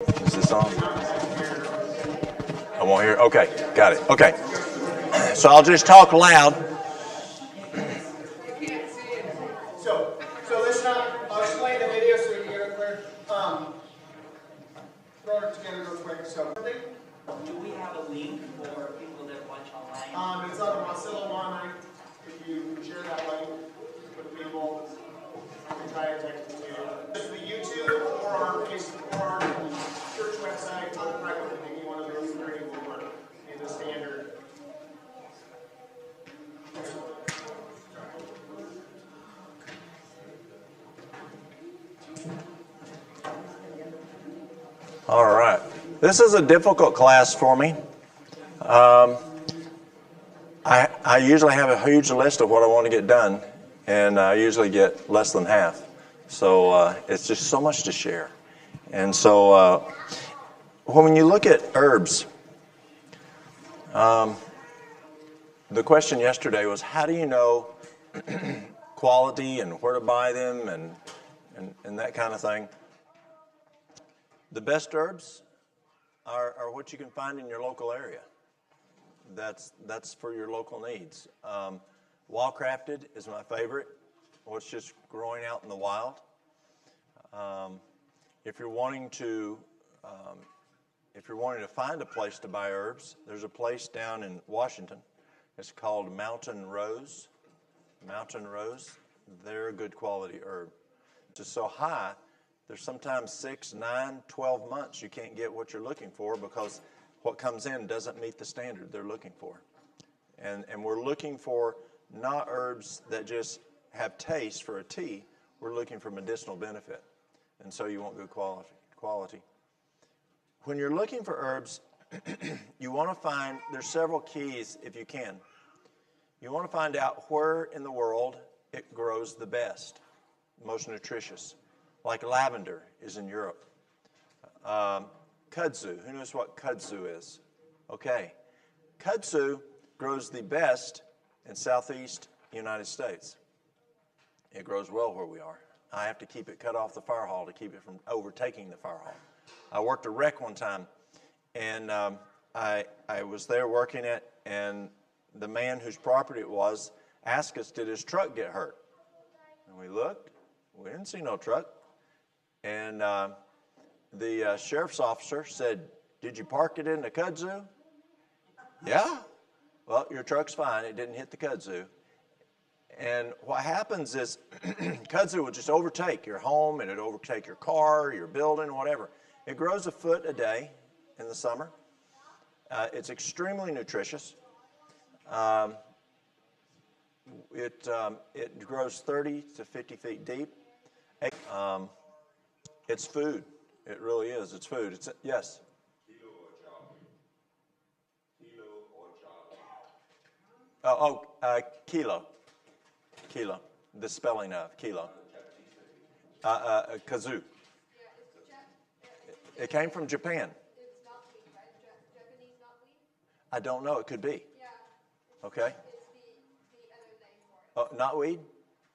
Is this on? I won't hear. Okay, got it. Okay. So I'll just talk loud. So let's not, I'll explain the video so you can get it clear. Throw it together real quick. So, do we have a link for people that watch online? it's on the Wasilla one. If you share that link with people, I can try and text it to you. It's the YouTube or our Facebook or our church website. I'll recommend any one of those three will work in the standard. All right. This is a difficult class for me. I usually have a huge list of what I want to get done, and I usually get less than half. So it's just so much to share. And so when you look at herbs, the question yesterday was, how do you know quality and where to buy them and that kind of thing? The best herbs are what you can find in your local area. That's for your local needs. Wildcrafted is my favorite. What's just growing out in the wild. If you're wanting to find a place to buy herbs, there's a place down in Washington. It's called Mountain Rose. Mountain Rose. They're a good quality herb. It's just so high. There's sometimes 6, 9, 12 months you can't get what you're looking for because what comes in doesn't meet the standard they're looking for. And we're looking for not herbs that just have taste for a tea. We're looking for medicinal benefit. And so you want good quality. When you're looking for herbs, you want to find, there's several keys if you can. You want to find out where in the world it grows the best, most nutritious. Like lavender is in Europe. Kudzu, who knows what kudzu is? Okay. Kudzu grows the best in southeast United States. It grows well where we are. I have to keep it cut off the fire hall to keep it from overtaking the fire hall. I worked a wreck one time, and I was there working it, and the man whose property it was asked us, did his truck get hurt? And we looked. We didn't see no truck. And the sheriff's officer said, did you park it in the kudzu? Yeah. Well, your truck's fine. It didn't hit the kudzu. And what happens is kudzu will just overtake your home, and it'll overtake your car, your building, whatever. It grows a foot a day in the summer. It's extremely nutritious. It grows 30 to 50 feet deep. It's food. It really is. It's food. Yes? Kilo or chocolate? Kilo or chocolate? Kilo. Kilo. The spelling of kilo. Kazoo. It came from Japan. It's knotweed, right? Japanese knotweed? I don't know. It could be. Yeah. Okay. It's the other name for it. Knotweed?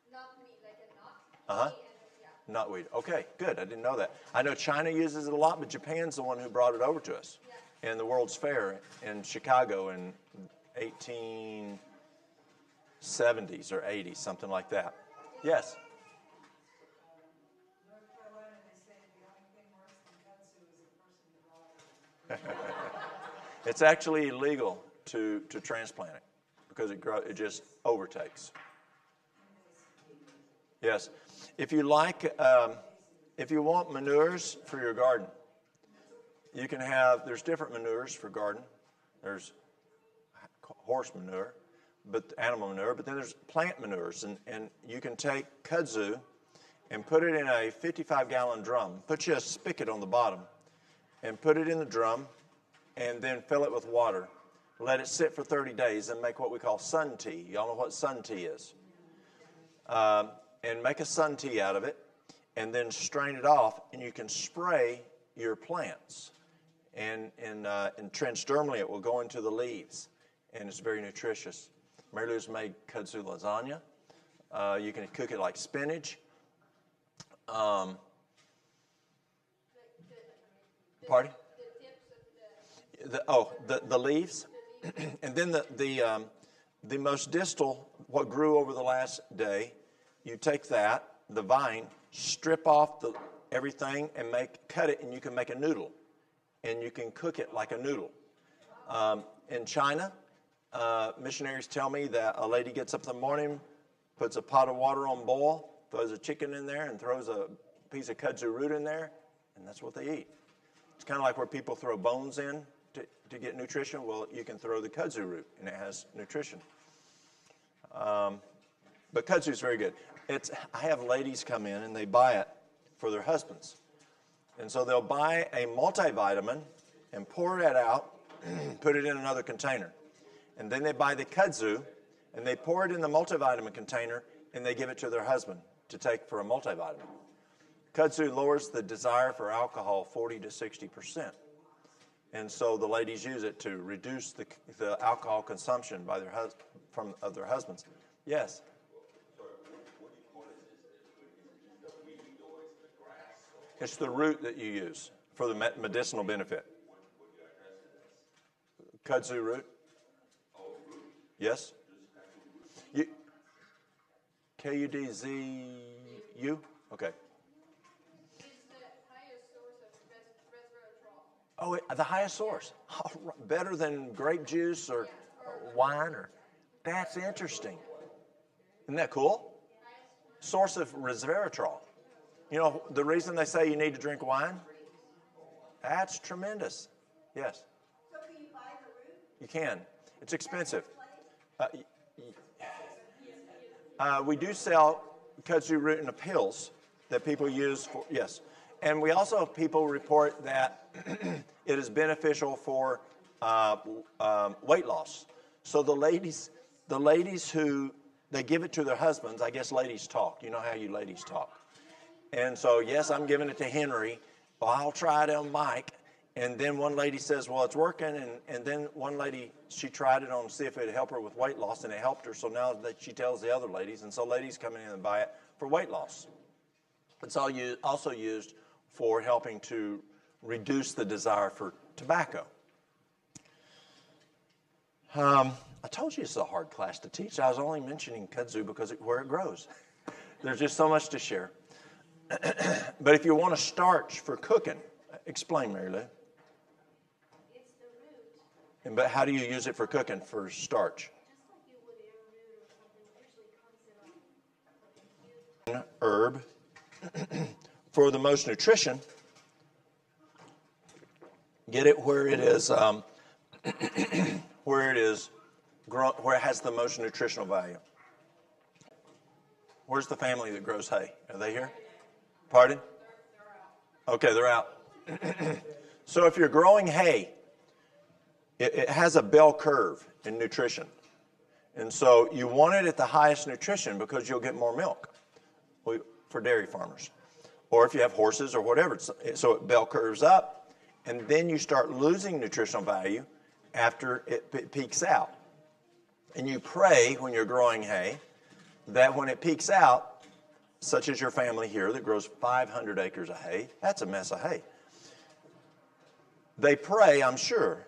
Knotweed, like a knot. Uh-huh. Knotweed. Okay, good. I didn't know that. I know China uses it a lot, but Japan's the one who brought it over to us in the World's Fair in Chicago in 1870s or 80s, something like that. Yes? North Carolina, they say the only thing worse than kudzu is the person who brought it. It's actually illegal to transplant it because it just overtakes. Yes. If you want manures for your garden, you can there's different manures for garden. There's horse manure, animal manure, but then there's plant manures. And you can take kudzu and put it in a 55-gallon drum. Put you a spigot on the bottom and put it in the drum and then fill it with water. Let it sit for 30 days and make what we call sun tea. Y'all know what sun tea is. And make a sun tea out of it, and then strain it off, and you can spray your plants. And transdermally, it will go into the leaves, and it's very nutritious. Mary Lou's made kudzu lasagna. You can cook it like spinach. Pardon? The leaves, and then the most distal, what grew over the last day, you take that, the vine, strip off everything and cut it, and you can make a noodle, and you can cook it like a noodle. In China, missionaries tell me that a lady gets up in the morning, puts a pot of water on boil, throws a chicken in there, and throws a piece of kudzu root in there, and that's what they eat. It's kind of like where people throw bones in to get nutrition. Well, you can throw the kudzu root, and it has nutrition. But kudzu is very good. I have ladies come in, and they buy it for their husbands. And so they'll buy a multivitamin and pour that out, put it in another container. And then they buy the kudzu, and they pour it in the multivitamin container, and they give it to their husband to take for a multivitamin. Kudzu lowers the desire for alcohol 40 to 60%. And so the ladies use it to reduce the alcohol consumption by of their husbands. Yes? It's the root that you use for the medicinal benefit. Kudzu root? Yes? Kudzu? Okay. Oh, the highest source. Oh, better than grape juice or wine? That's interesting. Isn't that cool? Source of resveratrol. You know, the reason they say you need to drink wine? That's tremendous. Yes. So can you buy the root? You can. It's expensive. We do sell kudzu root in the pills that people use for, yes. And we also, people report that it is beneficial for weight loss. So the ladies who, they give it to their husbands. I guess ladies talk. You know how you ladies talk. And so, yes, I'm giving it to Henry. Well, I'll try it on Mike. And then one lady says, well, it's working. And then one lady, she tried it on to see if it would help her with weight loss, and it helped her. So now that she tells the other ladies. And so ladies come in and buy it for weight loss. It's also used for helping to reduce the desire for tobacco. I told you it's a hard class to teach. I was only mentioning kudzu because where it grows. There's just so much to share. But if you want a starch for cooking, explain, Mary Lou. It's the root. But how do you use it for cooking, for starch? Just like you would arrowroot or something, usually comes in a Herb. For the most nutrition, get it where it is, where it has the most nutritional value. Where's the family that grows hay? Are they here? Pardon? Okay, they're out. So if you're growing hay, it has a bell curve in nutrition. And so you want it at the highest nutrition because you'll get more milk for dairy farmers. Or if you have horses or whatever. So it bell curves up, and then you start losing nutritional value after it peaks out. And you pray when you're growing hay that when it peaks out, such as your family here that grows 500 acres of hay, that's a mess of hay. They pray, I'm sure,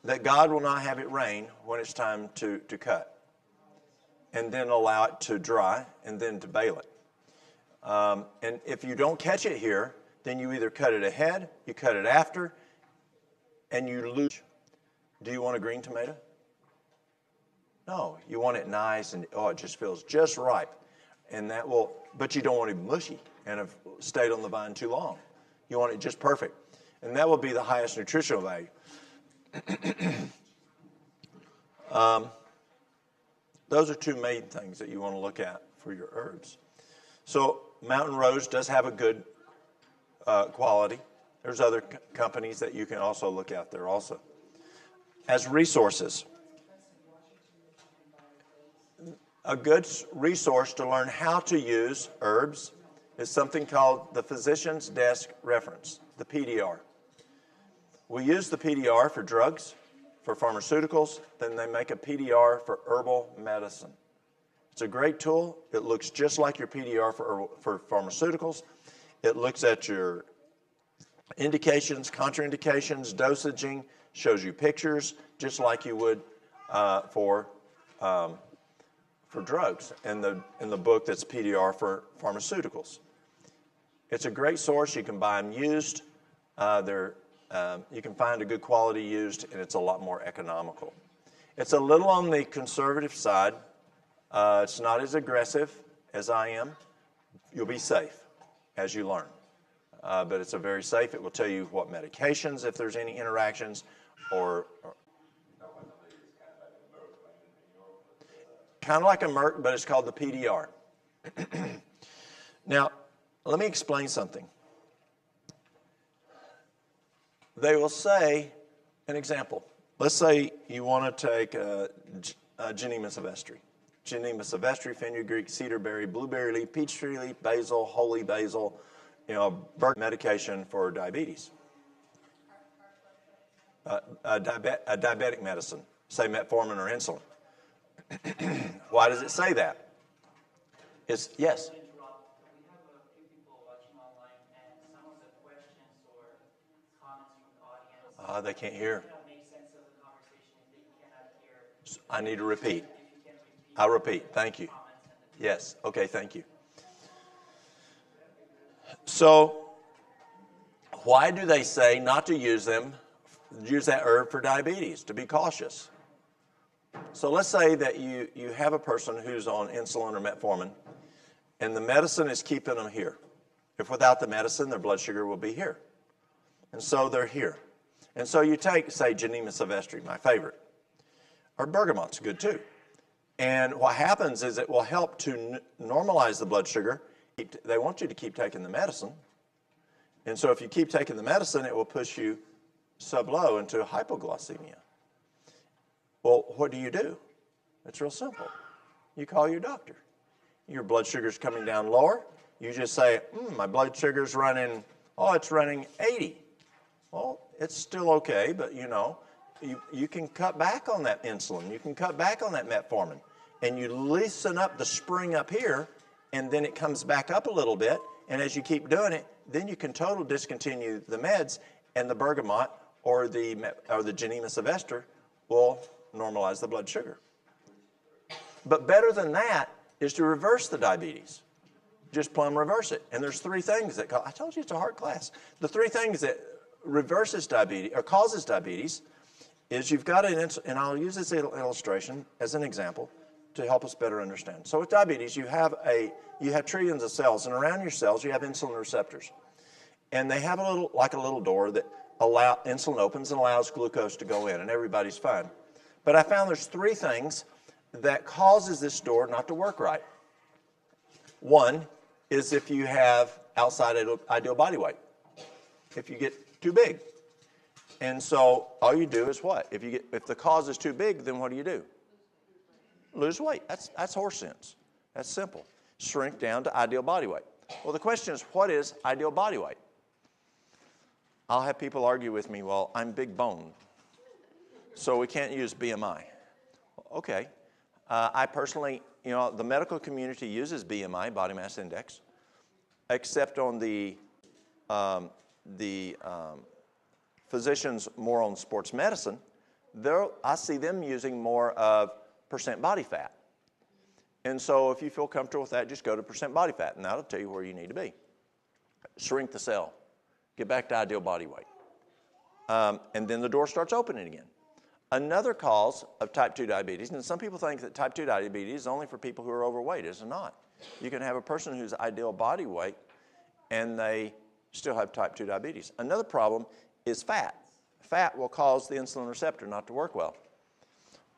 that God will not have it rain when it's time to cut, and then allow it to dry, and then to bale it. And if you don't catch it here, then you either cut it ahead, you cut it after, and you lose. Do you want a green tomato? No, you want it nice and it just feels just ripe. And that will, but you don't want it mushy and have stayed on the vine too long. You want it just perfect. And that will be the highest nutritional value. Those are two main things that you want to look at for your herbs. So Mountain Rose does have a good quality. There's other companies that you can also look at there also. As resources, a good resource to learn how to use herbs is something called the Physician's Desk Reference, the PDR. We use the PDR for drugs, for pharmaceuticals, then they make a PDR for herbal medicine. It's a great tool. It looks just like your PDR for pharmaceuticals. It looks at your indications, contraindications, dosaging, shows you pictures, just like you would for drugs in the book that's PDR for pharmaceuticals. It's a great source. You can buy them used. You can find a good quality used, and it's a lot more economical. It's a little on the conservative side. It's not as aggressive as I am. You'll be safe as you learn. But it's a very safe. It will tell you what medications, if there's any interactions, or kind of like a Merck, but it's called the PDR. Now, let me explain something. They will say, an example. Let's say you want to take Genema silvestri. Genema silvestri, fenugreek, cedarberry, blueberry leaf, peach tree leaf, basil, holy basil, medication for diabetes. A diabetic medicine, say metformin or insulin. Why does it say that? Yes. We have a few people watching online, and some of the questions or comments from the audience. They can't hear. Don't make sense of the conversation if they cannot hear. I need to repeat. If you can repeat. I'll repeat. Thank you. Comments and the Yes. Okay, thank you. So, why do they say not to use that herb for diabetes, to be cautious? So let's say that you have a person who's on insulin or metformin, and the medicine is keeping them here. If without the medicine, their blood sugar will be here. And so they're here. And so you take, say, Genema silvestri, my favorite, or bergamot's good too. And what happens is it will help to normalize the blood sugar. They want you to keep taking the medicine. And so if you keep taking the medicine, it will push you sub-low into hypoglycemia. Well, what do? It's real simple. You call your doctor. Your blood sugar's coming down lower. You just say, my blood sugar's running, it's running 80. Well, it's still okay, but you can cut back on that insulin. You can cut back on that metformin. And you loosen up the spring up here, and then it comes back up a little bit. And as you keep doing it, then you can totally discontinue the meds, and the bergamot or the Genema silvestri will normalize the blood sugar. But better than that is to reverse the diabetes. Just plumb reverse it. And there's three things that I told you it's a hard class. The three things that reverses diabetes or causes diabetes is you've got and I'll use this illustration as an example to help us better understand. So with diabetes, you have trillions of cells, and around your cells you have insulin receptors. And they have a little door that insulin opens and allows glucose to go in, and everybody's fine. But I found there's three things that causes this door not to work right. One is if you have outside ideal body weight. If you get too big. And so all you do is what? If the cause is too big, then what do? Lose weight. That's horse sense. That's simple. Shrink down to ideal body weight. Well, the question is, what is ideal body weight? I'll have people argue with me, well, I'm big boned, so we can't use BMI. Okay. I personally, the medical community uses BMI, body mass index, except on the physicians more on sports medicine. I see them using more of percent body fat. And so if you feel comfortable with that, just go to percent body fat, and that'll tell you where you need to be. Shrink the cell. Get back to ideal body weight. And then the door starts opening again. Another cause of type 2 diabetes, and some people think that type 2 diabetes is only for people who are overweight. It's not. You can have a person who's ideal body weight, and they still have type 2 diabetes. Another problem is fat. Fat will cause the insulin receptor not to work well.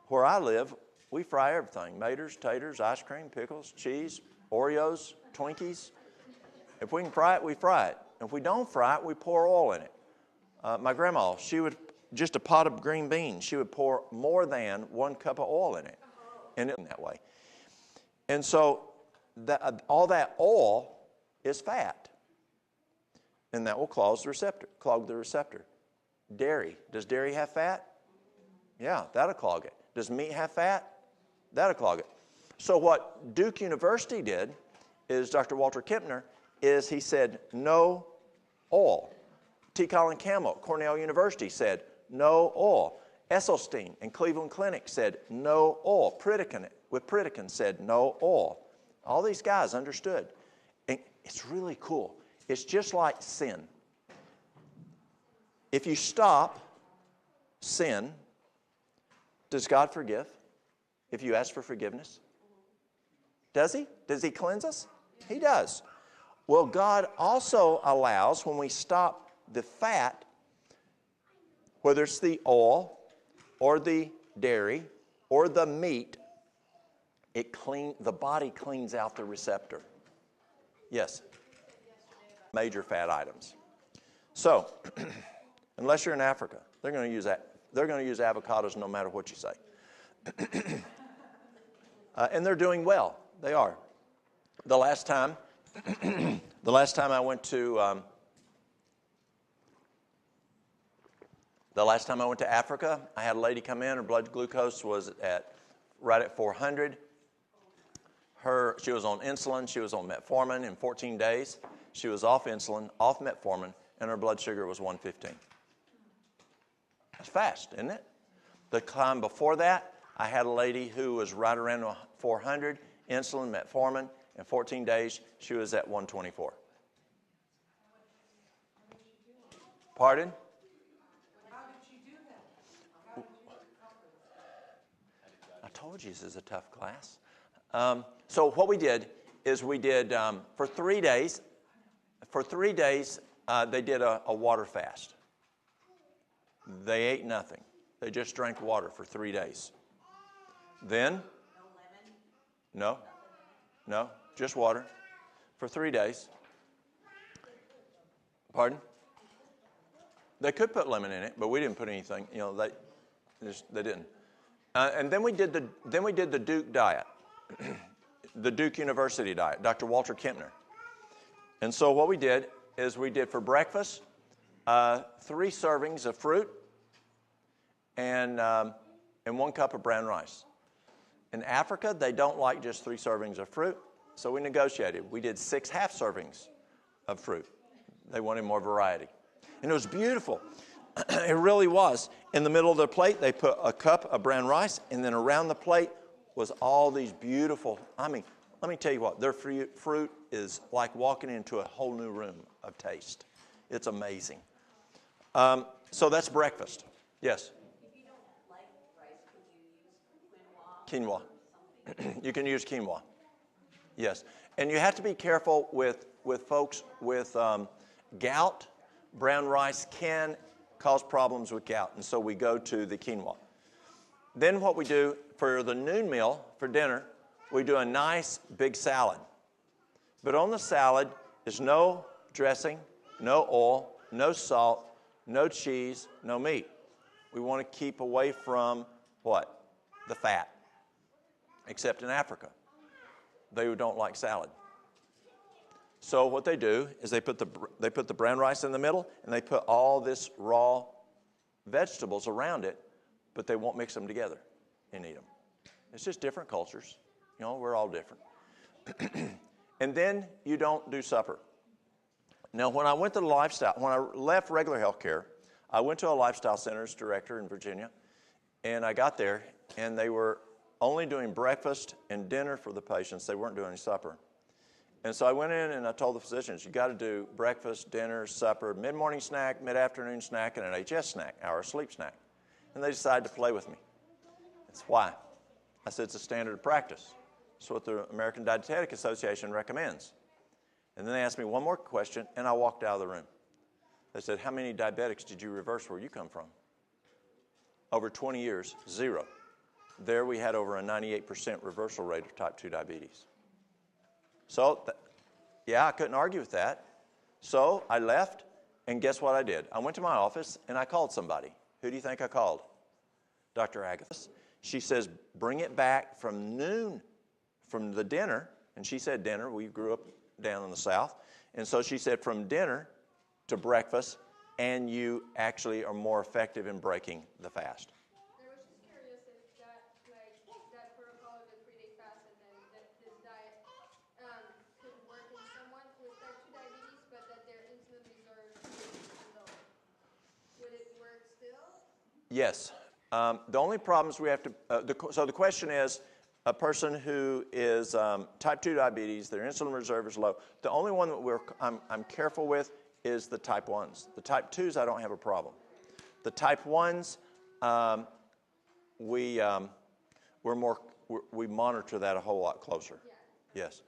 Where I live, we fry everything. Maters, taters, ice cream, pickles, cheese, Oreos, Twinkies. If we can fry it, we fry it. If we don't fry it, we pour oil in it. My grandma, she would, just a pot of green beans, she would pour more than 1 cup of oil in it. And in that way. And so all that oil is fat. And that will clog the receptor. Dairy. Does dairy have fat? Yeah, that'll clog it. Does meat have fat? That'll clog it. So what Duke University did is Dr. Walter Kempner is he said no oil. T. Colin Campbell, Cornell University, said no oil. Esselstyn and Cleveland Clinic said no oil. Pritikin said no oil. All these guys understood. And it's really cool. It's just like sin. If you stop sin, does God forgive if you ask for forgiveness? Does He? Does He cleanse us? He does. Well, God also allows, when we stop the fat, whether it's the oil or the dairy or the meat, the body cleans out the receptor. Yes? Major fat items. So, unless you're in Africa, they're going to use that. They're going to use avocados no matter what you say. And they're doing well. They are. The last time I went to Africa, I had a lady come in. Her blood glucose was right at 400. She was on insulin. She was on metformin. In 14 days, she was off insulin, off metformin, and her blood sugar was 115. That's fast, isn't it? The time before that, I had a lady who was right around 400, insulin, metformin. In 14 days, she was at 124. Pardon? How did she do that? How did you accomplish that? I told you this is a tough class. So what we did is for 3 days. For 3 days, they did a water fast. They ate nothing. They just drank water for 3 days. Then, no, just water for 3 days. Pardon? They could put lemon in it, but we didn't put anything. They didn't. And then we did the Duke diet, the Duke University diet, Dr. Walter Kempner. And so what we did is for breakfast 3 servings of fruit and 1 cup of brown rice. In Africa, they don't like just 3 servings of fruit, so we negotiated. We did 6 half servings of fruit. They wanted more variety. And it was beautiful. It really was. In the middle of the plate, they put a cup of brown rice, and then around the plate was all these beautiful, let me tell you what, their fruit is like walking into a whole new room of taste. It's amazing. So that's breakfast. Yes? If you don't like rice, could you use Quinoa. You can use quinoa. Yes. And you have to be careful with folks with gout. Brown rice can cause problems with gout, and so we go to the quinoa. Then what we do for the noon meal, for dinner, we do a nice big salad. But on the salad is no dressing, no oil, no salt, no cheese, no meat. We want to keep away from what? The fat. Except in Africa. They don't like salad. So what they do is they put the brown rice in the middle, and they put all this raw vegetables around it, but they won't mix them together and eat them. It's just different cultures. We're all different. And then you don't do supper. Now, when I went to when I left regular health care, I went to a lifestyle center's director in Virginia, and I got there, and they were only doing breakfast and dinner for the patients. They weren't doing any supper. And so I went in and I told the physicians, you got to do breakfast, dinner, supper, mid-morning snack, mid-afternoon snack, and an HS snack, hour sleep snack. And they decided to play with me. That's why. I said it's a standard of practice. It's what the American Dietetic Association recommends. And then they asked me one more question, and I walked out of the room. They said, how many diabetics did you reverse where you come from? Over 20 years, 0. There we had over a 98% reversal rate of type 2 diabetes. So, I couldn't argue with that. So I left, and guess what I did? I went to my office, and I called somebody. Who do you think I called? Dr. Agatha. She says, bring it back from noon, from the dinner. And she said dinner. We grew up down in the South. And so she said from dinner to breakfast, and you actually are more effective in breaking the fast. I was just curious if that protocol of the 3-day fast and then this diet could work in someone with type 2 diabetes, but that their insulin reserves is low. Yes. The only problems we have to, so the question is, a person who is type 2 diabetes, their insulin reserve is low. The only one that I'm careful with is the type 1s. The type 2s, I don't have a problem. The type 1s, we monitor that a whole lot closer. Yes.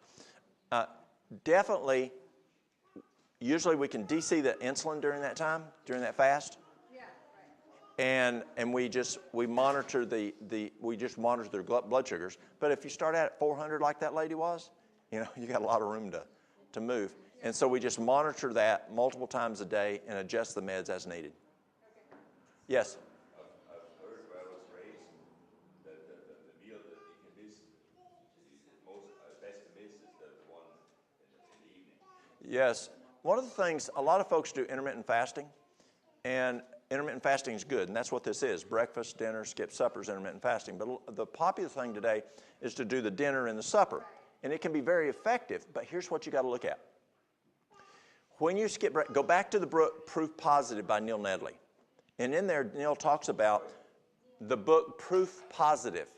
Definitely, usually we can DC the insulin during that time, during that fast. And we monitor we just monitor their blood sugars. But if you start out at 400 like that lady was, you got a lot of room to move. And so we just monitor that multiple times a day and adjust the meds as needed. Yes. I've heard where I was raised that the meal that you can miss, best to miss is the one in the evening. Yes. One of the things, a lot of folks do intermittent fasting, and intermittent fasting is good, and that's what this is. Breakfast, dinner, skip supper is intermittent fasting. But the popular thing today is to do the dinner and the supper, and it can be very effective, but here's what you got to look at. When you skip, go back to the book Proof Positive by Neil Nedley. And in there, Neil talks about the book Proof Positive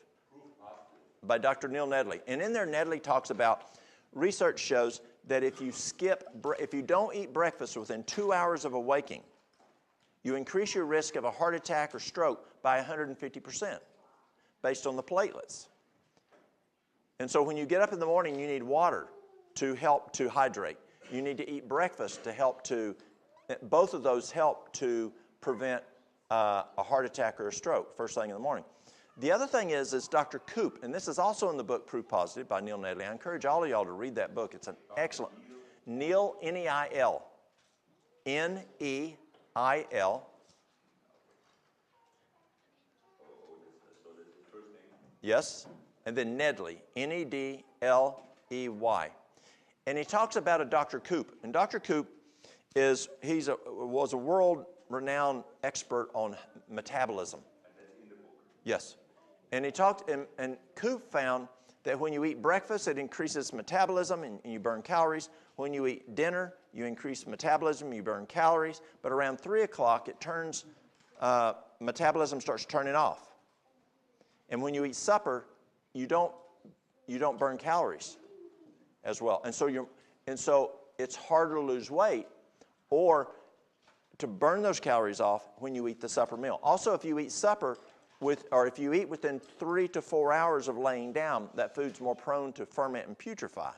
by Dr. Neil Nedley. And in there, Nedley talks about research shows that if you don't eat breakfast within 2 hours of awaking, you increase your risk of a heart attack or stroke by 150% based on the platelets. And so when you get up in the morning, you need water to help to hydrate. You need to eat breakfast to help both of those help to prevent a heart attack or a stroke first thing in the morning. The other thing is Dr. Koop, and this is also in the book Proof Positive by Neil Nedley. I encourage all of y'all to read that book. It's an excellent. Neil, N-E-I-L. N-E-I-L. Yes, and then Nedley, N-E-D-L-E-Y. And he talks about a Dr. Koop. And Dr. Koop was a world-renowned expert on metabolism. Yes. And he talked, and Koop found that when you eat breakfast, it increases metabolism and you burn calories. When you eat dinner, you increase metabolism, you burn calories. But around 3 o'clock, metabolism starts turning off. And when you eat supper, you don't burn calories as well. And so it's harder to lose weight or to burn those calories off when you eat the supper meal. Also, if you eat supper if you eat within 3 to 4 hours of laying down, that food's more prone to ferment and putrefy.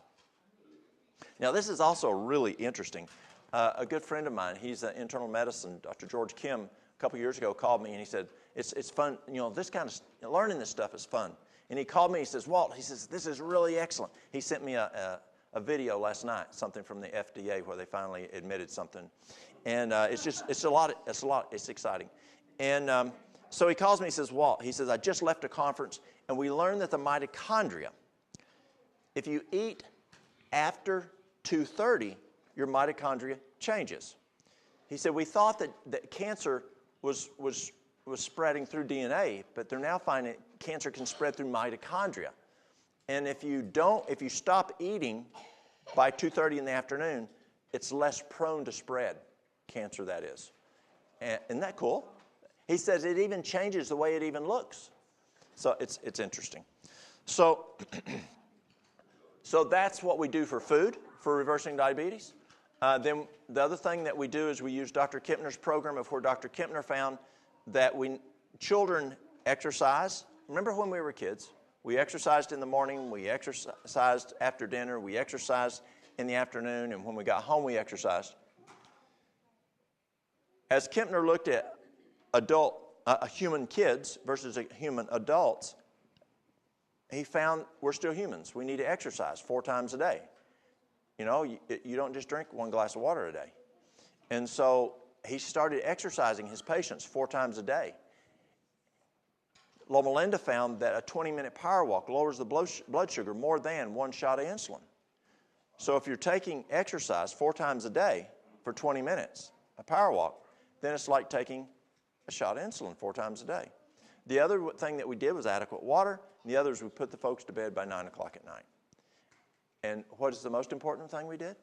Now, this is also really interesting. A good friend of mine, he's an internal medicine, Dr. George Kim, a couple years ago called me and he said, it's fun, this kind of, learning this stuff is fun. And he called me, he says, Walt, this is really excellent. He sent me a video last night, something from the FDA where they finally admitted something. And it's exciting. And so he calls me, he says, Walt, I just left a conference and we learned that the mitochondria, if you eat after 2:30, your mitochondria changes. He said, we thought that cancer was spreading through DNA, but they're now finding cancer can spread through mitochondria. And if you stop eating by 2:30 in the afternoon, it's less prone to spread, cancer that is. And, isn't that cool? He says it even changes the way it even looks. So it's interesting. So that's what we do for food, for reversing diabetes. Then the other thing that we do is we use Dr. Kipner's program of where Dr. Kipner found that children exercise. Remember when we were kids? We exercised in the morning, we exercised after dinner, we exercised in the afternoon, and when we got home, we exercised. As Kipner looked at human kids versus human adults, he found we're still humans. We need to exercise 4 times a day. You don't just drink 1 glass of water a day. And so he started exercising his patients 4 times a day. Loma Linda found that a 20-minute power walk lowers the blood sugar more than 1 shot of insulin. So if you're taking exercise 4 times a day for 20 minutes, a power walk, then it's like taking a shot of insulin 4 times a day. The other thing that we did was adequate water. And the other is we put the folks to bed by 9 o'clock at night. And what is the most important thing we did?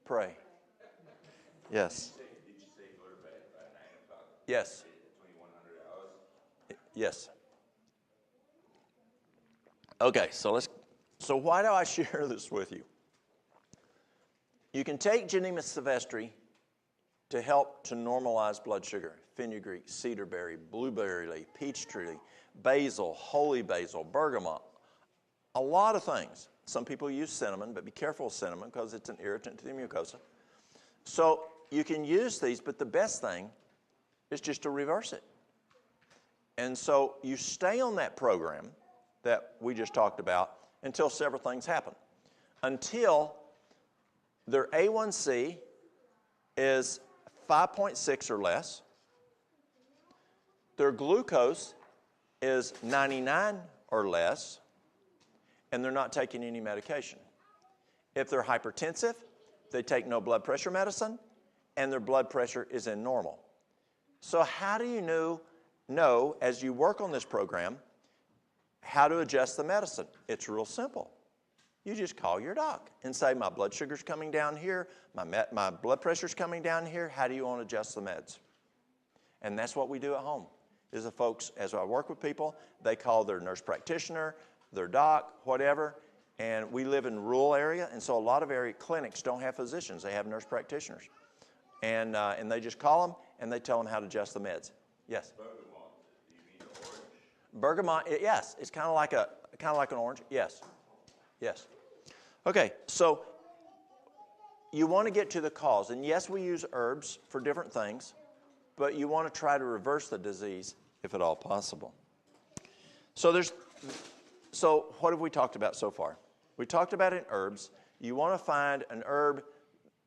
Pray. Yes. Did you say go to bed by 9 o'clock? Yes. 2100 hours. Yes. Okay, so why do I share this with you? You can take Genema sylvestre to help to normalize blood sugar. Fenugreek, cedarberry, blueberry leaf, peach tree leaf, basil, holy basil, bergamot, a lot of things. Some people use cinnamon, but be careful with cinnamon because it's an irritant to the mucosa. So you can use these, but the best thing is just to reverse it. And so you stay on that program that we just talked about until several things happen. Until their A1C is 5.6 or less, their glucose is 99 or less, and they're not taking any medication. If they're hypertensive, they take no blood pressure medicine, and their blood pressure is in normal. So how do you know as you work on this program how to adjust the medicine? It's real simple. You just call your doc and say, my blood sugar's coming down here, my blood pressure's coming down here, how do you want to adjust the meds? And that's what we do at home. Is the folks, as I work with people, they call their nurse practitioner, their doc, whatever, and we live in a rural area, and so a lot of area clinics don't have physicians, they have nurse practitioners. And they just call them, and they tell them how to adjust the meds. Yes? Bergamot, do you mean orange? Bergamot, yes, it's kind of like an orange, yes. Yes. Okay, so you want to get to the cause, and yes, we use herbs for different things, but you want to try to reverse the disease if at all possible. So what have we talked about so far? We talked about in herbs. You want to find an herb,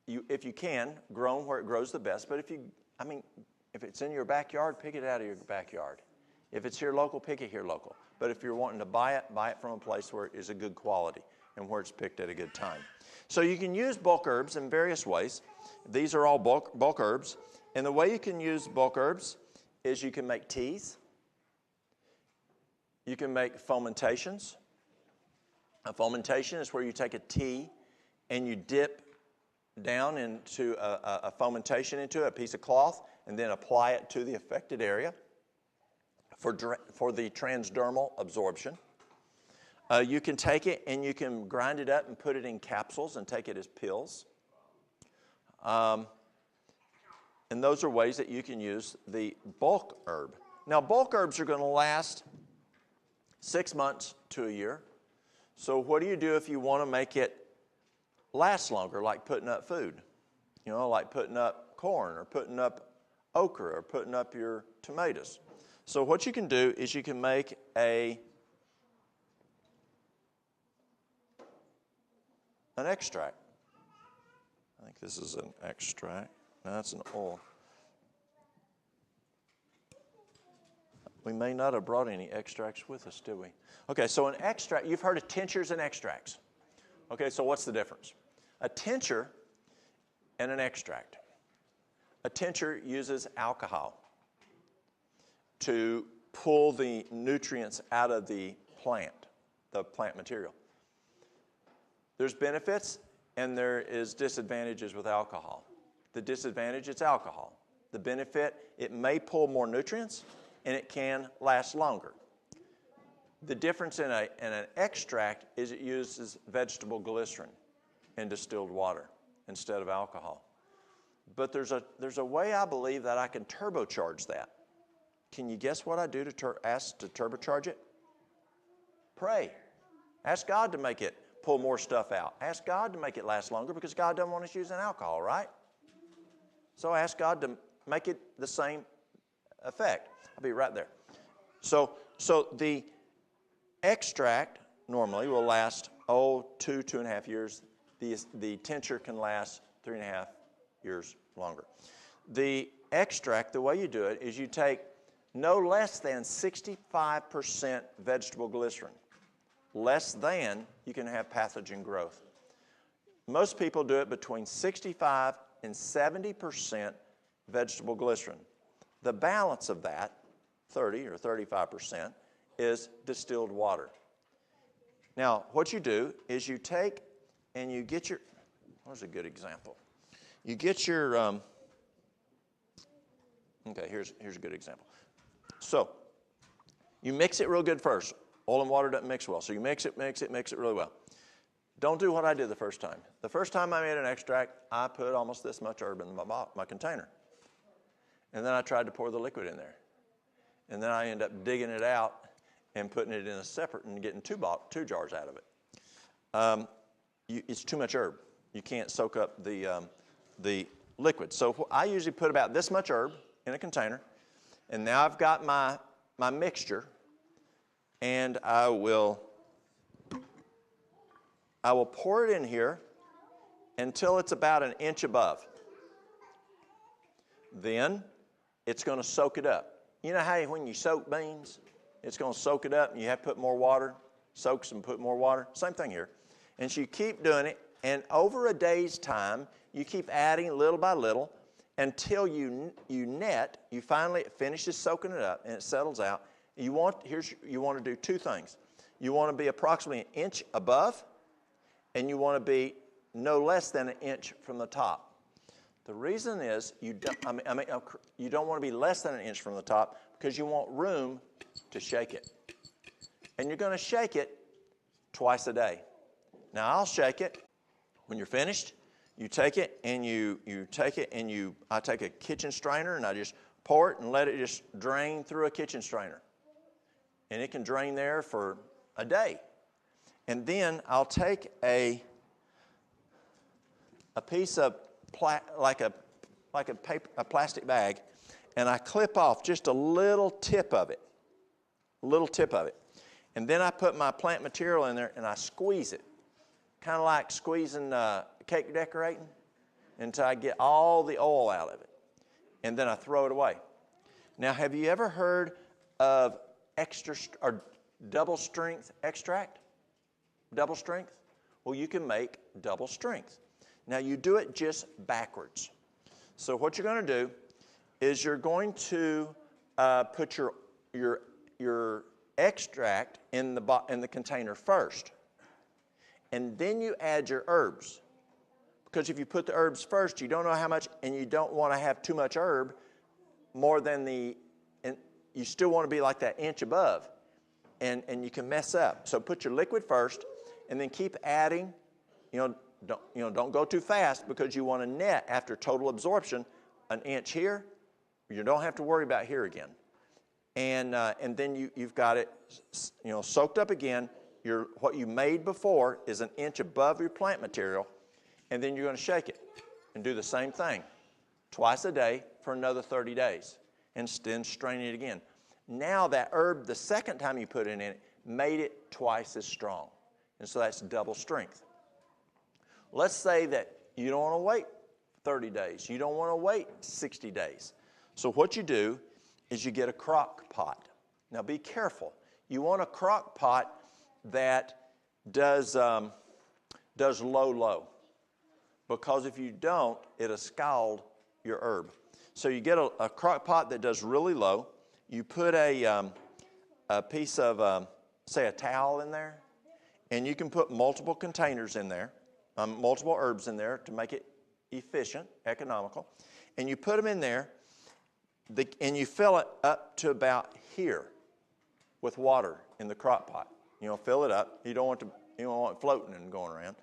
if you can, grown where it grows the best. But if it's in your backyard, pick it out of your backyard. If it's here local, pick it here local. But if you're wanting to buy it from a place where it is a good quality and where it's picked at a good time. So you can use bulk herbs in various ways. These are all bulk herbs. And the way you can use bulk herbs is you can make teas. You can make fomentations. A fomentation is where you take a tea and you dip down into a fomentation into a piece of cloth and then apply it to the affected area for the transdermal absorption. You can take it and you can grind it up and put it in capsules and take it as pills. And those are ways that you can use the bulk herb. Now, bulk herbs are going to last 6 months to a year. So what do you do if you want to make it last longer, like putting up food? You know, like putting up corn or putting up okra or putting up your tomatoes. So what you can do is you can make an extract. I think this is an extract. No, that's an oil. We may not have brought any extracts with us, did we? Okay, so an extract, you've heard of tinctures and extracts. Okay, so what's the difference? A tincture and an extract. A tincture uses alcohol to pull the nutrients out of the plant material. There's benefits and there is disadvantages with alcohol. The disadvantage, it's alcohol. The benefit, it may pull more nutrients and it can last longer. The difference in an extract is it uses vegetable glycerin in distilled water instead of alcohol. But there's a way I believe that I can turbocharge that. Can you guess what I do to ask to turbocharge it? Pray. Ask God to make it pull more stuff out. Ask God to make it last longer because God doesn't want us using alcohol, right? So ask God to make it the same effect. I'll be right there. So the extract normally will last, 2.5 years. The tincture can last 3.5 years longer. The extract, the way you do it is you take no less than 65% vegetable glycerin. Less than, you can have pathogen growth. Most people do it between 65 and 70% vegetable glycerin. The balance of that, 30 or 35%, is distilled water. Now, what you do is you take and you get your, what's a good example? You get your Okay, here's a good example. So you mix it real good first. Oil and water doesn't mix well. So you mix it really well. Don't do what I did the first time. The first time I made an extract, I put almost this much herb in my container. And then I tried to pour the liquid in there. And then I ended up digging it out and putting it in a separate and getting two jars out of it. It's too much herb. You can't soak up the liquid. So I usually put about this much herb in a container. And now I've got my mixture. And I will pour it in here until it's about an inch above. Then it's going to soak it up. You know how when you soak beans, it's going to soak it up and you have to put more water, soaks and put more water? Same thing here. And so you keep doing it, and over a day's time, you keep adding little by little until you finally, it finishes soaking it up and it settles out. You want to do two things. You want to be approximately an inch above, and you want to be no less than an inch from the top. The reason is you don't want to be less than an inch from the top because you want room to shake it. And you're going to shake it twice a day. Now I'll shake it. When you're finished, you take it and I take a kitchen strainer and I just pour it and let it just drain through a kitchen strainer. And it can drain there for a day. And then I'll take a piece of like a plastic bag, and I clip off just a little tip of it. And then I put my plant material in there and I squeeze it, kind of like squeezing cake decorating, until I get all the oil out of it. And then I throw it away. Now, have you ever heard of extra or double strength extract? Double strength? Well, you can make double strength. Now, you do it just backwards. So what you're going to do is you're going to put your extract in the container first. And then you add your herbs. Because if you put the herbs first, you don't know how much, and you don't want to have too much herb, more than and you still want to be like that inch above. And you can mess up. So put your liquid first, and then keep adding. Don't go too fast, because you want to net after total absorption an inch here. You don't have to worry about here again. And then you've got it soaked up again. What you made before is an inch above your plant material, and then you're going to shake it and do the same thing twice a day for another 30 days, and then strain it again. Now that herb, the second time you put it in, made it twice as strong, and so that's double strength. Let's say that you don't want to wait 30 days. You don't want to wait 60 days. So what you do is you get a crock pot. Now be careful. You want a crock pot that does low, because if you don't, it'll scald your herb. So you get a crock pot that does really low. You put a piece of, say, a towel in there, and you can put multiple containers in there, multiple herbs in there to make it efficient, economical. And you put them in there, and you fill it up to about here with water in the crock pot. Fill it up. You don't want it floating and going around.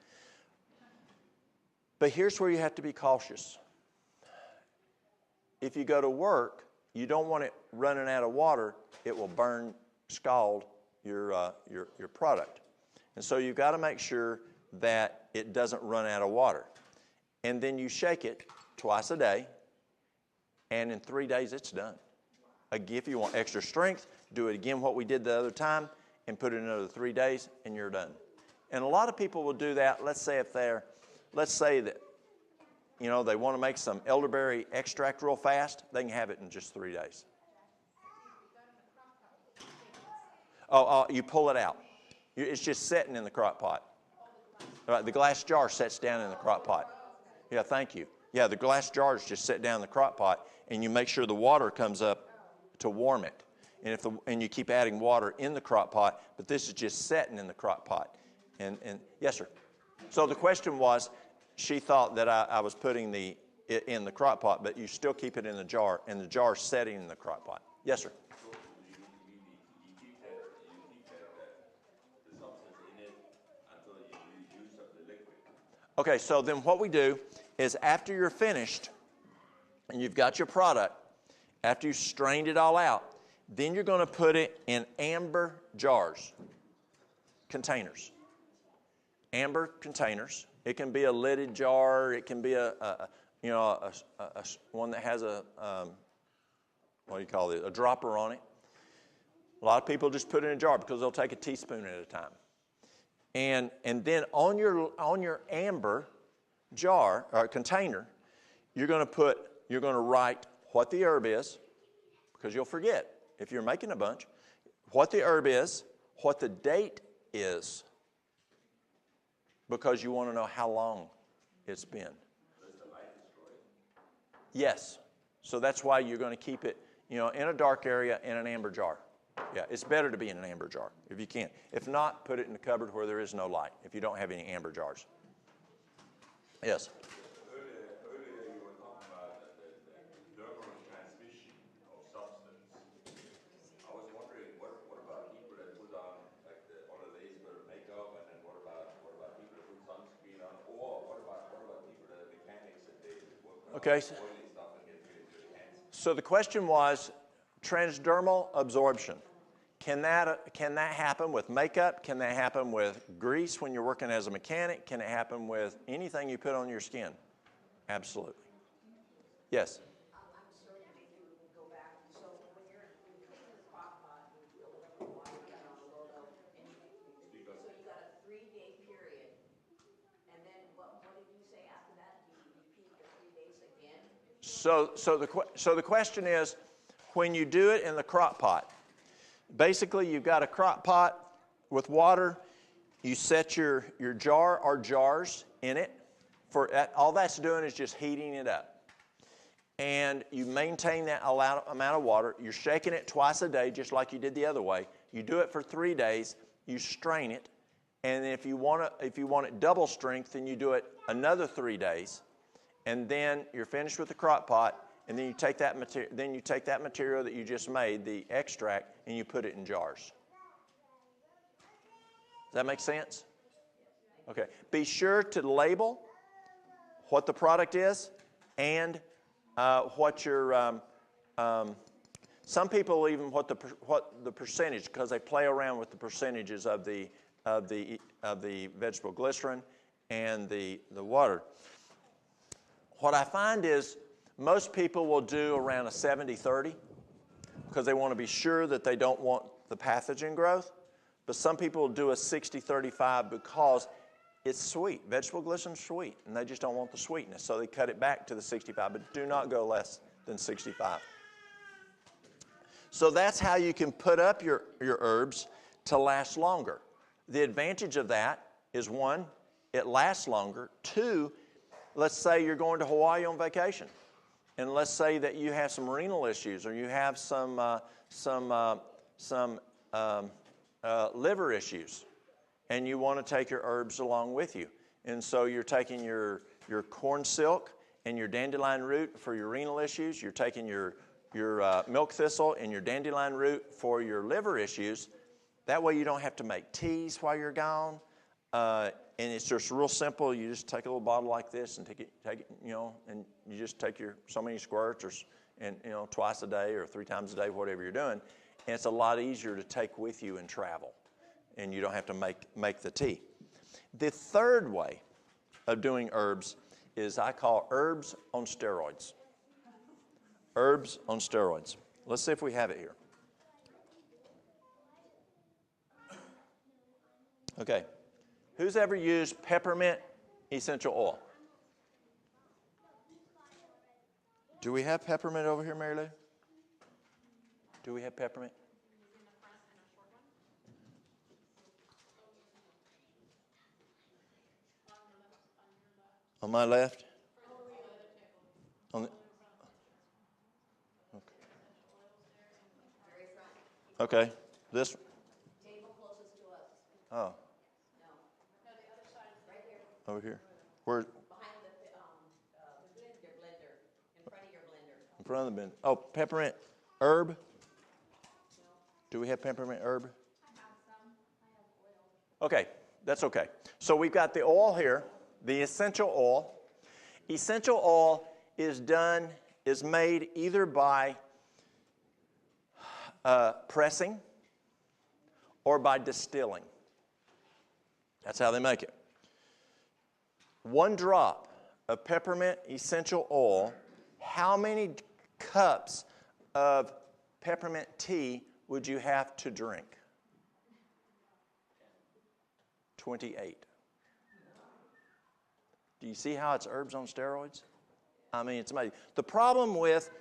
But here's where you have to be cautious. If you go to work, you don't want it running out of water. It will scald your product. And so you've got to make sure that it doesn't run out of water. And then you shake it twice a day, and in 3 days it's done. Again, if you want extra strength, do it again what we did the other time, and put it in another 3 days, and you're done. And a lot of people will do that. Let's say that they want to make some elderberry extract real fast, they can have it in just 3 days. You pull it out. It's just sitting in the crock pot. The glass jar sets down in the crock pot. Yeah, thank you. Yeah, the glass jars just sit down in the crock pot, and you make sure the water comes up to warm it. And you keep adding water in the crock pot, but this is just setting in the crock pot. And yes, sir. So the question was, she thought that I was putting the it in the crock pot, but you still keep it in the jar, and the jar is setting in the crock pot. Yes, sir. So you keep that the substance in it until you use up the liquid. Okay, so then what we do is after you're finished and you've got your product, after you've strained it all out, then you're going to put it in amber jars, containers. Amber containers. It can be a lidded jar. It can be a one that has a what do you call it? A dropper on it. A lot of people just put it in a jar because they'll take a teaspoon at a time. And then on your amber jar or container, you're going to write what the herb is, because you'll forget if you're making a bunch, what the herb is, what the date is, because you want to know how long it's been. Yes. So that's why you're going to keep it, in a dark area in an amber jar. Yeah, it's better to be in an amber jar if you can. If not, put it in the cupboard where there is no light if you don't have any amber jars. Yes. Earlier you were talking about the dermal transmission of substance. I was wondering, what about people that put on, like the other ladies wear makeup, and then what about people that put sunscreen on, or what about people that are mechanics and they work on Okay. oily stuff and get really good hands? So the question was transdermal absorption. Can that happen with makeup? Can that happen with grease when you're working as a mechanic? Can it happen with anything you put on your skin? Absolutely. Yes. I'm sorry to make you go back. So when you're cooking the crock pot, you fill it up with water, you got a load of, and so you got a 3-day period. And then what did you say after that? Do you repeat the 3 days again? So the question is, when you do it in the crock pot, basically you've got a crock pot with water. You set your jar or jars in it. All that's doing is just heating it up. And you maintain that amount of water. You're shaking it twice a day, just like you did the other way. You do it for 3 days. You strain it. And if you want it double strength, then you do it another 3 days. And then you're finished with the crock pot. And then you take that material that you just made, the extract, and you put it in jars. Does that make sense? Okay. Be sure to label what the product is and what your. Some people even what the percentage, because they play around with the percentages of the vegetable glycerin and the water. What I find is most people will do around a 70-30 because they want to be sure that they don't want the pathogen growth. But some people will do a 60-35 because it's sweet. Vegetable glycerin is sweet, and they just don't want the sweetness. So they cut it back to the 65, but do not go less than 65. So that's how you can put up your herbs to last longer. The advantage of that is, 1, it lasts longer. 2, let's say you're going to Hawaii on vacation. And let's say that you have some renal issues, or you have some liver issues, and you want to take your herbs along with you. And so you're taking your corn silk and your dandelion root for your renal issues. You're taking your milk thistle and your dandelion root for your liver issues. That way you don't have to make teas while you're gone. And it's just real simple. You just take a little bottle like this and take it, and you just take so many squirts, and twice a day or 3 times a day, whatever you're doing. And it's a lot easier to take with you and travel, and you don't have to make the tea. The third way of doing herbs is I call herbs on steroids. Herbs on steroids. Let's see if we have it here. Okay. Who's ever used peppermint essential oil? Do we have peppermint over here, Mary Lou? Do we have peppermint? On my left? On the, okay. This. Table closest to us. Oh. No. No, the other side is right here. Over here. Where? Behind the blender. front of the bin. Oh, peppermint herb. Do we have peppermint herb? I have some. I have oil. Okay, that's okay. So we've got the oil here, the essential oil. Essential oil is made either by pressing or by distilling. That's how they make it. 1 drop of peppermint essential oil, how many cups of peppermint tea would you have to drink? 28. Do you see how it's herbs on steroids? I mean, it's amazing. The problem with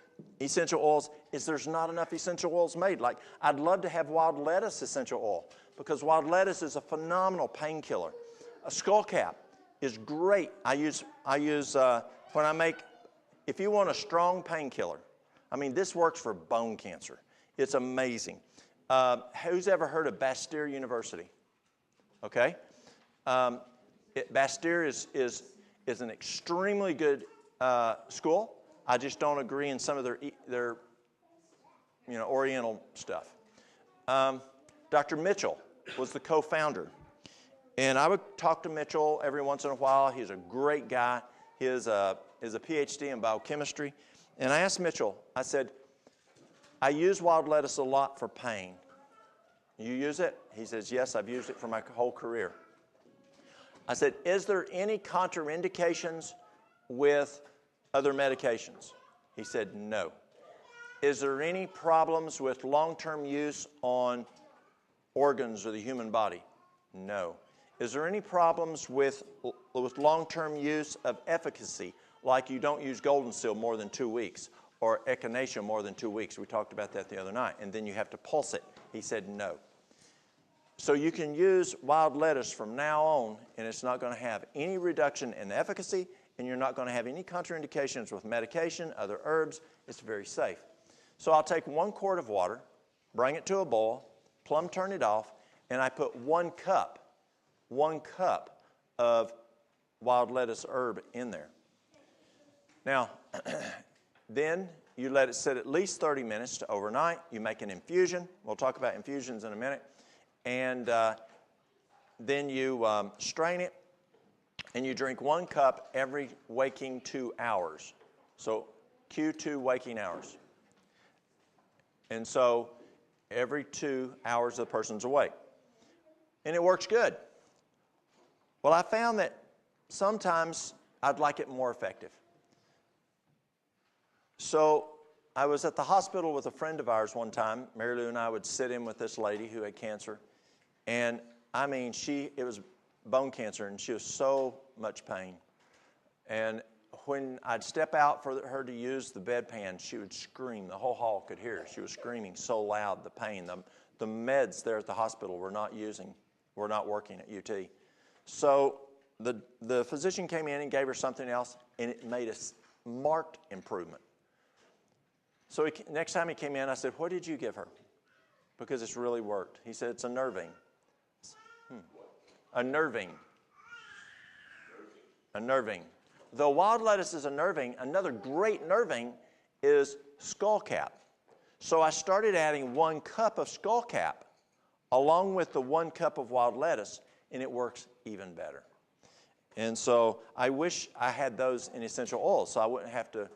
essential oils is there's not enough essential oils made. Like, I'd love to have wild lettuce essential oil because wild lettuce is a phenomenal painkiller. A skullcap is great. I use when I make, if you want a strong painkiller, I mean, this works for bone cancer. It's amazing. Who's ever heard of Bastyr University? Okay. Bastyr is an extremely good school. I just don't agree in some of their Oriental stuff. Dr. Mitchell was the co-founder. And I would talk to Mitchell every once in a while. He's a great guy. He is a PhD in biochemistry. And I asked Mitchell, I said, I use wild lettuce a lot for pain. You use it? He says, yes, I've used it for my whole career. I said, is there any contraindications with other medications? He said, no. Is there any problems with long-term use on organs of the human body? No. Is there any problems with long-term use of efficacy, like you don't use golden seal more than 2 weeks or echinacea more than 2 weeks? We talked about that the other night. And then you have to pulse it. He said no. So you can use wild lettuce from now on, and it's not going to have any reduction in efficacy, and you're not going to have any contraindications with medication, other herbs. It's very safe. So I'll take 1 quart of water, bring it to a boil, plumb turn it off, and I put 1 cup of wild lettuce herb in there. Now, then you let it sit at least 30 minutes to overnight. You make an infusion. We'll talk about infusions in a minute. And then you strain it, and you drink 1 cup every waking 2 hours. So Q2 waking hours. And so every 2 hours the person's awake. And it works good. Well, I found that sometimes I'd like it more effective. So I was at the hospital with a friend of ours one time. Mary Lou and I would sit in with this lady who had cancer. And I mean, it was bone cancer, and she was so much pain. And when I'd step out for her to use the bedpan, she would scream. The whole hall could hear her. She was screaming so loud, the pain. The meds there at the hospital were not working at UT. So the physician came in and gave her something else, and it made a marked improvement. So next time he came in, I said, what did you give her? Because it's really worked. He said, it's a nerving. A nerving. A nerving. Though wild lettuce is a nerving, another great nerving is skullcap. So I started adding 1 cup of skullcap along with the 1 cup of wild lettuce, and it works even better. And so I wish I had those in essential oils so I wouldn't have to,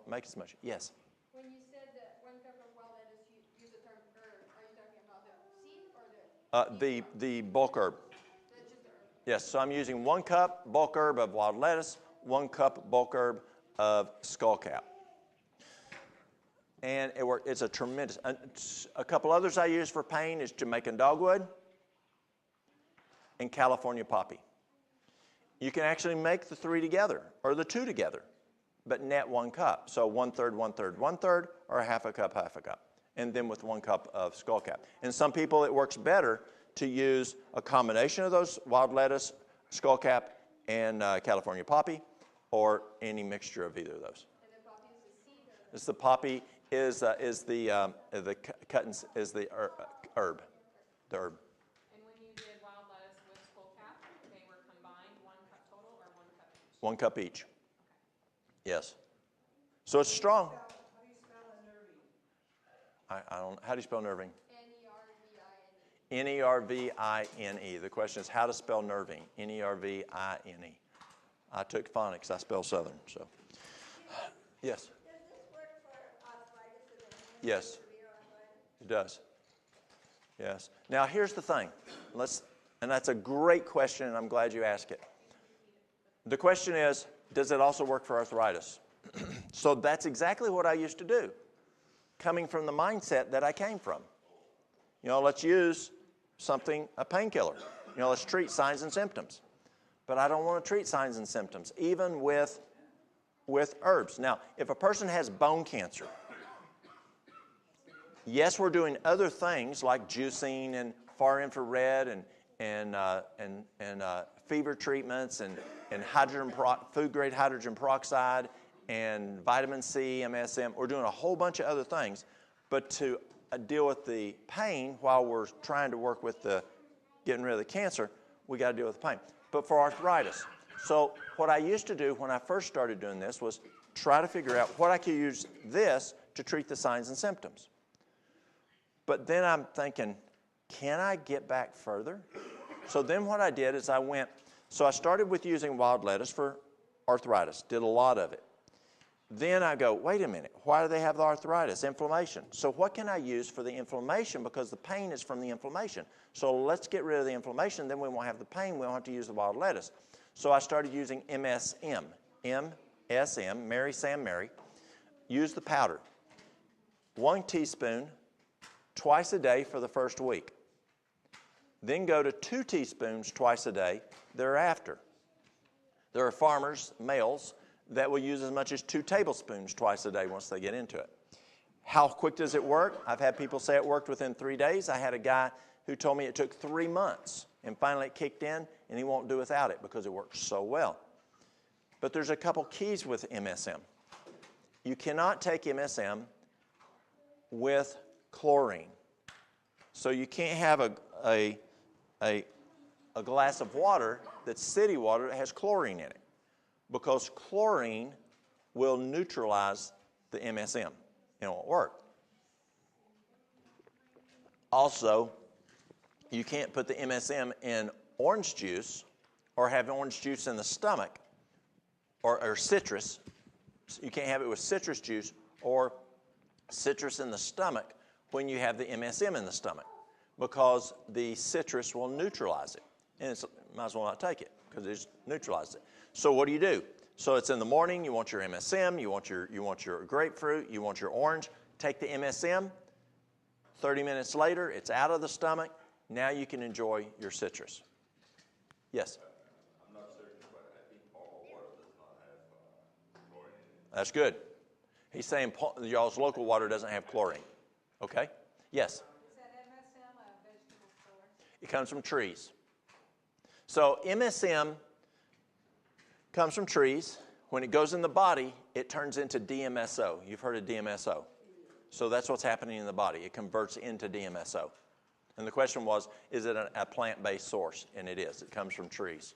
make as much. Yes? When you said that 1 cup of wild lettuce, you use the term herb. Are you talking about the seed or The bulk herb. that's just the herb? Yes, so I'm using 1 cup bulk herb of wild lettuce, 1 cup bulk herb of skullcap. And it's a tremendous. A couple others I use for pain is Jamaican dogwood and California poppy. You can actually make the 3 together or the 2 together, but net 1 cup. So 1/3, 1/3, 1/3, or a half a cup. And then with 1 cup of skullcap. And some people it works better to use a combination of those, wild lettuce, skullcap, and California poppy, or any mixture of either of those. And the poppy is the seed or The poppy is the herb. The herb. And when you did wild lettuce with skullcap, they were combined 1 cup total or 1 cup each? 1 cup each. Yes. So it's strong. How do you I don't. How do you spell nerving? Nervine. Nervine. The question is how to spell nervine. Nervine. I took phonics. I spell Southern. So, yes. Does this work for arthritis? Yes. It does. Yes. Now here's the thing. And that's a great question, and I'm glad you asked it. The question is, does it also work for arthritis? So that's exactly what I used to do, coming from the mindset that I came from. Let's use something, a painkiller. Let's treat signs and symptoms. But I don't want to treat signs and symptoms, even with herbs. Now, if a person has bone cancer, yes, we're doing other things like juicing and far infrared and fever treatments and food-grade hydrogen peroxide and vitamin C, MSM. We're doing a whole bunch of other things. But to deal with the pain while we're trying to work with getting rid of the cancer, we got to deal with the pain. But for arthritis, so what I used to do when I first started doing this was try to figure out what I could use this to treat the signs and symptoms. But then I'm thinking, can I get back further? So then what I did is I started with using wild lettuce for arthritis, did a lot of it. Then I go, wait a minute, why do they have the arthritis? Inflammation. So what can I use for the inflammation? Because the pain is from the inflammation. So let's get rid of the inflammation, then we won't have the pain, we won't have to use the wild lettuce. So I started using MSM, Mary Sam Mary. Use the powder. 1 teaspoon twice a day for the first week. Then go to 2 teaspoons twice a day thereafter. There are farmers, males, that will use as much as 2 tablespoons twice a day once they get into it. How quick does it work? I've had people say it worked within 3 days. I had a guy who told me it took 3 months, and finally it kicked in, and he won't do without it because it works so well. But there's a couple keys with MSM. You cannot take MSM with chlorine. So you can't have a glass of water that's city water that has chlorine in it, because chlorine will neutralize the MSM. It won't work. Also, you can't put the MSM in orange juice or have orange juice in the stomach or citrus. You can't have it with citrus juice or citrus in the stomach when you have the MSM in the stomach, because the citrus will neutralize it. And might as well not take it because it just neutralizes it. So what do? So it's in the morning, you want your MSM, you want your grapefruit, you want your orange. Take the MSM. 30 minutes later, it's out of the stomach. Now you can enjoy your citrus. Yes? I'm not certain, but I think all water does not have chlorine in it. That's good. He's saying y'all's local water doesn't have chlorine. Okay? Yes? Is that MSM a vegetable source? It comes from trees. So MSM comes from trees. When it goes in the body, it turns into DMSO. You've heard of DMSO. So that's what's happening in the body. It converts into DMSO. And the question was, is it a plant-based source? And it is. It comes from trees.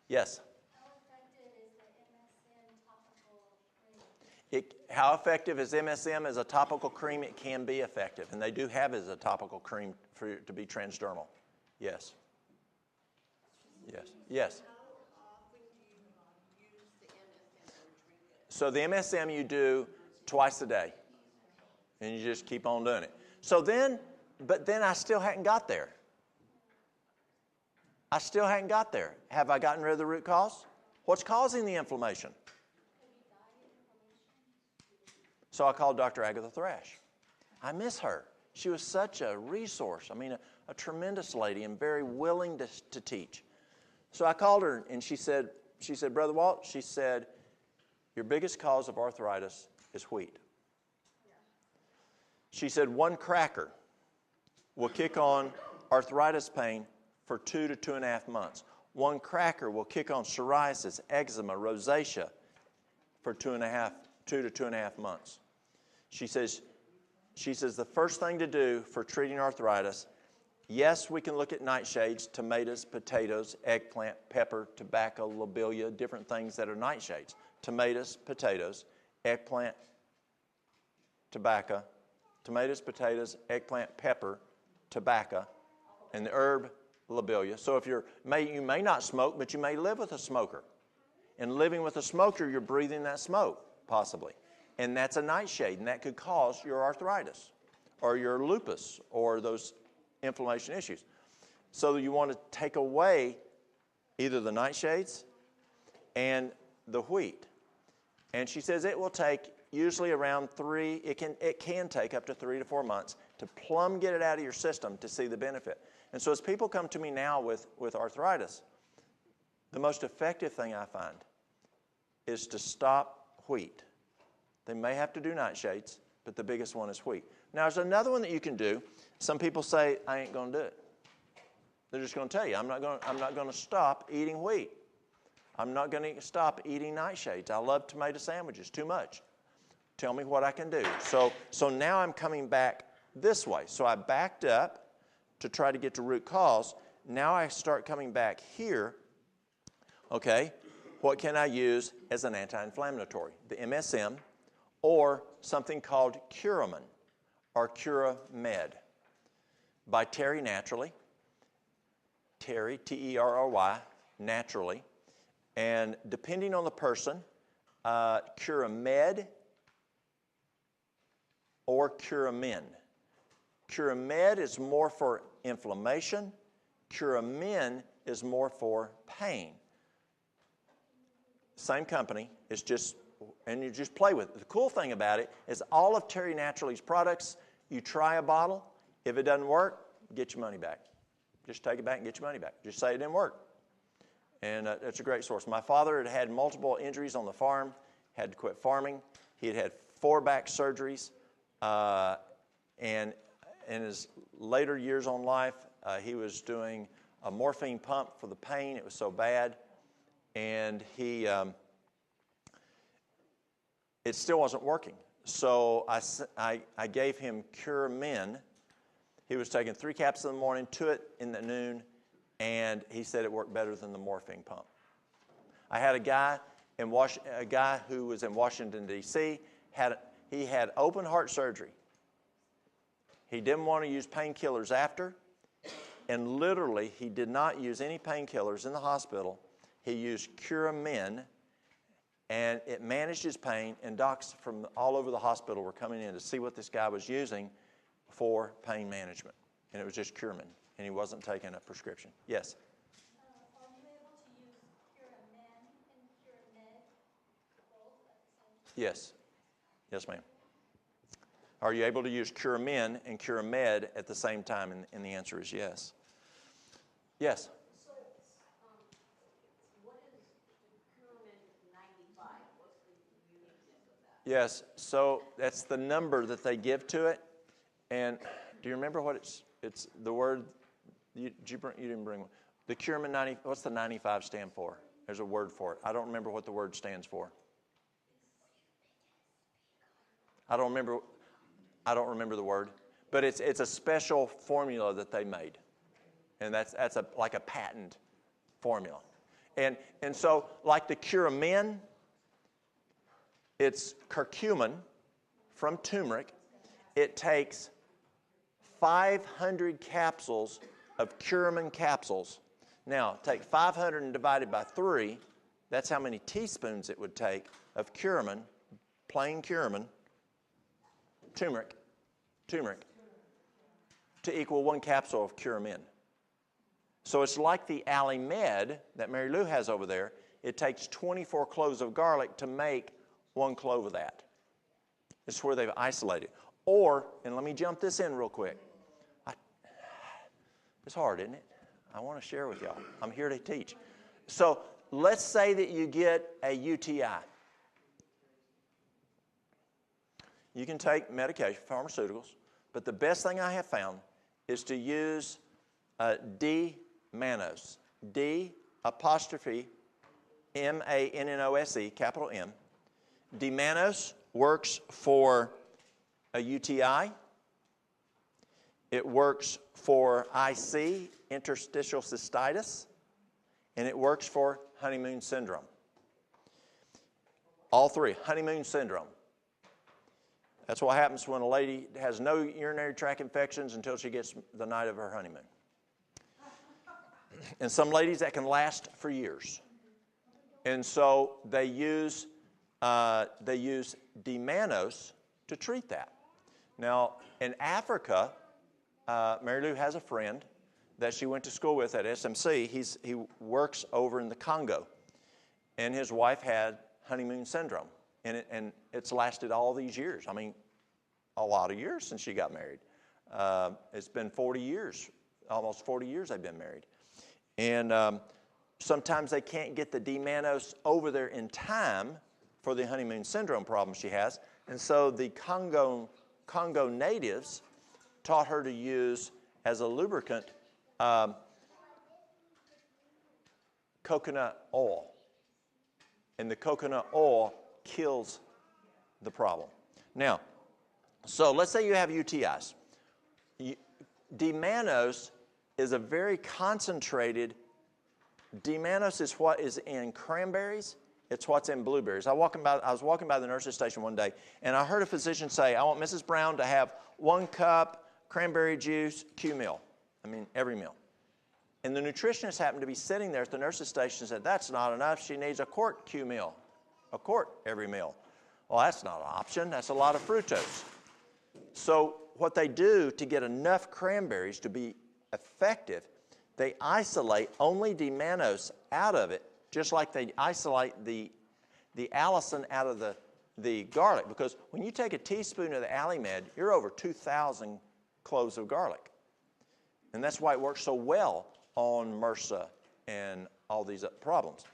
Yes? How effective is the MSM topical cream? How effective is MSM as a topical cream? It can be effective. And they do have it as a topical cream to be transdermal. Yes. Yes. Yes. How often do you use the MSM or drink it? So the MSM you do twice a day. And you just keep on doing it. So then, but then I still hadn't got there. I still hadn't got there. Have I gotten rid of the root cause? What's causing the inflammation? So I called Dr. Agatha Thrash. I miss her. She was such a resource. I mean, a tremendous lady and very willing to teach. So I called her, and she said, Brother Walt, she said, your biggest cause of arthritis is wheat. She said 1 cracker will kick on arthritis pain for 2 to 2.5 months. 1 cracker will kick on psoriasis, eczema, rosacea for 2 to 2.5 months. She says the first thing to do for treating arthritis, yes, we can look at nightshades, tomatoes, potatoes, eggplant, pepper, tobacco, lobelia, different things that are nightshades. Tomatoes, potatoes, eggplant, tobacco, tomatoes, potatoes, eggplant, pepper, tobacco, and the herb lobelia. So if you may not smoke, but you may live with a smoker. And living with a smoker, you're breathing that smoke, possibly. And that's a nightshade, and that could cause your arthritis or your lupus or those inflammation issues. So you want to take away either the nightshades and the wheat. And she says it will take usually around it can take up to 3 to 4 months to plumb get it out of your system to see the benefit. And so as people come to me now with arthritis, the most effective thing I find is to stop wheat. They may have to do nightshades, but the biggest one is wheat. Now, there's another one that you can do. Some people say, I ain't going to do it. They're just going to tell you, I'm not going to stop eating wheat. I'm not going to stop eating nightshades. I love tomato sandwiches too much. Tell me what I can do. So now I'm coming back this way. So I backed up to try to get to root cause. Now I start coming back here. Okay, what can I use as an anti-inflammatory? The MSM or something called Curamin or Curamed by Terry Naturally. Terry, Terry, naturally. And depending on the person, Curamed or Curamin. Curamed is more for inflammation. Curamin is more for pain. Same company, it's just, and you just play with it. The cool thing about it is all of Terry Naturally's products, you try a bottle, if it doesn't work, get your money back. Just take it back and get your money back. Just say it didn't work. And it's a great source. My father had multiple injuries on the farm, had to quit farming. He had 4 back surgeries, and in his later years on life, he was doing a morphine pump for the pain. It was so bad. And it still wasn't working. So I gave him Curamin. He was taking 3 caps in the morning, 2 in the noon, and he said it worked better than the morphine pump. I had a guy who was in Washington, D.C. He had open heart surgery. He didn't want to use painkillers after, and literally he did not use any painkillers in the hospital. He used Curamin, and it managed his pain, and docs from all over the hospital were coming in to see what this guy was using for pain management. And it was just Curamin, and he wasn't taking a prescription. Yes? Are you able to use Curamin and Curamed both at the same time? Yes. Yes, ma'am. Are you able to use Curamin and Curamed at the same time? And the answer is yes. Yes? So, what is the Curamin 95? What's the uniqueness of that? Yes. So that's the number that they give to it. And do you remember what it's the word? You didn't bring one. The Curamin 90. What's the 95 stand for? There's a word for it. I don't remember what the word stands for. I don't remember the word, but it's a special formula that they made, and that's like a patent formula, and so like the Curamin, it's curcumin from turmeric. It takes 500 capsules of Curamin capsules. Now take 500 and divide it by 3. That's how many teaspoons it would take of Curamin, plain Curamin. Turmeric, to equal 1 capsule of Curamin. So it's like the Alimed that Mary Lou has over there. It takes 24 cloves of garlic to make 1 clove of that. It's where they've isolated. Or, and let me jump this in real quick. It's hard, isn't it? I want to share with y'all. I'm here to teach. So let's say that you get a UTI. You can take medication, pharmaceuticals, but the best thing I have found is to use D-mannose. D''MANNOSE, capital M. D-mannose works for a UTI. It works for IC, interstitial cystitis, and it works for honeymoon syndrome. All 3, honeymoon syndrome. That's what happens when a lady has no urinary tract infections until she gets the night of her honeymoon. And some ladies, that can last for years. And so they use D-mannose to treat that. Now, in Africa, Mary Lou has a friend that she went to school with at SMC. He works over in the Congo. And his wife had honeymoon syndrome. And it's lasted all these years. I mean, a lot of years since she got married. It's been 40 years, almost 40 years they've been married. And sometimes they can't get the D-mannose over there in time for the honeymoon syndrome problem she has. And so the Congo natives taught her to use as a lubricant coconut oil. And the coconut oil kills the problem. Now, so let's say you have UTIs. D-mannose is a very concentrated, D-mannose is what is in cranberries, it's what's in blueberries. I was walking by the nurse's station one day, and I heard a physician say, I want Mrs. Brown to have 1 cup cranberry juice, Q meal. I mean, every meal. And the nutritionist happened to be sitting there at the nurse's station and said, that's not enough, she needs a quart Q meal, a quart every meal. Well, that's not an option, that's a lot of fructose. So what they do to get enough cranberries to be effective, they isolate only D-mannose out of it, just like they isolate the allicin out of the garlic. Because when you take a teaspoon of the Alimed, you're over 2,000 cloves of garlic. And that's why it works so well on MRSA and all these problems.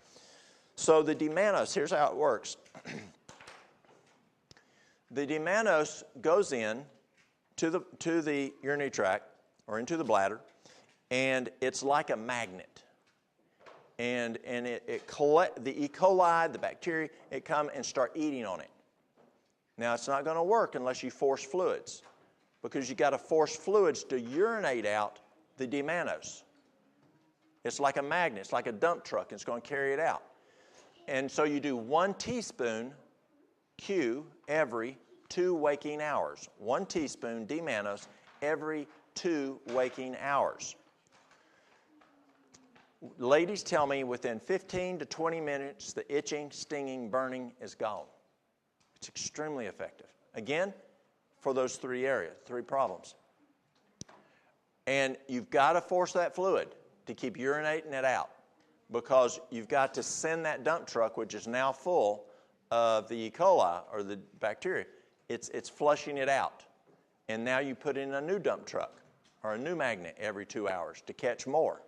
So the D-mannose, here's how it works. The D-mannose goes in to the urinary tract or into the bladder, and it's like a magnet. And it collect the E. coli, the bacteria, it come and start eating on it. Now, it's not going to work unless you force fluids, because you got to force fluids to urinate out the D-mannose. It's like a magnet. It's like a dump truck. It's going to carry it out. And so you do 1 teaspoon Q every 2 waking hours. 1 teaspoon D-mannose every 2 waking hours. Ladies tell me within 15 to 20 minutes, the itching, stinging, burning is gone. It's extremely effective. Again, for those 3 areas, 3 problems. And you've got to force that fluid to keep urinating it out, because you've got to send that dump truck, which is now full of the E. coli or the bacteria, it's flushing it out. And now you put in a new dump truck or a new magnet every 2 hours to catch more.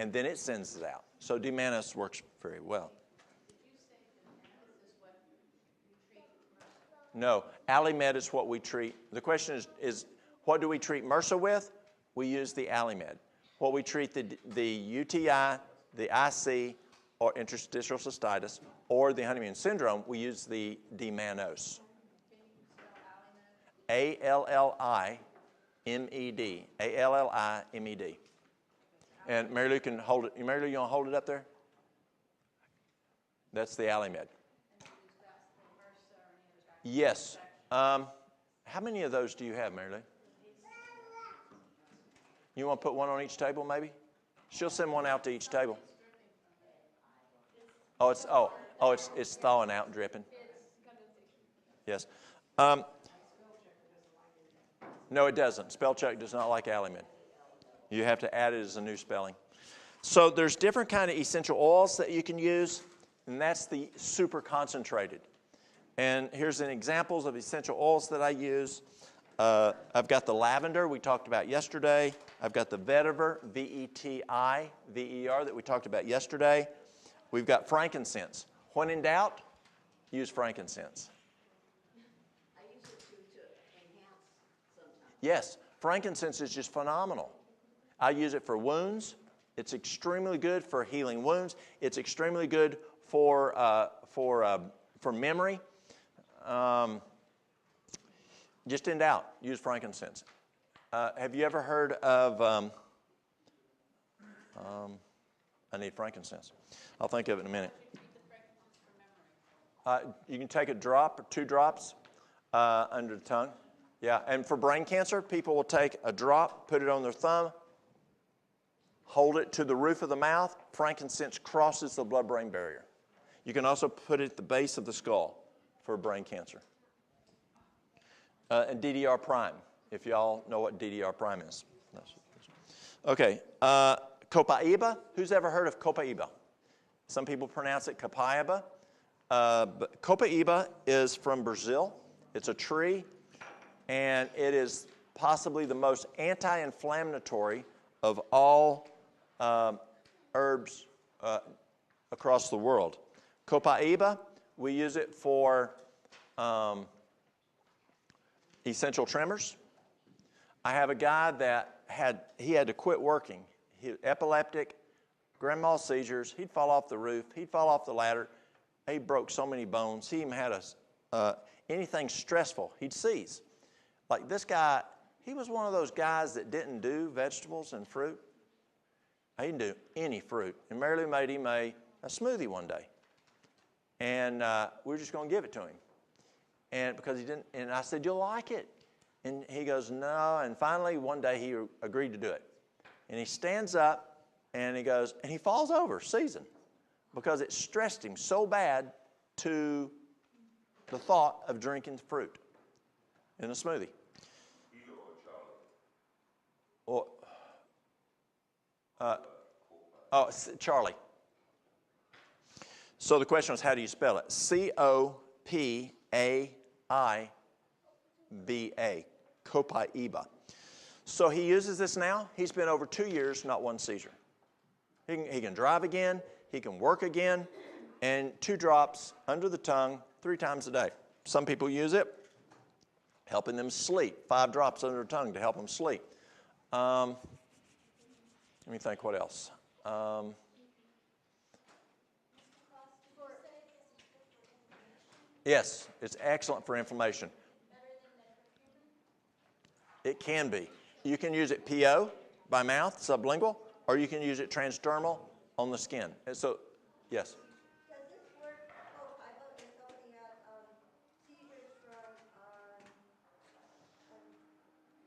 And then it sends it out. So D-mannose works very well. No, Alimed is what we treat. The question is what do we treat MRSA with? We use the Alimed. What we treat the UTI, the IC, or interstitial cystitis, or the honeymoon syndrome, we use the D-mannose. A-L-L-I-M-E-D. A-L-L-I-M-E-D. And Mary Lou can hold it. Mary Lou, you want to hold it up there? That's the Alimed. Yes. How many of those do you have, Mary Lou? You want to put one on each table, maybe? She'll send one out to each table. It's thawing out and dripping. Yes. No, it doesn't. Spell check does not like Alimed. You have to add it as a new spelling. So there's different kind of essential oils that you can use, and that's the super concentrated. And here's an examples of essential oils that I use. I've got the lavender we talked about yesterday. I've got the vetiver, V-E-T-I-V-E-R, that we talked about yesterday. We've got frankincense. When in doubt, use frankincense. I use it to enhance sometimes. Yes, frankincense is just phenomenal. I use it for wounds. It's extremely good for healing wounds. It's extremely good for memory. Just in doubt, use frankincense. Have you ever heard of, I need frankincense. I'll think of it in a minute. You can take a drop or 2 drops under the tongue. Yeah, and for brain cancer, people will take a drop, put it on their thumb, hold it to the roof of the mouth. Frankincense crosses the blood-brain barrier. You can also put it at the base of the skull for brain cancer. And DDR prime, if y'all know what DDR prime is. Okay, copaiba. Who's ever heard of copaiba? Some people pronounce it copaiba. But copaiba is from Brazil. It's a tree, and it is possibly the most anti-inflammatory of all herbs across the world. Copaiba, we use it for essential tremors. I have a guy that had to quit working. He epileptic, grand mal seizures. He'd fall off the roof. He'd fall off the ladder. He broke so many bones. He even had anything stressful, he'd seize. Like this guy, he was one of those guys that didn't do vegetables and fruit. He didn't do any fruit. And Mary Lou made him a smoothie one day. And we were just going to give it to him. And because he didn't, and I said, "You'll like it." And he goes, "No." And finally, one day he agreed to do it. And he stands up and he goes, and he falls over, seizing, because it stressed him so bad to the thought of drinking fruit in a smoothie. Charlie. So the question was, how do you spell it? C-O-P-A-I-B-A, copaiba. So he uses this now. He's been over 2 years, not one seizure. He can drive again. He can work again. And 2 drops under the tongue 3 times a day. Some people use it, helping them sleep. 5 drops under the tongue to help them sleep. Let me think, what else? Yes, it's excellent for inflammation. It can be. You can use it PO, by mouth, sublingual, or you can use it transdermal on the skin. And so, yes? Does this work, copaiba, is helping out seizures from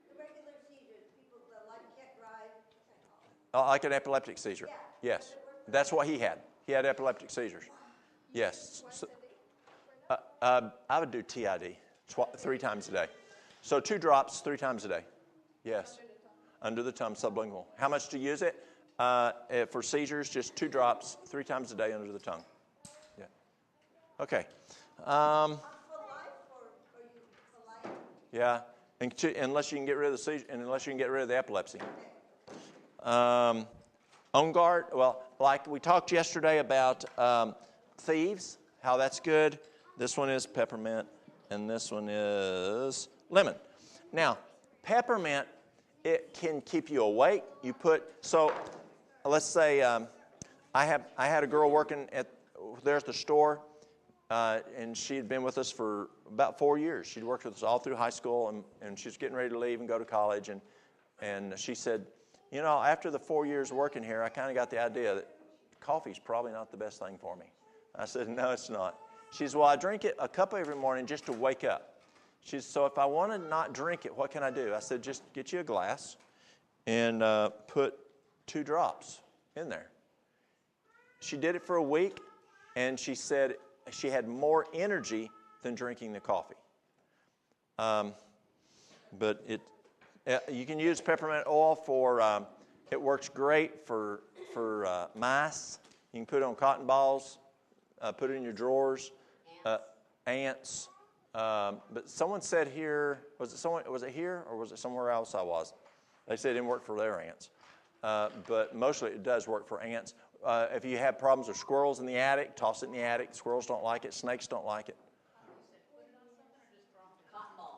the regular seizures, people that can't drive? Like an epileptic seizure. Yeah. Yes. That's what he had. He had epileptic seizures. Yes. So, I would do TID 3 times a day. So 2 drops 3 times a day. Yes. Under the tongue, sublingual. How much to use it? For seizures, just 2 drops 3 times a day under the tongue. Yeah. Okay. For life or you for life? Yeah. Unless you can get rid of the seizure, and unless you can get rid of the epilepsy. On guard. Well, like we talked yesterday about thieves, how that's good. This one is peppermint, and this one is lemon. Now, peppermint, it can keep you awake. You put, so let's say I had a girl working there at the store, and she had been with us for about 4 years. She'd worked with us all through high school, and she was getting ready to leave and go to college, and she said, "You know, after the 4 years working here, I kind of got the idea that coffee's probably not the best thing for me." I said, "No, it's not." She said, "Well, I drink it a cup every morning just to wake up." She said, "So if I want to not drink it, what can I do?" I said, "Just get you a glass and put 2 drops in there." She did it for a week, and she said she had more energy than drinking the coffee. But you can use peppermint oil for, it works great for mice. You can put it on cotton balls, put it in your drawers. Ants. But someone said here, was it here or was it somewhere else I was? They said it didn't work for their ants. But mostly it does work for ants. If you have problems with squirrels in the attic, toss it in the attic. Squirrels don't like it. Snakes don't like it.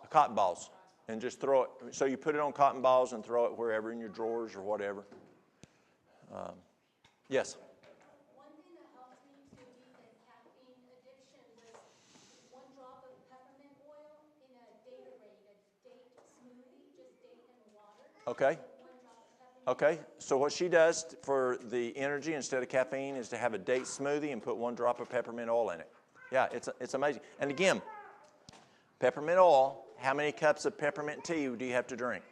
Cotton balls. And just throw it. So you put it on cotton balls and throw it wherever in your drawers or whatever. Yes? One thing that helped me to beat the caffeine addiction was 1 drop of peppermint oil in a Gatorade, a date smoothie, just date and water. Okay. 1 drop of peppermint. Okay. So what she does for the energy instead of caffeine is to have a date smoothie and put 1 drop of peppermint oil in it. Yeah, it's amazing. And again, Peppermint oil, how many cups of peppermint tea do you have to drink?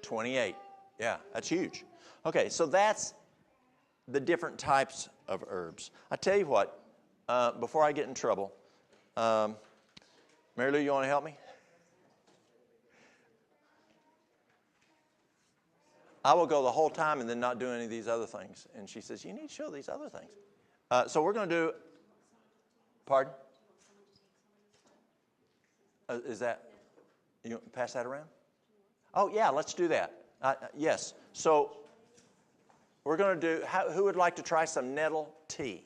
28. Yeah, that's huge. Okay, so that's the different types of herbs. I tell you what, before I get in trouble, Mary Lou, you want to help me? I will go the whole time and then not do any of these other things. And she says, you need to show these other things. So we're going to do, pardon? Is that, you pass that around? Oh, yeah, let's do that. Yes. So we're going to do, who would like to try some nettle tea?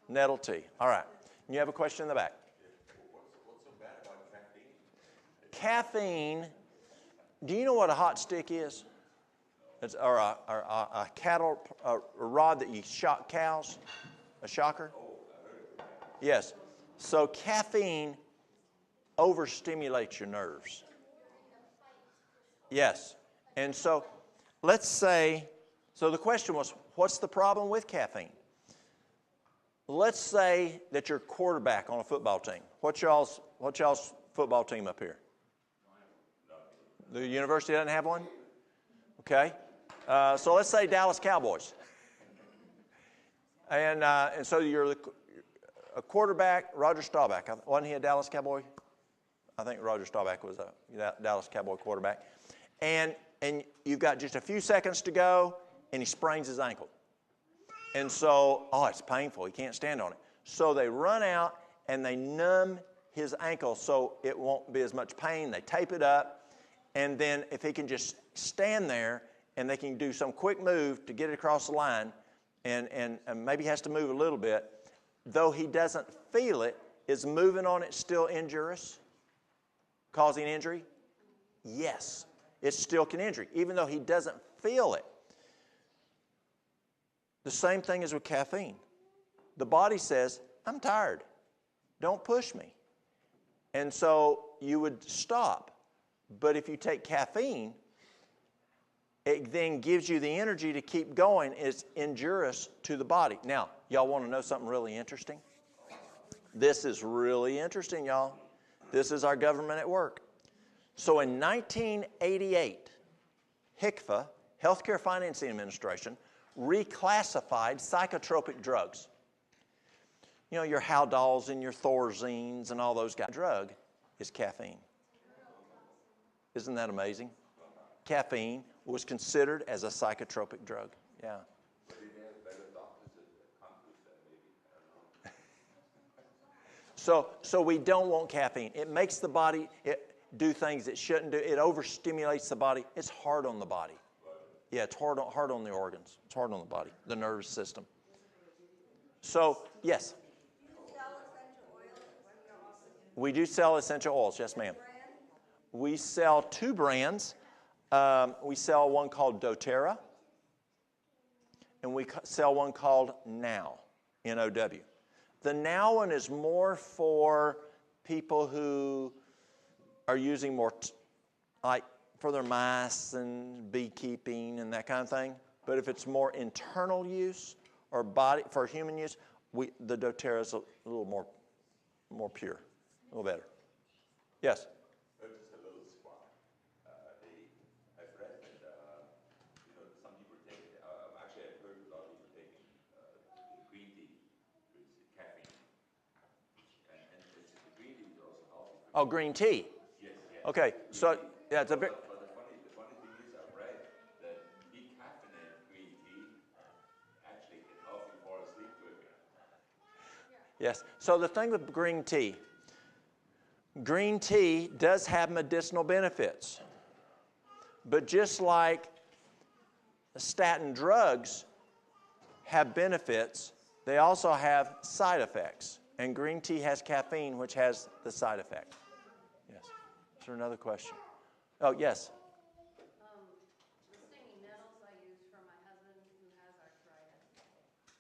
Nettle tea. All right. You have a question in the back. What's so bad about caffeine? Caffeine, do you know what a hot stick is? It's, or a cattle, a rod that you shock cows, a shocker? Yes. So caffeine overstimulates your nerves. Yes. And so let's say, so the question was, what's the problem with caffeine? Let's say that you're quarterback on a football team. What's y'all's football team up here? The university doesn't have one? Okay. So let's say Dallas Cowboys. And so you're a quarterback, Roger Staubach. Wasn't he a Dallas Cowboy? I think Roger Staubach was a Dallas Cowboy quarterback. And you've got just a few seconds to go, and he sprains his ankle. And so, it's painful. He can't stand on it. So they run out, and they numb his ankle so it won't be as much pain. They tape it up, and then if he can just stand there, and they can do some quick move to get it across the line, and maybe he has to move a little bit, though he doesn't feel it, is moving on it still injurious, causing injury? Yes, it still can injure, even though he doesn't feel it. The same thing is with caffeine. The body says, I'm tired. Don't push me. And so you would stop. But if you take caffeine, it then gives you the energy to keep going. It's injurious to the body. Now, y'all want to know something really interesting? This is really interesting, y'all. This is our government at work. So in 1988, HCFA, Healthcare Financing Administration, reclassified psychotropic drugs. You know, your Haldols and your Thorazines and all those guys. Drug is caffeine. Isn't that amazing? Caffeine was considered as a psychotropic drug. Yeah. So we don't want caffeine. It makes the body do things it shouldn't do. It overstimulates the body. It's hard on the body. Yeah, it's hard on the organs. It's hard on the body, the nervous system. So, yes. We do sell essential oils. Yes, ma'am. We sell 2 brands. We sell one called doTERRA, and we sell one called Now, N-O-W. The Now one is more for people who are using more, like for their mice and beekeeping and that kind of thing. But if it's more internal use or body for human use, the doTERRA is a little more pure, a little better. Yes. Just a little spot. I've read that some people take it. Actually, I've heard a lot of people taking green tea, which is caffeine, and the green tea is also healthy. Oh, green tea. Yes. Okay, so yeah, it's a bit. But the funny thing is, I've read that decaffeinated green tea actually can help you fall asleep quicker. Yes. So the thing with green tea does have medicinal benefits. But just like statin drugs have benefits, they also have side effects. And green tea has caffeine, which has the side effect. Yes. Is there another question? Oh, yes. The stinging nettles I use for my husband who has arthritis.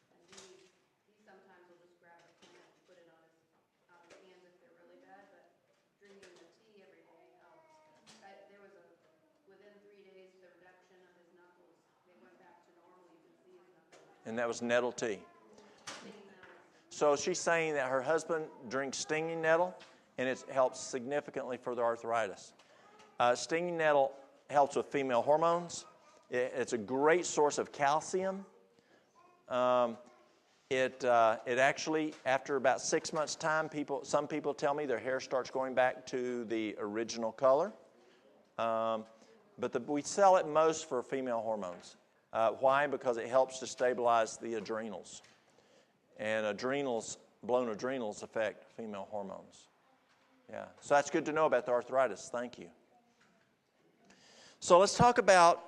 And he sometimes will just grab a plant and put it on his hands if they're really bad, but drinking the tea every day helps. Within 3 days, the reduction of his knuckles, they went back to normal. You can see his knuckles. And that was nettle tea. So she's saying that her husband drinks stinging nettle, and it helps significantly for the arthritis. Stinging nettle helps with female hormones. It's a great source of calcium. It actually, after about 6 months' time, some people tell me their hair starts going back to the original color. But we sell it most for female hormones. Why? Because it helps to stabilize the adrenals. And blown adrenals affect female hormones. Yeah, so that's good to know about the arthritis. Thank you. So let's talk about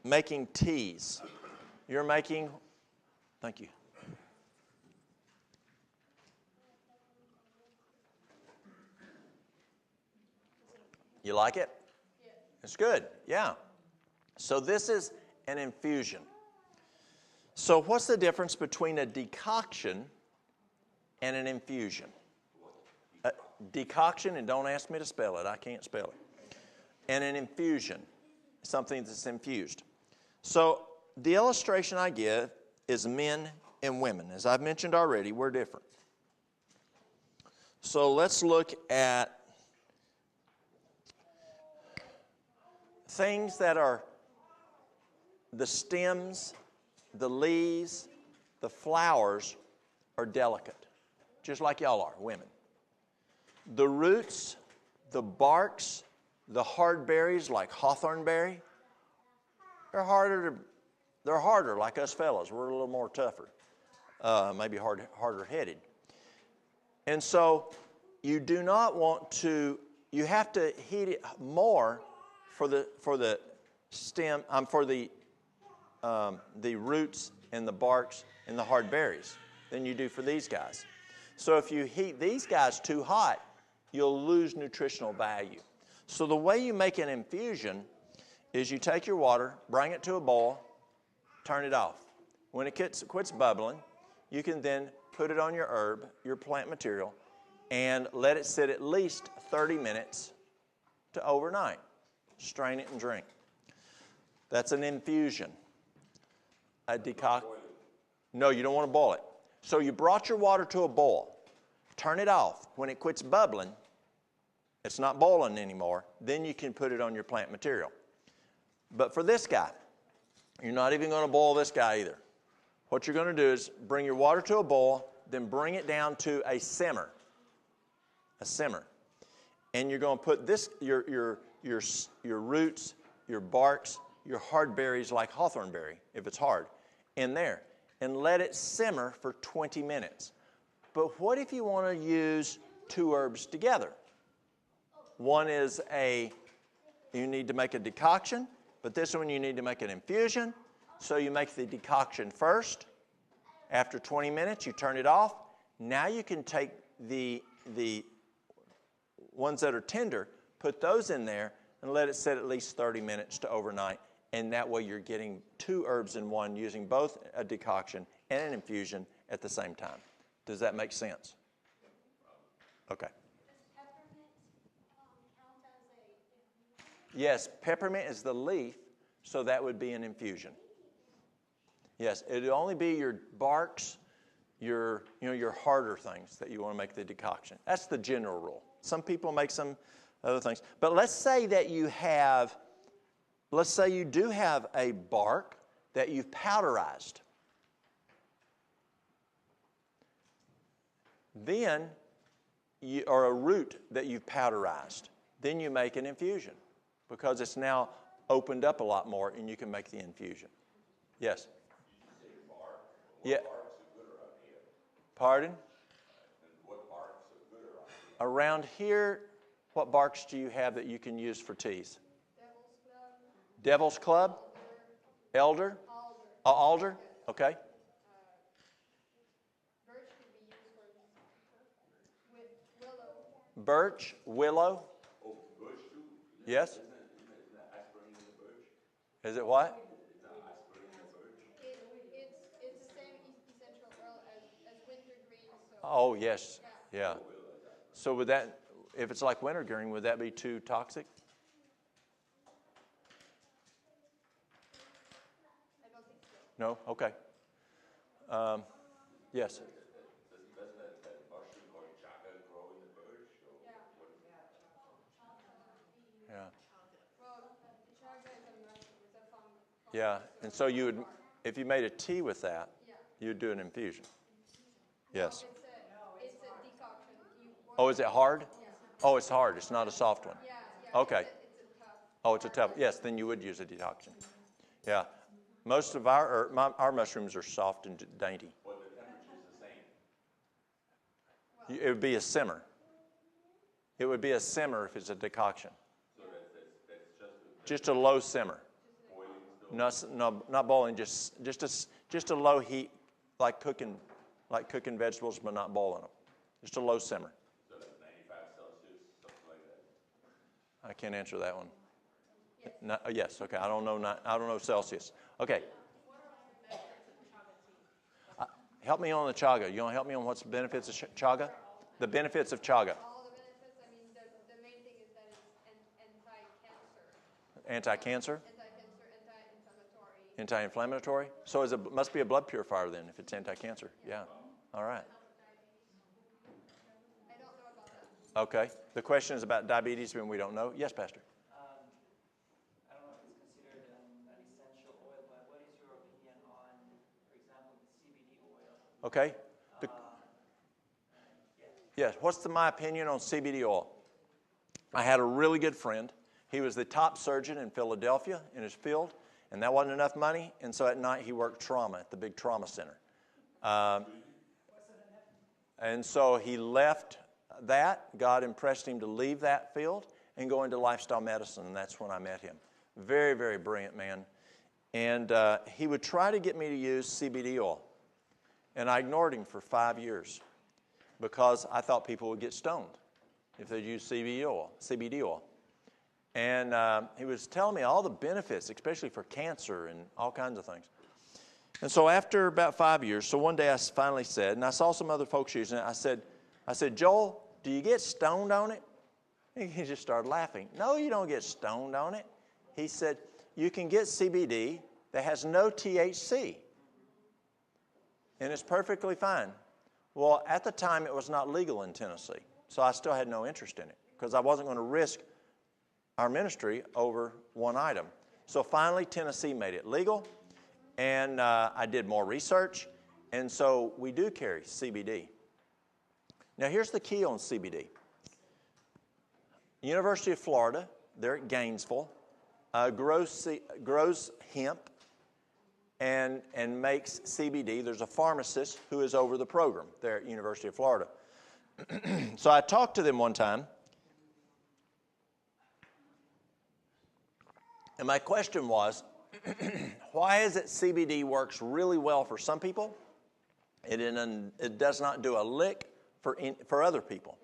making teas. Thank you. You like it? Yeah. It's good, yeah. So this is an infusion. So what's the difference between a decoction and an infusion? A decoction, and don't ask me to spell it, I can't spell it. And an infusion, something that's infused. So the illustration I give is men and women. As I've mentioned already, we're different. So let's look at things that are the stems, the leaves, the flowers are delicate, just like y'all are, women. The roots, the barks, the hard berries like hawthorn berry, they're harder like us fellas. We're a little more tougher, maybe harder headed. And so you do not want to, you have to heat it more for the stem, for the roots and the barks and the hard berries than you do for these guys. So if you heat these guys too hot, you'll lose nutritional value. So the way you make an infusion is you take your water, bring it to a boil, turn it off. When it quits bubbling, you can then put it on your herb, your plant material, and let it sit at least 30 minutes to overnight. Strain it and drink. That's an infusion. A decoction. No, you don't want to boil it. So you brought your water to a boil. Turn it off. When it quits bubbling, it's not boiling anymore, then you can put it on your plant material. But for this guy, you're not even going to boil this guy either. What you're going to do is bring your water to a boil, then bring it down to a simmer. A simmer. And you're going to put this, your roots, your barks, your hard berries like hawthorn berry, if it's hard, in there. And let it simmer for 20 minutes. But what if you want to use two herbs together? One is you need to make a decoction, but this one you need to make an infusion. So you make the decoction first. After 20 minutes, you turn it off. Now you can take the ones that are tender, put those in there, and let it sit at least 30 minutes to overnight. And that way you're getting two herbs in one, using both a decoction and an infusion at the same time. Does that make sense? Okay. Yes, peppermint is the leaf, so that would be an infusion. Yes, it would only be your barks, your harder things that you want to make the decoction. That's the general rule. Some people make some other things. But let's say that you do have a bark that you've powderized. Then, or a root that you've powderized. Then you make an infusion, because it's now opened up a lot more and you can make the infusion. Yes? Did you say bark? Yeah. What barks are good around here? Pardon? And what barks are good around here? Around here, what barks do you have that you can use for teas? Devil's Club? Elder? Alder? Okay. Birch, willow. Oh, birch too? Yes. Isn't that aspirin in the birch? Is it what? Is that aspirin in the birch? It's the same essential oil as wintergreen. So Oh, yes. Yeah. So would that, if it's like wintergreen, would that be too toxic? I don't think so. No? Okay. Yes. Doesn't that mushroom called chaga grow in the birch? Or? Yeah, and so you would, if you made a tea with that, you'd do an infusion. Yes. It's a decoction. Oh, is it hard? Oh, it's hard. It's not a soft one. Okay. It's a tough. Oh, it's a tough. Yes, then you would use a decoction. Yeah. Most of our mushrooms are soft and dainty. But the temperature is the same. It would be a simmer. It would be a simmer if it's a decoction. So that's just Just a low simmer. boiling still. No, not boiling. Just a low heat, like cooking vegetables, but not boiling them. Just a low simmer. So that's 95 Celsius, something like that. I can't answer that one. No, yes. Okay. I don't know Celsius. Okay. Help me on the chaga. You want to help me on what's the benefits of chaga? The benefits of chaga. All the benefits, I mean, the main thing is that it's anti-cancer. Anti-cancer? Anti-cancer, anti-inflammatory. Anti-inflammatory? So it must be a blood purifier then if it's anti-cancer. Yeah. All right. I don't know about that. Okay. The question is about diabetes when we don't know. Yes, Pastor. I don't know if it's considered an essential oil, but what is your opinion on, for example, the CBD oil? Okay. Yes. What's my opinion on CBD oil? I had a really good friend. He was the top surgeon in Philadelphia in his field, and that wasn't enough money. And so at night he worked trauma at the big trauma center. And so he left that. God impressed him to leave that field and go into lifestyle medicine, and that's when I met him. Very, very brilliant man. And he would try to get me to use CBD oil. And I ignored him for 5 years because I thought people would get stoned if they used CBD oil. And he was telling me all the benefits, especially for cancer and all kinds of things. And so after about 5 years, so one day I finally said, and I saw some other folks using it, I said, Joel, do you get stoned on it? And he just started laughing. No, you don't get stoned on it. He said, you can get CBD that has no THC. And it's perfectly fine. Well, at the time, it was not legal in Tennessee. So I still had no interest in it because I wasn't going to risk our ministry over one item. So finally, Tennessee made it legal. And I did more research. And so we do carry CBD. Now, here's the key on CBD. University of Florida, they're at Gainesville, grows hemp and makes CBD. There's a pharmacist who is over the program there at University of Florida. So I talked to them one time. And my question was, why is it CBD works really well for some people? It does not do a lick for other people.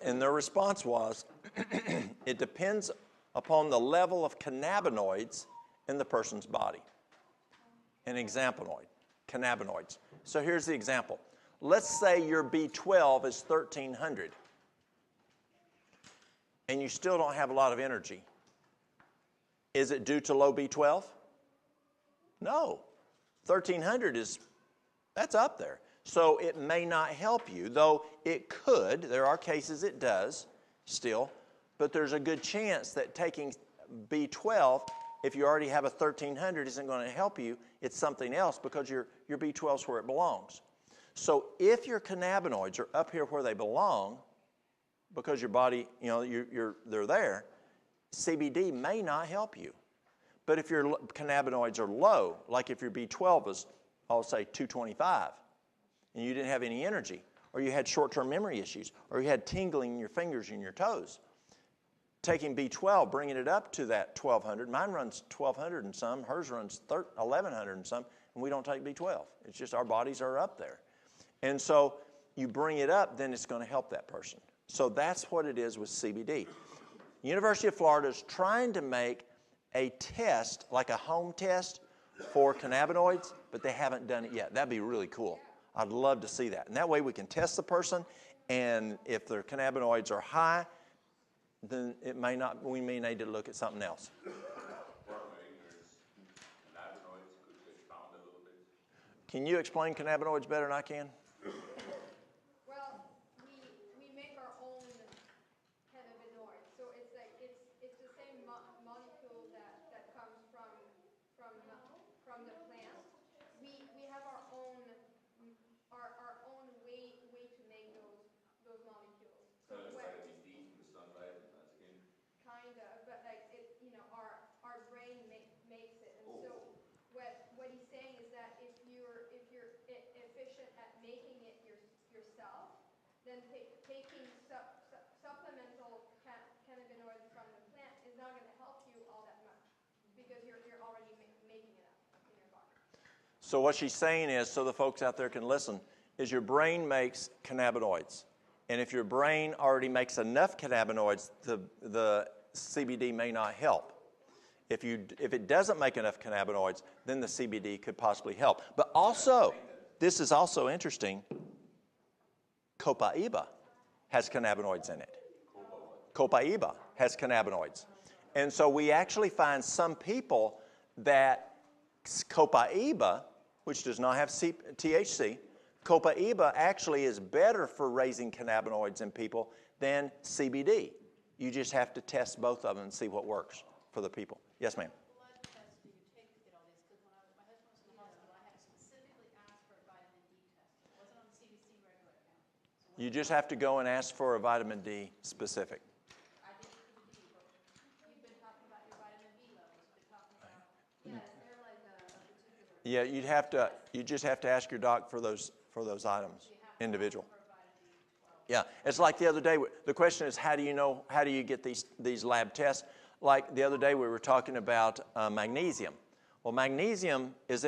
And their response was, it depends upon the level of cannabinoids in the person's body. An cannabinoids. So here's the example. Let's say your B12 is 1,300, and you still don't have a lot of energy. Is it due to low B12? No. 1,300 that's up there. So it may not help you, though it could. There are cases it does still, but there's a good chance that taking B12, if you already have a 1,300, isn't going to help you. It's something else because your B12 is where it belongs. So if your cannabinoids are up here where they belong, because your body, they're there, CBD may not help you. But if your cannabinoids are low, like if your B12 is, I'll say 225, and you didn't have any energy, or you had short-term memory issues, or you had tingling in your fingers and your toes, taking B12, bringing it up to that 1,200, mine runs 1,200 and some, hers runs 1,100 and some, and we don't take B12. It's just our bodies are up there. And so you bring it up, then it's going to help that person. So that's what it is with CBD. University of Florida is trying to make a test, like a home test for cannabinoids, but they haven't done it yet. That'd be really cool. I'd love to see that. And that way we can test the person, and if their cannabinoids are high, then we may need to look at something else. Can you explain cannabinoids better than I can? Well, we make our own cannabinoids, so it's the same molecule that comes then taking supplemental cannabinoids from the plant is not going to help you all that much because you're already making it up in your body. So what she's saying is, so the folks out there can listen, is your brain makes cannabinoids. And if your brain already makes enough cannabinoids, the CBD may not help. If it doesn't make enough cannabinoids, then the CBD could possibly help. But also, this is also interesting, copaiba has cannabinoids in it. Copaiba has cannabinoids. And so we actually find some people that copaiba, which does not have THC, copaiba actually is better for raising cannabinoids in people than CBD. You just have to test both of them and see what works for the people. Yes, ma'am. Blood test do you take to get all these? Because when my husband was in the hospital, I had to specifically ask for a vitamin D test. It wasn't on the CDC regular account. So You just have to go and ask for a vitamin D specific. I did for the D, but you've been talking about your vitamin B levels. You've been talking about. Yeah, is there like a particular? Yeah, you just have to ask your doc for those items, individual. Yeah, it's like the other day. The question is, how do you get these lab tests? Like the other day, we were talking about magnesium. Well, magnesium is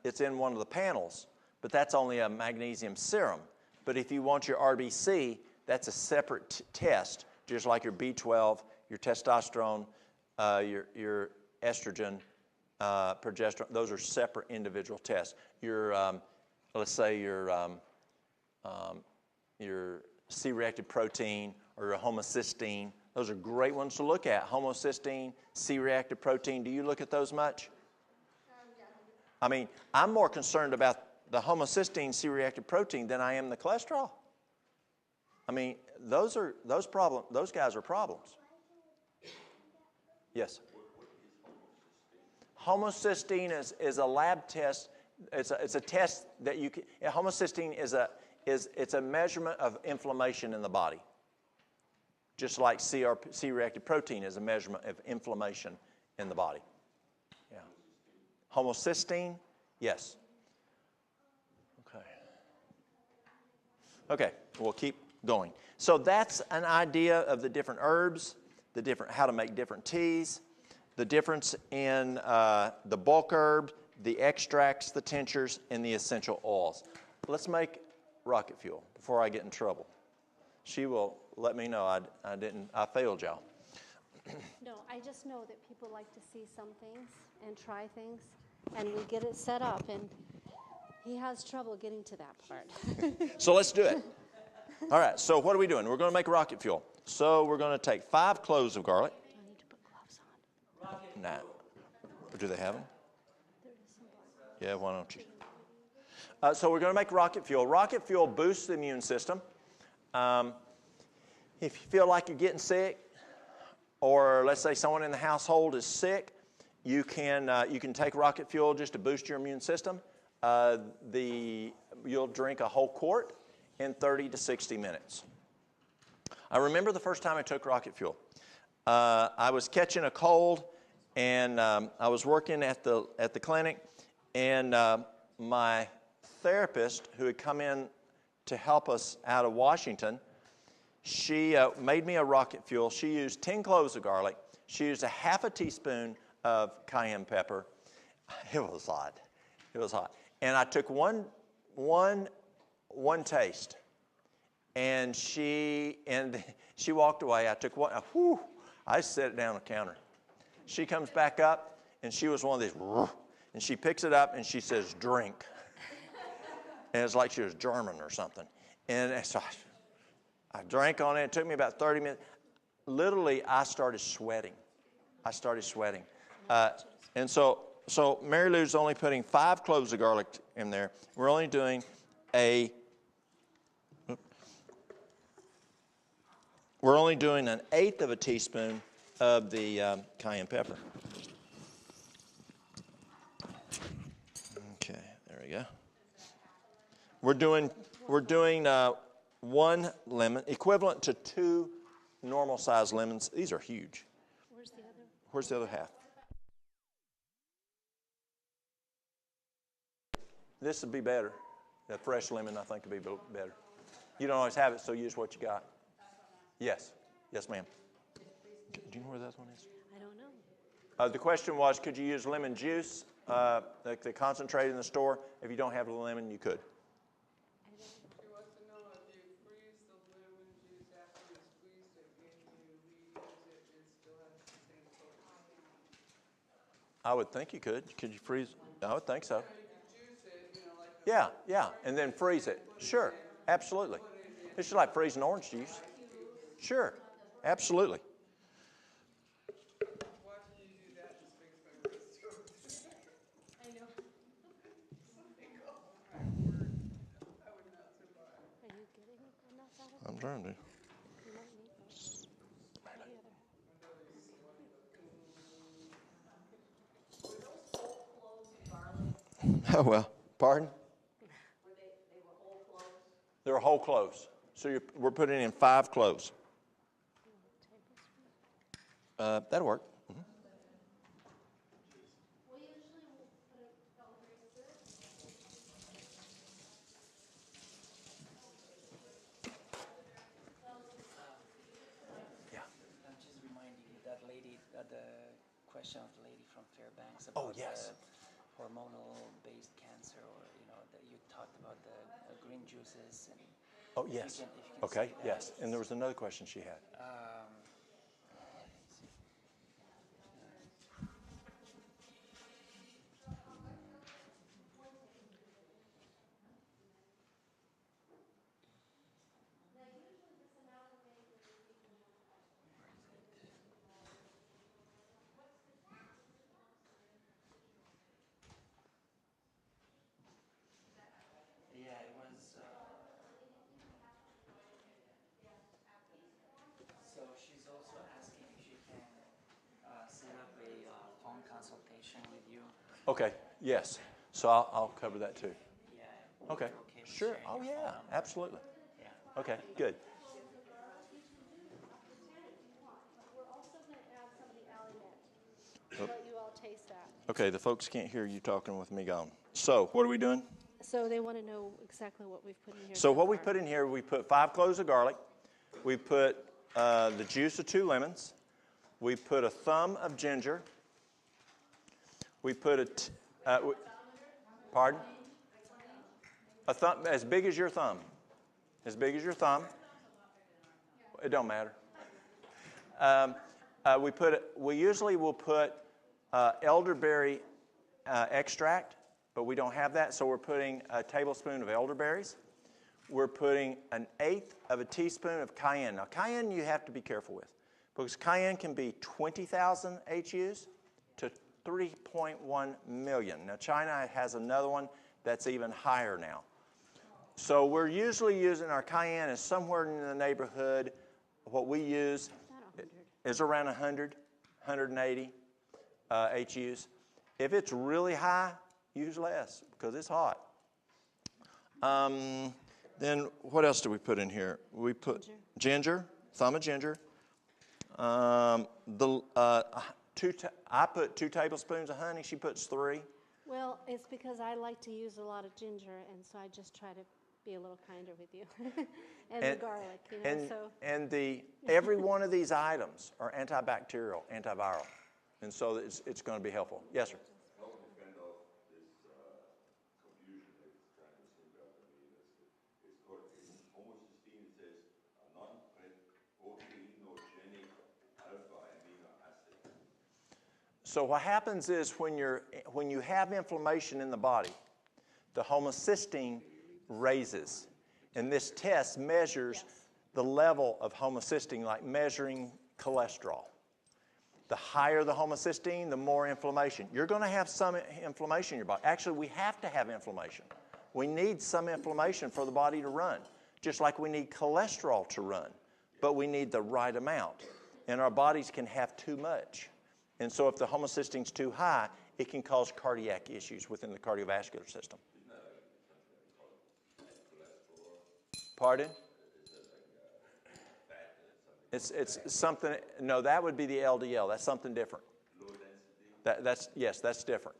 it's in one of the panels, but that's only a magnesium serum. But if you want your RBC, that's a separate test, just like your B12, your testosterone, your estrogen, progesterone. Those are separate individual tests. Let's say your C-reactive protein or your homocysteine. Those are great ones to look at. Homocysteine, C-reactive protein. Do you look at those much? Yeah. I mean, I'm more concerned about the homocysteine, C-reactive protein than I am the cholesterol. I mean, those guys are problems. Yes. Homocysteine is a lab test. It's a test that you can. Homocysteine it's a measurement of inflammation in the body. Just like C-reactive protein is a measurement of inflammation in the body. Yeah. Homocysteine, yes. Okay, we'll keep going. So that's an idea of the different herbs, how to make different teas, the difference in the bulk herbs, the extracts, the tinctures, and the essential oils. Let's make rocket fuel before I get in trouble. She will let me know I failed y'all. No, I just know that people like to see some things and try things, and we get it set up, and he has trouble getting to that part. So let's do it. All right, so what are we doing? We're going to make rocket fuel. So we're going to take 5 cloves of garlic. I need to put gloves on. Nah. Do they have them? There is some blood. Yeah, why don't you? So we're going to make rocket fuel. Rocket fuel boosts the immune system. If you feel like you're getting sick, or let's say someone in the household is sick, you can take rocket fuel just to boost your immune system. You'll drink a whole quart in 30 to 60 minutes. I remember the first time I took rocket fuel. I was catching a cold, and I was working at the clinic, and my therapist, who had come in to help us out of Washington, she made me a rocket fuel. She used 10 cloves of garlic. She used a half a teaspoon of cayenne pepper. It was hot. It was hot. And I took one taste, and she walked away. I took one. I set it down on the counter. She comes back up, and she was one of these, and she picks it up and she says, "Drink." And it's like she was German or something. And so I drank on it. It took me about 30 minutes. Literally, I started sweating. And so Mary Lou's only putting 5 cloves of garlic in there. We're only doing an 1/8 of a teaspoon of the cayenne pepper. Okay, there we go. We're doing 1 lemon, equivalent to 2 normal-sized lemons. These are huge. Where's the other half? This would be better. That fresh lemon, I think, would be better. You don't always have it, so use what you got. Yes. Yes, ma'am. Do you know where that one is? I don't know. The question was, could you use lemon juice, like the concentrate in the store? If you don't have the lemon, you could. She wants to know if you freeze the lemon juice after you squeeze it, can you reuse it and still have the same taste? I would think you could. Could you freeze? I would think so. You could juice it, like a Yeah, and then freeze it. Sure, absolutely. It's just like freezing orange juice. Sure, absolutely. watching you do that just makes my wrist hurt. I know. I would not survive. Are you getting enough out of it? I'm trying to. You might need those. The other. Oh, well, pardon? They were whole cloves? They're whole cloves. So we're putting in 5 cloves. That'll work. Mm-hmm. We usually will put a elderberry syrup. Yeah. I'm just reminding you that lady, the question of the lady from Fairbanks Oh, about yes. the hormonal-based cancer, or that you talked about the green juices and. Oh, yes. If you can Okay, see that. yes. And there was another question she had. Yeah, it was. So she's also asking if she can set up a phone consultation with you. Okay, yes. So I'll cover that too. Yeah. Okay, with sure. sharing Oh, your phone yeah, number. absolutely. Yeah. Okay, good. We're also going to add some of the Allinet. Let you all taste that. Okay, the folks can't hear you talking with me gone. So what are we doing? So they want to know exactly what we've put in here. So what we far. put in here, we put 5 cloves of garlic. We put the juice of 2 lemons. We put a thumb of ginger. We put pardon? A thumb as big as your thumb. As big as your thumb. It don't matter. We usually will put elderberry extract, but we don't have that, so we're putting a tablespoon of elderberries. We're putting 1/8 of a teaspoon of cayenne. Now, cayenne you have to be careful with, because cayenne can be 20,000 HUs to 3.1 million. Now, China has another one that's even higher now. So we're usually using our cayenne is somewhere in the neighborhood. What we use is around 100, 180 HUs. If it's really high, use less because it's hot. Then what else do we put in here? We put ginger, thumb of ginger. I put 2 tablespoons of honey. She puts 3. Well, it's because I like to use a lot of ginger, and so I just try to be a little kinder with you. and the garlic, every one of these items are antibacterial, antiviral, and so it's going to be helpful. Yes, sir. How would you fend off this confusion that's trying to sneak up? I mean, it's called homocysteine. It says non-proteinogenic alpha amino acid. So what happens is when you have inflammation in the body, the homocysteine raises, and this test measures the level of homocysteine, like measuring cholesterol. The higher the homocysteine, the more inflammation. You're going to have some inflammation in your body. Actually, we have to have inflammation. We need some inflammation for the body to run, just like we need cholesterol to run, but we need the right amount, and our bodies can have too much. And so if the homocysteine's too high, it can cause cardiac issues within the cardiovascular system. Pardon? It's something. No, that would be the LDL. That's something different. That's different.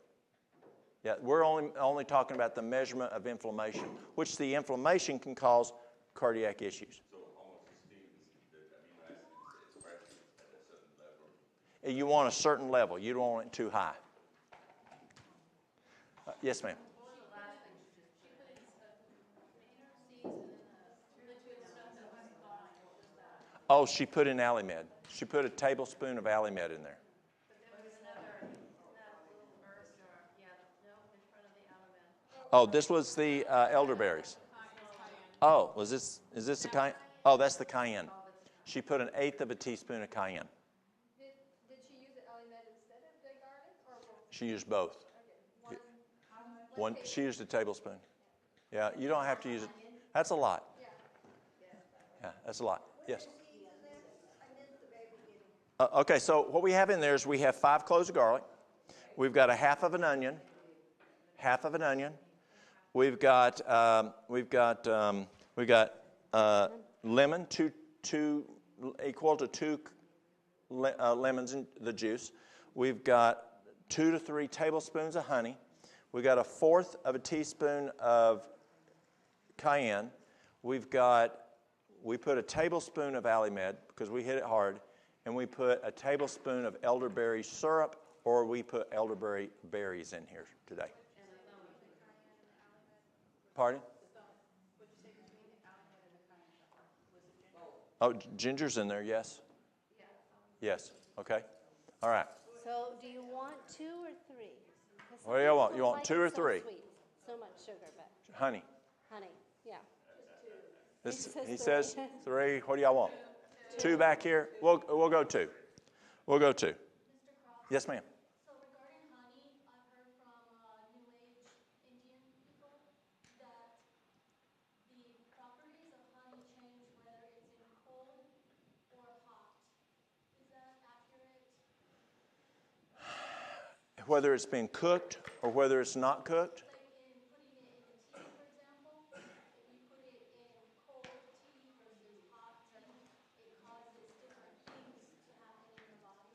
Yeah, we're only talking about the measurement of inflammation, which the inflammation can cause cardiac issues. So almost the steam is, the amino acid is expressed at a certain level. You want a certain level. You don't want it too high. Yes, ma'am. What was the last thing she just put in? Seeds and then the liquid stuff that was gone. What was that? Oh, she put in Alimed. She put a tablespoon of Alimed in there. But there was another, that little herb jar. Yeah, no, in front of the almond. Oh, this was the elderberries. Oh, is this the cayenne? Oh, that's the cayenne. She put 1/8 of a teaspoon of cayenne. Did she use the Alimed instead of the garlic or both? She used both. Okay, She used a tablespoon. Yeah, you don't have to use it. That's a lot. Yeah, that's a lot. Yes. Okay, so what we have in there is we have 5 cloves of garlic. We've got a half of an onion. We've got lemon, two equal to 2 lemons in the juice. We've got 2 to 3 tablespoons of honey. We've got 1/4 of a teaspoon of cayenne. We put a tablespoon of Alimed because we hit it hard, and we put a tablespoon of elderberry syrup, or we put elderberry berries in here today. Pardon? Oh, ginger's in there, yes. Yes, okay. All right. So do you want 2 or 3? What do you want? You want 2 or 3? So much sugar, but Honey. honey, yeah. He says 3. What do y'all want? 2 back here? We'll go 2. We'll go 2. Yes, ma'am. So regarding honey, I've heard from New Age Indian people that the properties of honey change whether it's in cold or hot. Is that accurate? Whether it's been cooked or whether it's not cooked? Like in putting it in the tea, for example, if you put it in cold tea versus hot tea, it causes different things to happen in your body.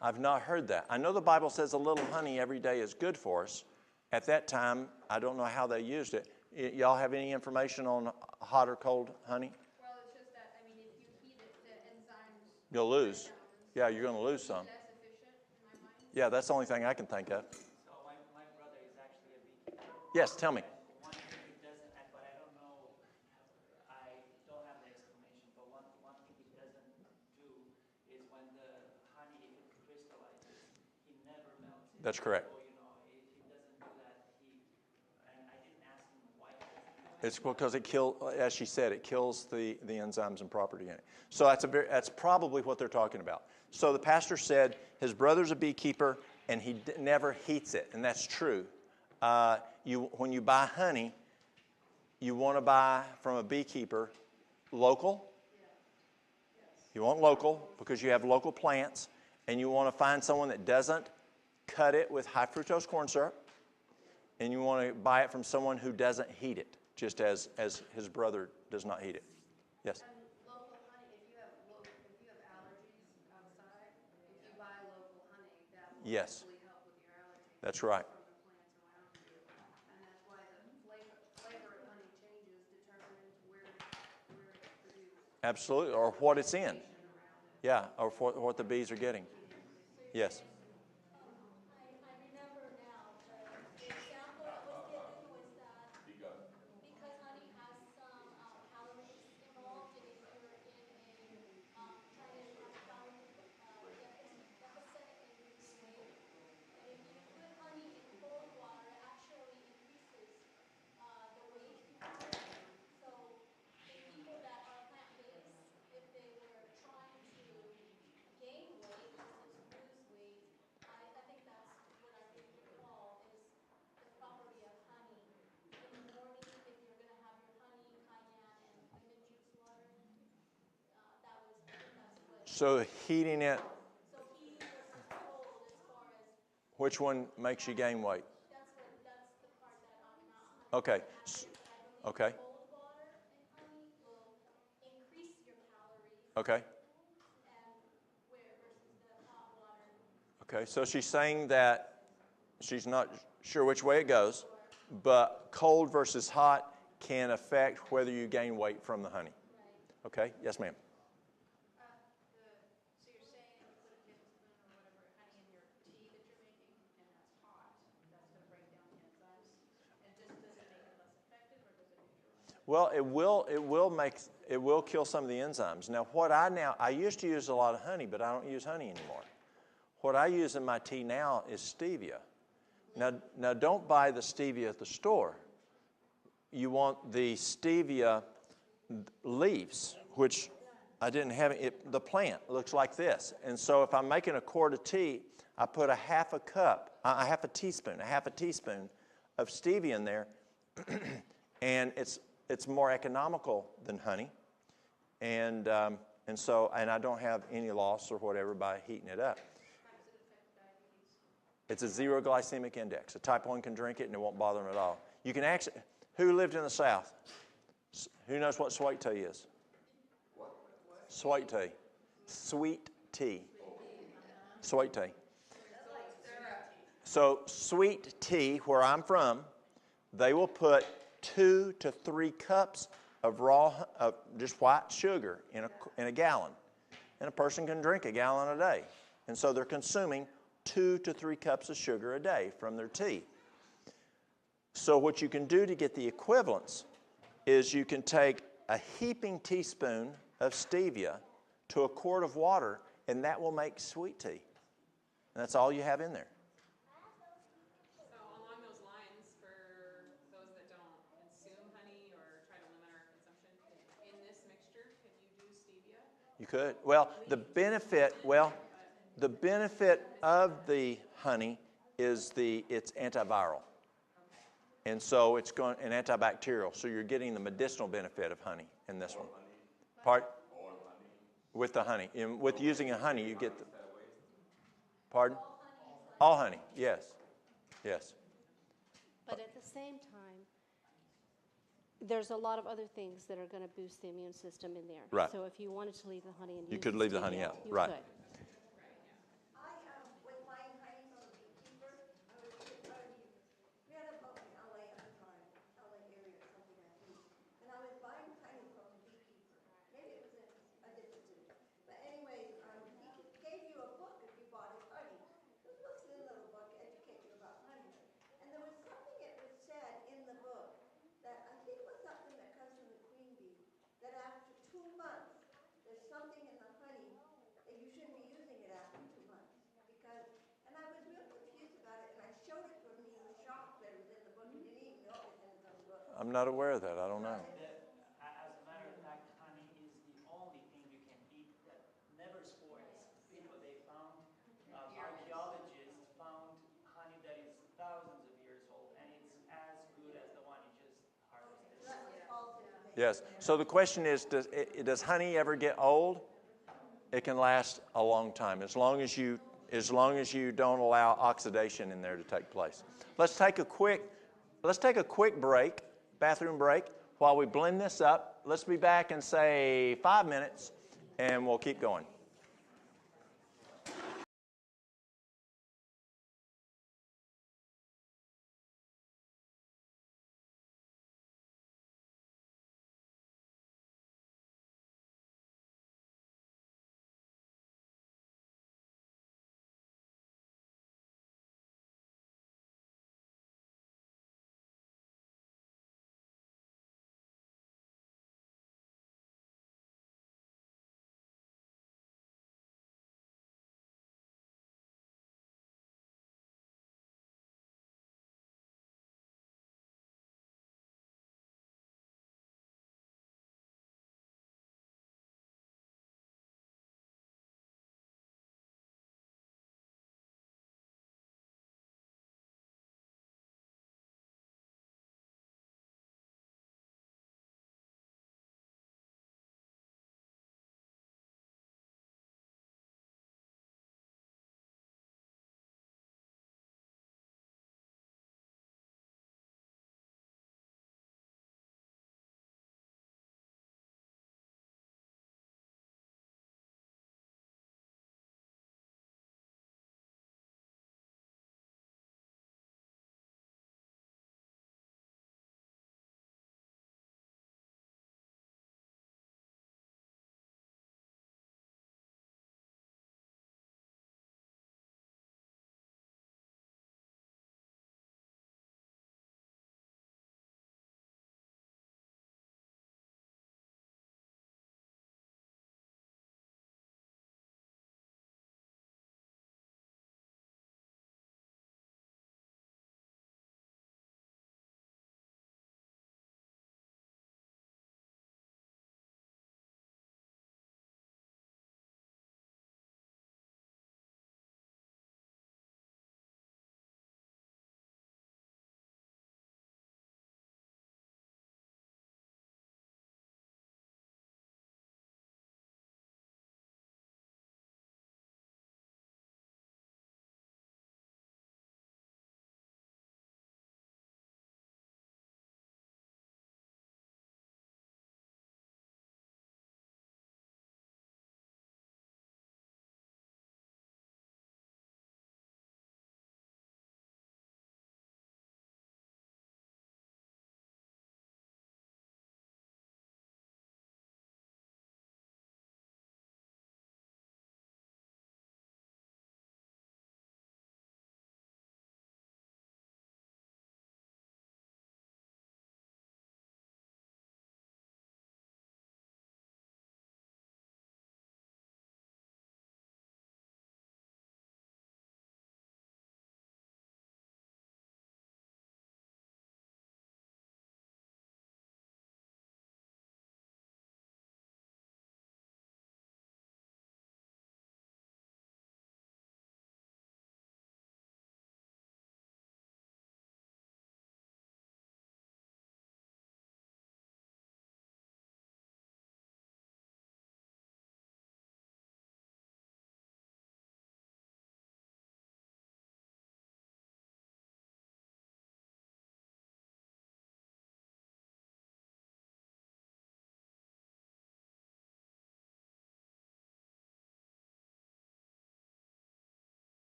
I've not heard that. I know the Bible says a little honey every day is good for us. At that time, I don't know how they used it. Y'all have any information on hot or cold honey? well, it's just that, I mean, if you heat it, the enzymes You'll lose. Yeah, you're going to lose some. less efficient in my mind. Yeah, that's the only thing I can think of. So my brother is actually a beekeeper. Yes, tell me. One thing he doesn't, but I don't know, I don't have the explanation, but one thing he doesn't do is when the honey, if it crystallizes, he never melts it. That's correct. So, if he doesn't do that, and I didn't ask him why he doesn't do that. It's because it kills, as she said, it kills the enzymes and property in it. So that's probably what they're talking about. So the pastor said his brother's a beekeeper and he never heats it, and that's true. When you buy honey, you want to buy from a beekeeper local. You want local because you have local plants, and you want to find someone that doesn't cut it with high fructose corn syrup, and you want to buy it from someone who doesn't heat it, just as his brother does not heat it. Yes? And local honey, if you have allergies outside, if you buy local honey, that will Yes. actually help with your allergies. That's right. From the plants around you. And that's why the flavor of honey changes determined where it's produced. Absolutely, or what it's in. Yeah, or what the bees are getting. Yes. I remember now, the example that was given was that because honey has some calories involved, and if you're in a trying to have calorie deficit and lose weight, that if you put honey in cold water, it actually increases the weight you put. So the people that are plant-based, if they were trying to gain weight versus lose weight, I think that's what I recall is the property of honey. In the morning, if you're going to have your honey, cayenne, and lemon juice water, I think that's what. So heating it, So heat versus cold as far as, which one makes you gain weight? that's the part that I'm not. Okay. Okay. Cold water and honey will increase your calories. Okay. And versus the hot water. Okay, so she's saying that she's not sure which way it goes, but cold versus hot can affect whether you gain weight from the honey. Okay? Yes, ma'am. So you're saying if you put a tablespoon or whatever honey in your tea that you're making and that's hot, that's going to break down the enzymes? And does it make it less effective or does it neutralize? Well, it will kill some of the enzymes. Now, I used to use a lot of honey, but I don't use honey anymore. What I use in my tea now is stevia. Now don't buy the stevia at the store. You want the stevia leaves, which I didn't have. The plant looks like this. And so if I'm making a quart of tea, I put a half a teaspoon of stevia in there, and it's more economical than honey. And I don't have any loss or whatever by heating it up. It's a 0 glycemic index. A type 1 can drink it and it won't bother them at all. You can actually, who lived in the South? Who knows what sweet tea is? Sweet tea. Sweet tea. Sweet tea. So sweet tea, where I'm from, they will put 2 to 3 cups of just white sugar in a gallon. And a person can drink a gallon a day. And so they're consuming 2 to 3 cups of sugar a day from their tea. So what you can do to get the equivalence is you can take a heaping teaspoon of stevia to a quart of water, and that will make sweet tea. And that's all you have in there. So along those lines, for those that don't consume honey or try to limit our consumption, in this mixture, can you do stevia? You could. Well, the benefit of the honey is it's antiviral. And so it's and antibacterial. So you're getting the medicinal benefit of honey in this one. Pardon? With the honey. With using a honey, you get the... Pardon? All honey, yes. Yes. But at the same time, there's a lot of other things that are going to boost the immune system in there. Right. So if you wanted to leave the honey and You use could leave the honey stevia, out. you Right. could. Was buying honey from a beekeeper. We had a boat in LA at the time, LA area or something like that. And I was buying honey from a beekeeper. Maybe it was a different city. But anyways, he gave you a book if you bought his honey. This was a little book, educate you about honey. And there was something that was said in the book that I think was something that comes from the queen bee, that after 2 months, there's something in the honey that you shouldn't be using it after 2 months. And I was real confused about it, and I showed it to him, and he was shocked that it was in the book. He didn't even know it was in his own book. I'm not aware of that. I don't know. As a matter of fact, honey is the only thing you can eat that never spoils. They found, archaeologists found honey that is thousands of years old, and it's as good as the one you just harvested. Yes. So the question is, does honey ever get old? It can last a long time, as long as you don't allow oxidation in there to take place. Let's take a quick break, bathroom break, while we blend this up. Let's be back in, say, 5 minutes, and we'll keep going.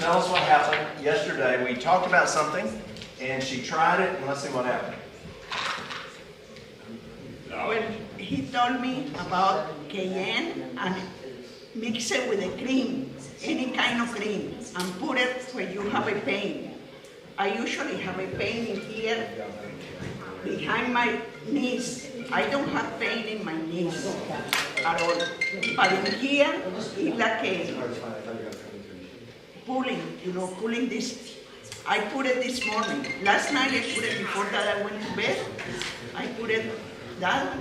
tell us what happened yesterday. We talked about something, and she tried it, and let's see what happened. Well, he told me about cayenne and mix it with a cream, any kind of cream, and put it where you have a pain. I usually have a pain in here, behind my knees. I don't have pain in my knees at all. But in here, it's like a pulling, pulling this. I put it this morning. Last night I put it before that I went to bed. I put it that,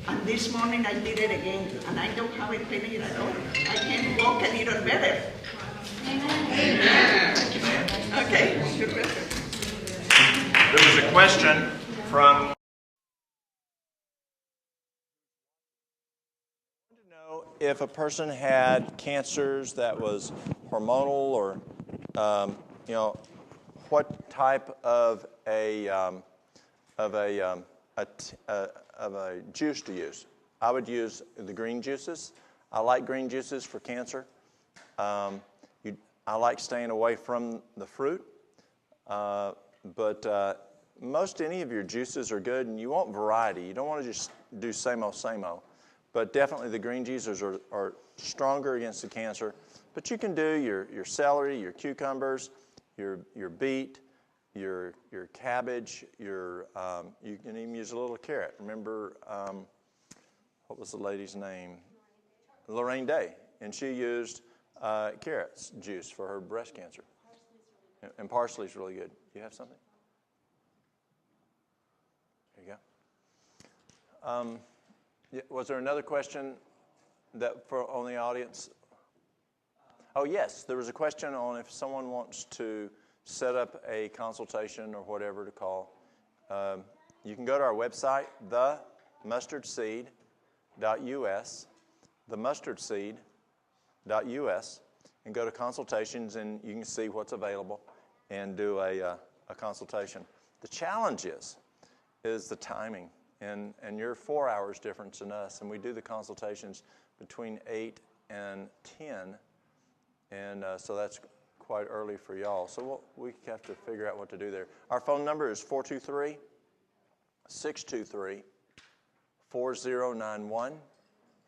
and this morning I did it again, and I don't have a pain at all. I can walk a little better. Amen. Okay, you're welcome. There was a question from if a person had cancers that was hormonal or, what type of a juice to use. I would use the green juices. I like green juices for cancer. I like staying away from the fruit, but most any of your juices are good, and you want variety. You don't want to just do same old, but definitely the green juices are stronger against the cancer. But you can do your celery, your cucumbers, your beet, your cabbage, you can even use a little carrot. Remember, what was the lady's name? Lorraine Day, and she used carrot juice for her breast cancer. And parsley is really good. Do you have something? There you go. Was there another question on the audience? Oh, yes. There was a question on if someone wants to set up a consultation or whatever to call. You can go to our website, themustardseed.us, and go to consultations, and you can see what's available and do a consultation. The challenge is the timing. And you're 4 hours difference than us, and we do the consultations between 8 and 10, and so that's quite early for y'all. So we have to figure out what to do there. Our phone number is 423-623-4091,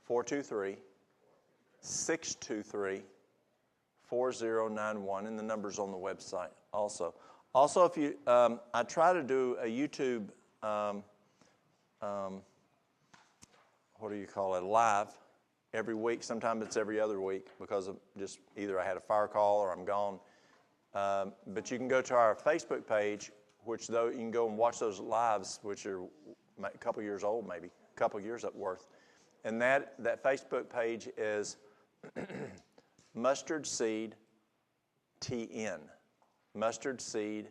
423-623-4091, and the number's on the website also. Also, if you, I try to do a YouTube live every week. Sometimes it's every other week because of just either I had a fire call or I'm gone. But you can go to our Facebook page, which though you can go and watch those lives, which are a couple years old, maybe a couple years up worth. And that Facebook page is Mustard Seed TN, Mustard Seed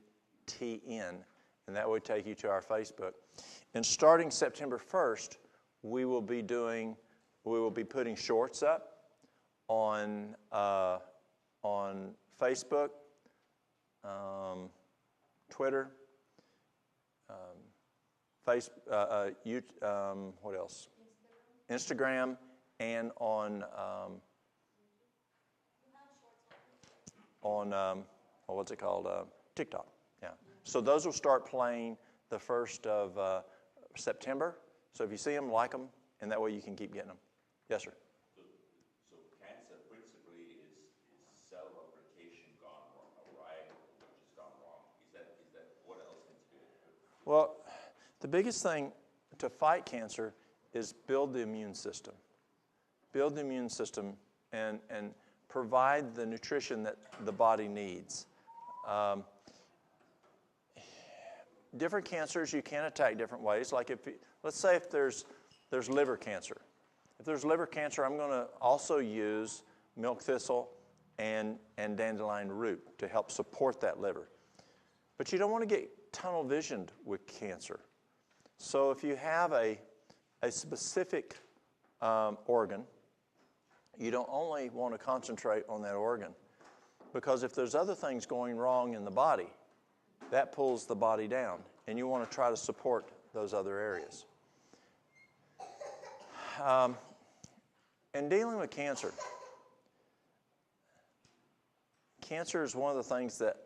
TN, and that would take you to our Facebook. And starting September 1st, we will be putting shorts up on Facebook, Twitter, what else? Instagram, and on what's it called? TikTok. Yeah. So those will start playing the 1st of September. So if you see them, like them, and that way you can keep getting them. Yes, sir. So cancer principally is cell replication gone wrong, right? Which has gone wrong. Is that what else needs to be? Well, the biggest thing to fight cancer is build the immune system. Build the immune system and provide the nutrition that the body needs. Different cancers you can attack different ways. Like let's say if there's liver cancer. If there's liver cancer, I'm going to also use milk thistle and dandelion root to help support that liver. But you don't want to get tunnel visioned with cancer. So if you have a specific organ, you don't only want to concentrate on that organ, because if there's other things going wrong in the body, that pulls the body down, and you want to try to support those other areas. In dealing with cancer cancer is one of the things that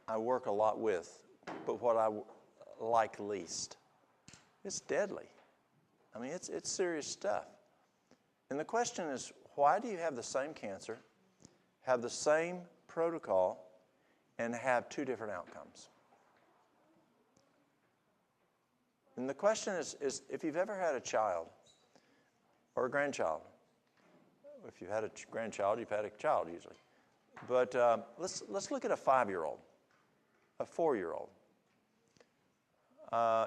I work a lot with, but what I like least. It's deadly. I mean, it's serious stuff. And the question is, why do you have the same cancer, have the same protocol, and have two different outcomes? And the question is if you've ever had a child or a grandchild, if you've had a grandchild, you've had a child usually. But let's look at a 5-year-old, a 4-year-old,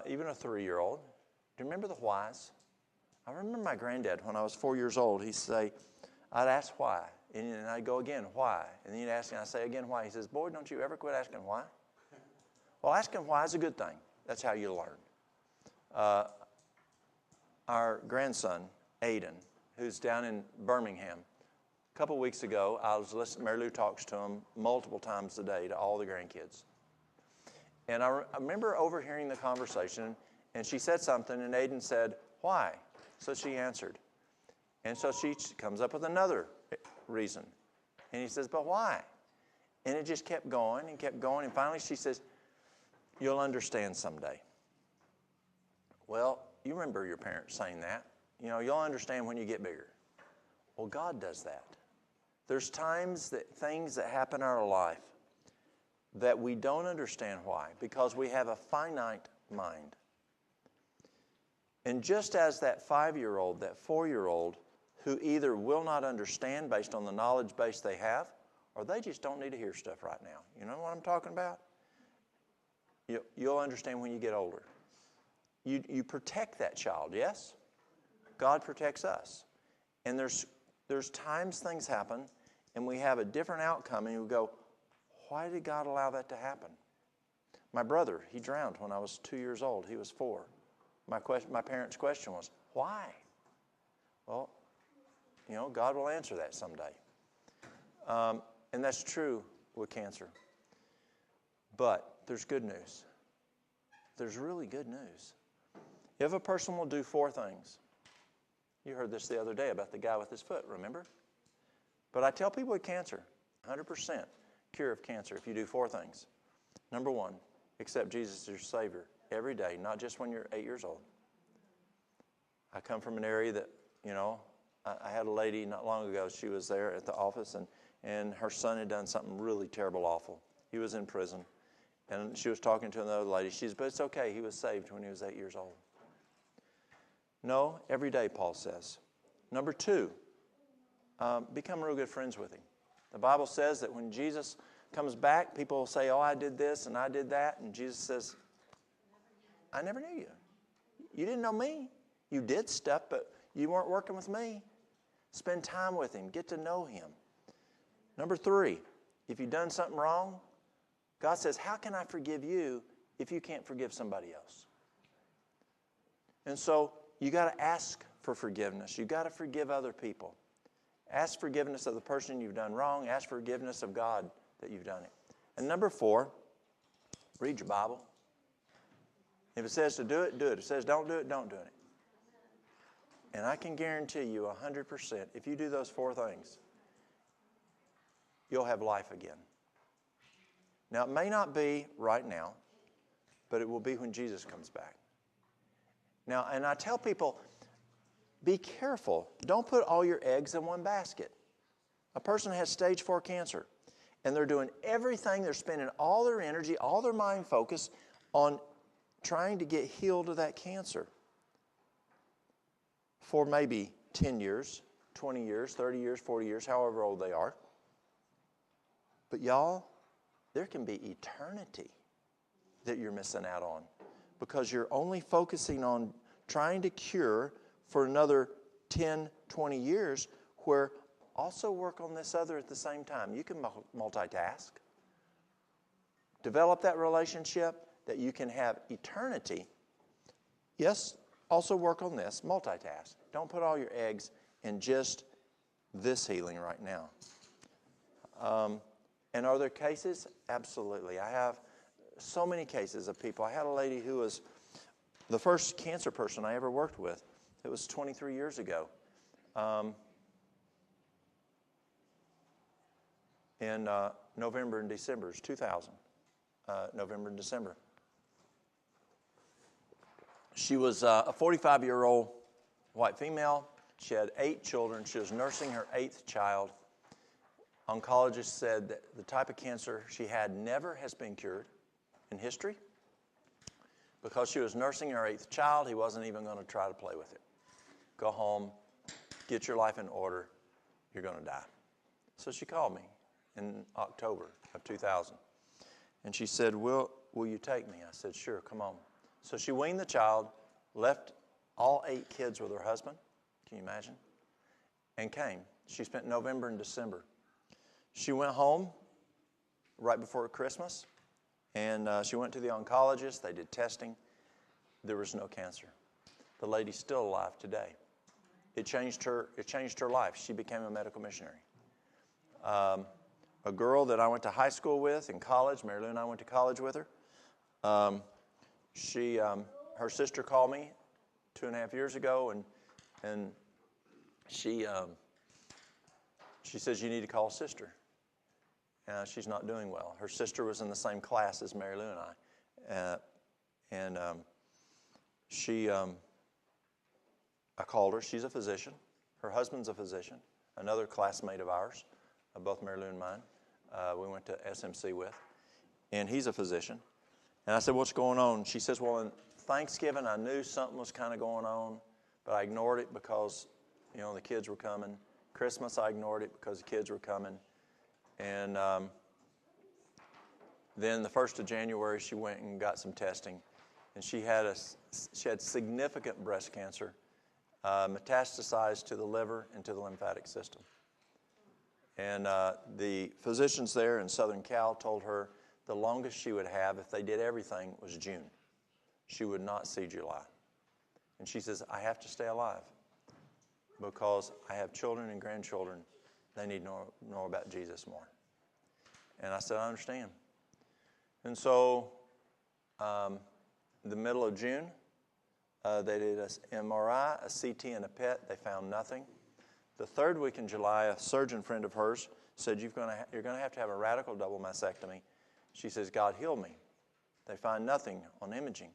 even a 3-year-old. Do you remember the whys? I remember my granddad, when I was 4 years old, he'd say, I'd ask why. And I'd go again, why? And then he'd ask, and I'd say again, why? He says, boy, don't you ever quit asking why? Well, asking why is a good thing. That's how you learn. Our grandson, Aiden, who's down in Birmingham, a couple of weeks ago, I was listening, Mary Lou talks to him multiple times a day, to all the grandkids. And I remember overhearing the conversation, and she said something, and Aiden said, why? So she answered. And so she comes up with another reason. And he says, but why? And it just kept going, and finally she says, you'll understand someday. Well, you remember your parents saying that. You know, you'll understand when you get bigger. Well, God does that. There's times that things that happen in our life that we don't understand why, because we have a finite mind. And just as that 5-year-old, that 4-year-old, who either will not understand based on the knowledge base they have, or they just don't need to hear stuff right now. You know what I'm talking about? You'll understand when you get older. You protect that child, yes? God protects us. And there's times things happen, and we have a different outcome, and we go, why did God allow that to happen? My brother, he drowned when I was 2 years old. He was 4. My parents' question was, why? Well, you know, God will answer that someday. And that's true with cancer. But there's good news. There's really good news. If a person will do 4 things, you heard this the other day about the guy with his foot, remember? But I tell people with cancer, 100% cure of cancer if you do 4 things. Number 1, accept Jesus as your Savior every day, not just when you're 8 years old. I come from an area that, you know, I had a lady not long ago, she was there at the office, and her son had done something really terrible, awful. He was in prison, and she was talking to another lady. She said, but it's okay, he was saved when he was 8 years old. No, every day, Paul says. Number 2, become real good friends with him. The Bible says that when Jesus comes back, people will say, oh, I did this and I did that. And Jesus says, I never knew you. You didn't know me. You did stuff, but you weren't working with me. Spend time with him. Get to know him. Number 3, if you've done something wrong, God says, how can I forgive you if you can't forgive somebody else? And so you got to ask for forgiveness. You got to forgive other people. Ask forgiveness of the person you've done wrong. Ask forgiveness of God that you've done it. And number 4, read your Bible. If it says to do it, do it. If it says don't do it, don't do it. And I can guarantee you 100%, if you do those 4 things, you'll have life again. Now, it may not be right now, but it will be when Jesus comes back. Now, and I tell people, be careful. Don't put all your eggs in one basket. A person has stage 4 cancer, and they're doing everything. They're spending all their energy, all their mind focus on trying to get healed of that cancer for maybe 10 years, 20 years, 30 years, 40 years, however old they are. But y'all, there can be eternity that you're missing out on because you're only focusing on trying to cure for another 10, 20 years, where also work on this other at the same time. You can multitask. Develop that relationship that you can have eternity. Yes, also work on this, multitask. Don't put all your eggs in just this healing right now. And are there cases? Absolutely. I have so many cases of people. I had a lady who was the first cancer person I ever worked with. It was 23 years ago. in November and December. It was 2000, November and December. She was a 45-year-old white female. She had 8 children. She was nursing her 8th child. Oncologists said that the type of cancer she had never has been cured in history. Because she was nursing her 8th child, he wasn't even going to try to play with it. Go home, get your life in order, you're going to die. So she called me in October of 2000. And she said, will you take me? I said, sure, come on. So she weaned the child, left all 8 kids with her husband. Can you imagine? And came. She spent November and December. She went home right before Christmas, and she went to the oncologist. They did testing. There was no cancer. The lady's still alive today. It changed her life. She became a medical missionary. A girl that I went to high school with in college, Mary Lou and I went to college with her. Her sister called me 2.5 years ago, and she says, you need to call sister. She's not doing well. Her sister was in the same class as Mary Lou and I. I called her. She's a physician. Her husband's a physician, another classmate of ours, both Mary Lou and mine. We went to SMC with, and he's a physician. And I said, what's going on? She says, well, in Thanksgiving, I knew something was kind of going on, but I ignored it because, the kids were coming. Christmas, I ignored it because the kids were coming. And then the 1st of January, she went and got some testing. And she had significant breast cancer, metastasized to the liver and to the lymphatic system. And the physicians there in Southern Cal told her the longest she would have, if they did everything, was June. She would not see July. And she says, I have to stay alive because I have children and grandchildren. They need to know about Jesus more. And I said, I understand. And so the middle of June, they did an MRI, a CT, and a PET. They found nothing. The 3rd week in July, a surgeon friend of hers said, you're going to have a radical double mastectomy. She says, God healed me. They find nothing on imaging.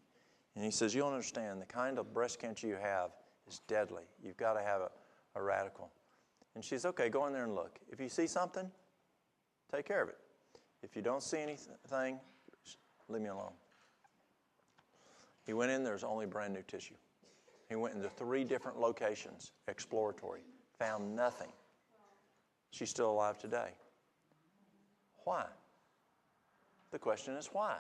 And he says, you don't understand, the kind of breast cancer you have is deadly. You've got to have a radical. And she says, okay, go in there and look. If you see something, take care of it. If you don't see anything, leave me alone. He went in, there's only brand new tissue. He went into 3 different locations, exploratory, found nothing. She's still alive today. Why? The question is why?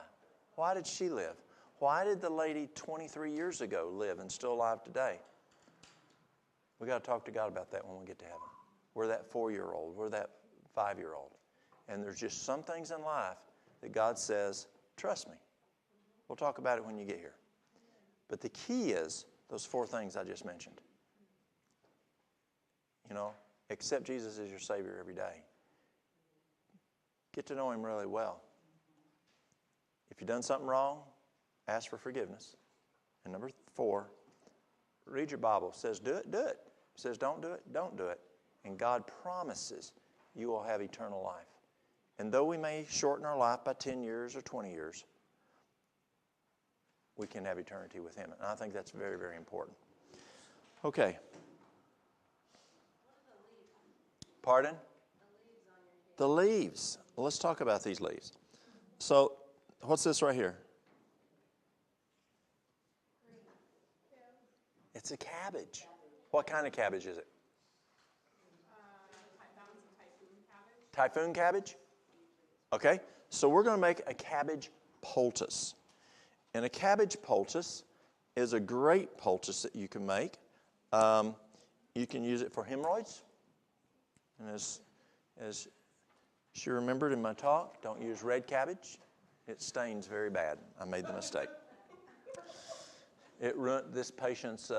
Why did she live? Why did the lady 23 years ago live and still alive today? We got to talk to God about that when we get to heaven. We're that 4-year-old. We're that 5-year-old. And there's just some things in life that God says, trust me. We'll talk about it when you get here. But the key is those 4 things I just mentioned. Accept Jesus as your Savior every day. Get to know Him really well. If you've done something wrong, ask for forgiveness. And number 4, read your Bible. It says do it, do it. It says don't do it, don't do it. And God promises you will have eternal life. And though we may shorten our life by 10 years or 20 years, we can have eternity with Him. And I think that's very, very important. Okay. Pardon? The leaves. Well, let's talk about these leaves. So, what's this right here? It's a cabbage. What kind of cabbage is it? Typhoon cabbage? Okay, so we're going to make a cabbage poultice. And a cabbage poultice is a great poultice that you can make. You can use it for hemorrhoids. And as she remembered in my talk, don't use red cabbage. It stains very bad. I made the mistake. It ruined this patient's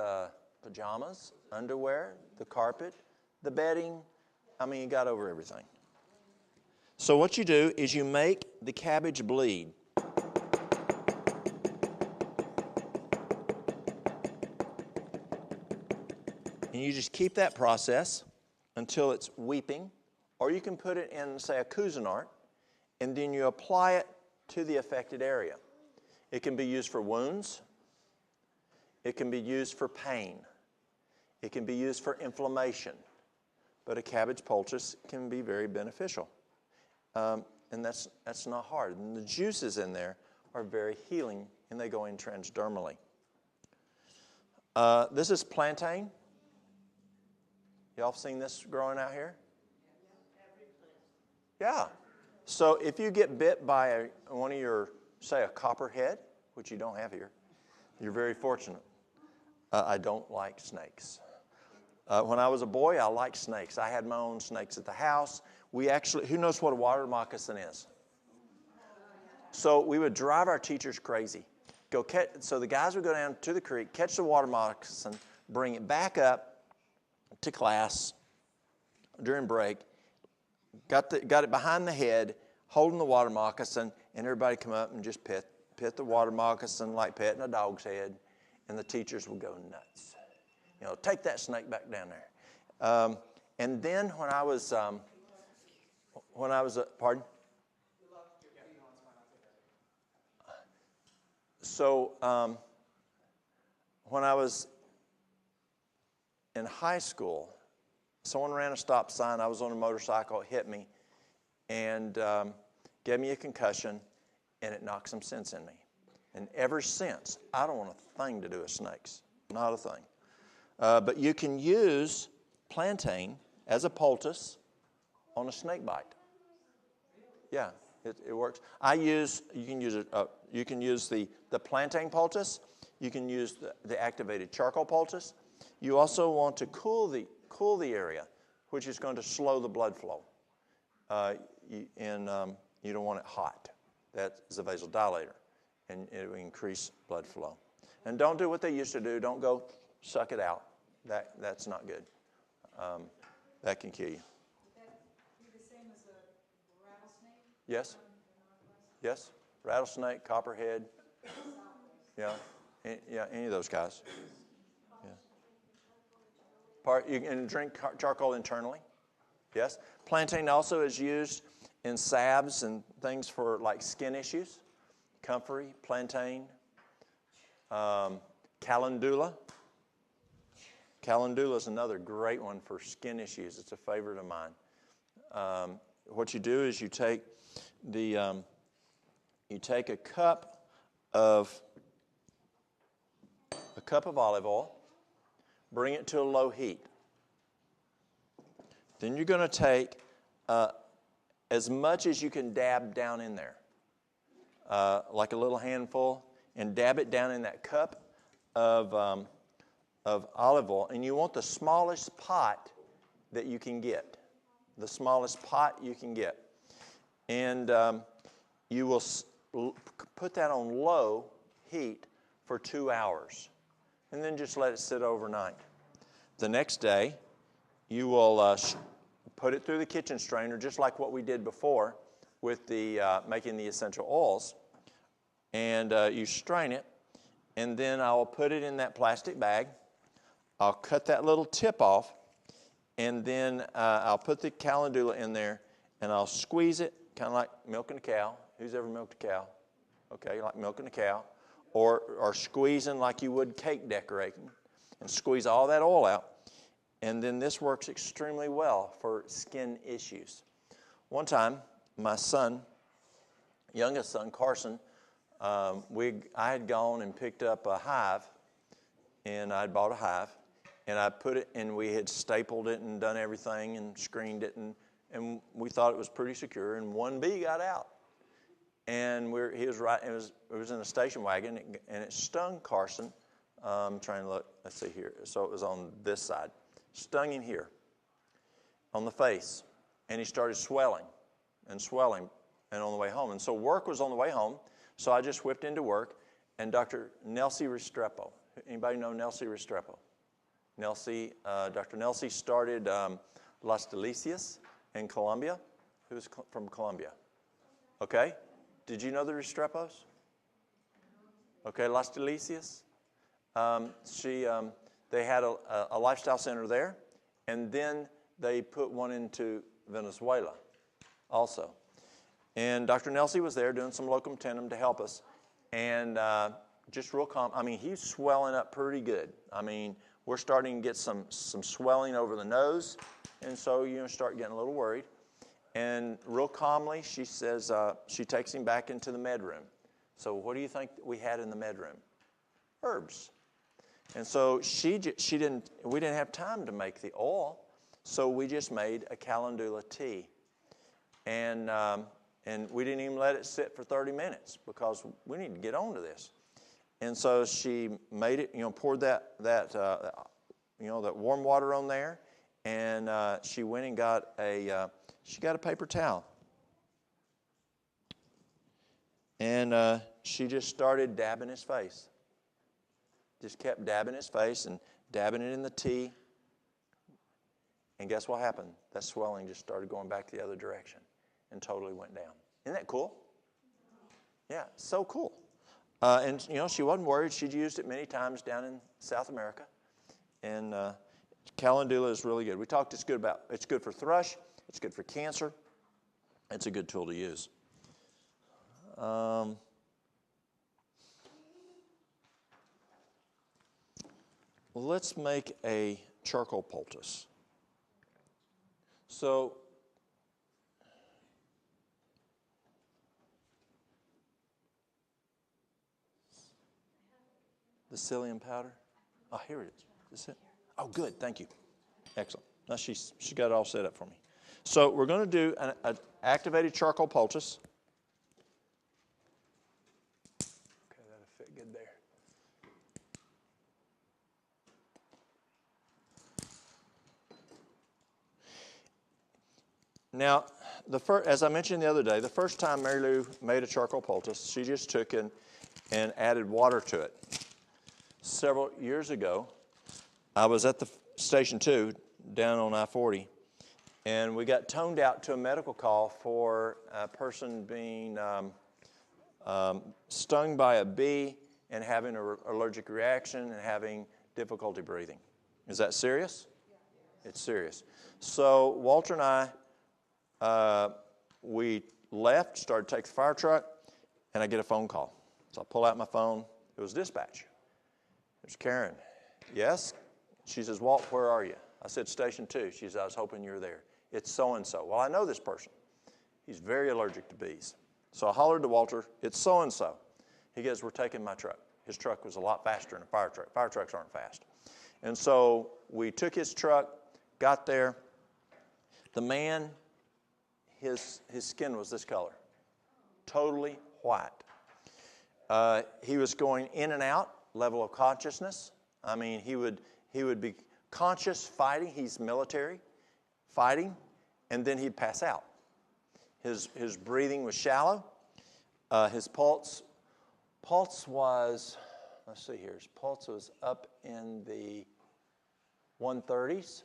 pajamas, underwear, the carpet, the bedding. You got over everything. So what you do is you make the cabbage bleed. And you just keep that process until it's weeping or you can put it in, say, a Cuisinart, and then you apply it to the affected area. It can be used for wounds. It can be used for pain. It can be used for inflammation. But a cabbage poultice can be very beneficial. And that's not hard. And the juices in there are very healing, and they go in transdermally. This is plantain. Y'all seen this growing out here? Yeah. So if you get bit by one of your, say, a copperhead, which you don't have here, you're very fortunate. I don't like snakes. When I was a boy, I liked snakes. I had my own snakes at the house. We actually, who knows what a water moccasin is? So we would drive our teachers crazy. So the guys would go down to the creek, catch the water moccasin, bring it back up to class during break, got it behind the head, holding the water moccasin, and everybody come up and just pet the water moccasin like petting a dog's head, and the teachers would go nuts. You know, take that snake back down there. And then when I was pardon? So when I was in high school, someone ran a stop sign. I was on a motorcycle. It hit me and gave me a concussion, and it knocked some sense in me. And ever since, I don't want a thing to do with snakes. Not a thing. But you can use plantain as a poultice on a snake bite. Yeah, it works. You can use the plantain poultice. You can use the activated charcoal poultice. You also want to cool the area, which is going to slow the blood flow. You don't want it hot. That is a vasodilator, and it will increase blood flow. And don't do what they used to do. Don't go suck it out. That's not good. That can kill you. Would that be the same as a rattlesnake? Yes. Yes. Rattlesnake, copperhead. Yeah. Any of those guys. Yeah. You can drink charcoal internally. Yes. Plantain also is used in salves and things for like skin issues. Comfrey, plantain, calendula. Calendula is another great one for skin issues. It's a favorite of mine. What you do is you take a cup of olive oil, bring it to a low heat. Then you're going to take as much as you can dab down in there, like a little handful, and dab it down in that cup of olive oil. And you want the smallest pot that you can get. The smallest pot you can get. And you will put that on low heat for 2 hours. And then just let it sit overnight. The next day, you will put it through the kitchen strainer, just like what we did before with the making the essential oils. And you strain it. And then I will put it in that plastic bag. I'll cut that little tip off. And then I'll put the calendula in there. And I'll squeeze it, kind of like milking a cow. Who's ever milked a cow? Okay, like milking a cow. Or squeezing like you would cake decorating. And squeeze all that oil out. And then this works extremely well for skin issues. One time, my son, youngest son, Carson, I had gone and picked up a hive, and I'd bought a hive, and I put it, and we had stapled it and done everything and screened it, and we thought it was pretty secure, and one bee got out. And he was right, it was in a station wagon, and it stung Carson. I'm trying to look, let's see here. So it was on this side. Stung him here on the face, and he started swelling and on the way home. And so work was on the way home, so I just whipped into work, and Dr. Nelsie Restrepo. Anybody know Nelsie Restrepo? Dr. Nelsie started Las Delicias in Colombia. Who's from Colombia? Okay. Did you know the Restrepos? Okay, Las Delicias. They had a lifestyle center there, and then they put one into Venezuela also. And Dr. Nelsey was there doing some locum tenens to help us. And just real calm. I mean, he's swelling up pretty good. I mean, we're starting to get some swelling over the nose. And so, start getting a little worried. And real calmly, she says, she takes him back into the med room. So what do you think we had in the med room? Herbs. And so we didn't have time to make the oil. So we just made a calendula tea. And we didn't even let it sit for 30 minutes because we need to get on to this. And so she made it, poured that warm water on there, and she went and got a paper towel. And she just started dabbing his face. Just kept dabbing his face and dabbing it in the tea. And guess what happened? That swelling just started going back the other direction and totally went down. Isn't that cool? Yeah, so cool. And she wasn't worried. She'd used it many times down in South America. And calendula is really good. We talked it's good for thrush. It's good for cancer. It's a good tool to use. Let's make a charcoal poultice. So, the psyllium powder. Oh, here it is. Is this it? Oh, good. Thank you. Excellent. Now she got it all set up for me. So we're going to do an activated charcoal poultice. Okay, that'll fit good there. Now, as I mentioned the other day, the first time Mary Lou made a charcoal poultice, she just took and added water to it. Several years ago, I was at the Station 2 down on I-40, and we got toned out to a medical call for a person being stung by a bee and having an allergic reaction and having difficulty breathing. Is that serious? Yeah. It's serious. So Walter and I, we left, started to take the fire truck, and I get a phone call. So I pull out my phone. It was dispatch. There's Karen. Yes? She says, Walt, where are you? I said, Station 2. She says, I was hoping you were there. It's so-and-so. Well, I know this person. He's very allergic to bees. So I hollered to Walter, it's so-and-so. He goes, we're taking my truck. His truck was a lot faster than a fire truck. Fire trucks aren't fast. And so we took his truck, got there. The man, his skin was this color, totally white. He was going in and out, level of consciousness. I mean, he would be conscious fighting. He's military, fighting, and then he'd pass out. His breathing was shallow. His pulse was, let's see here, his pulse was up in the 130s.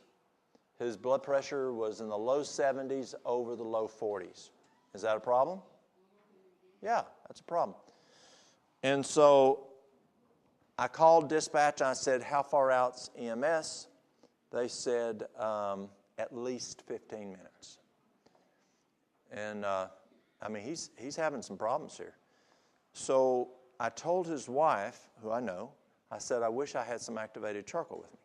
His blood pressure was in the low 70s over the low 40s. Is that a problem? Yeah, that's a problem. And so I called dispatch and I said, how far out's EMS? They said, at least 15 minutes. And I mean, he's having some problems here. So I told his wife, who I know, I said, I wish I had some activated charcoal with me.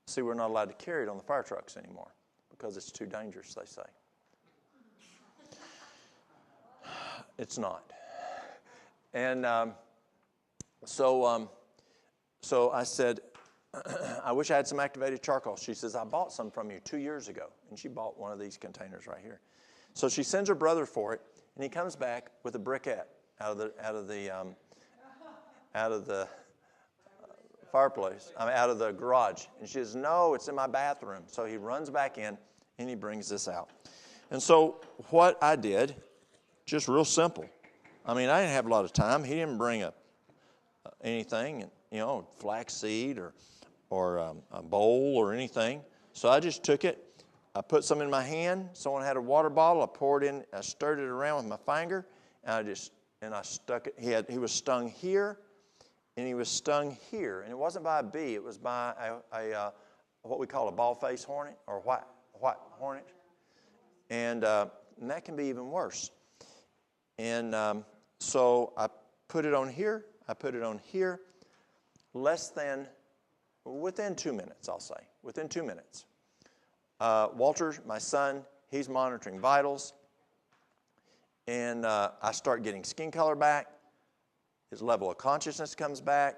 See, we're not allowed to carry it on the fire trucks anymore because it's too dangerous, they say. It's not. And so I said, I wish I had some activated charcoal. She says, I bought some from you 2 years ago. And she bought one of these containers right here. So she sends her brother for it, and he comes back with a briquette out of the fireplace, out of the garage. And she says, no, it's in my bathroom. So he runs back in, and he brings this out. And so what I did, just real simple. I mean, I didn't have a lot of time. He didn't bring anything, flaxseed or a bowl or anything. So I just took it. I put some in my hand. Someone had a water bottle. I poured in. I stirred it around with my finger, and I stuck it. He was stung here, and he was stung here. And it wasn't by a bee. It was by a what we call a ball-faced hornet or white hornet. And that can be even worse. And so I put it on here. I put it on here. Within 2 minutes, I'll say. Within 2 minutes. Walter, my son, he's monitoring vitals. And I start getting skin color back. His level of consciousness comes back.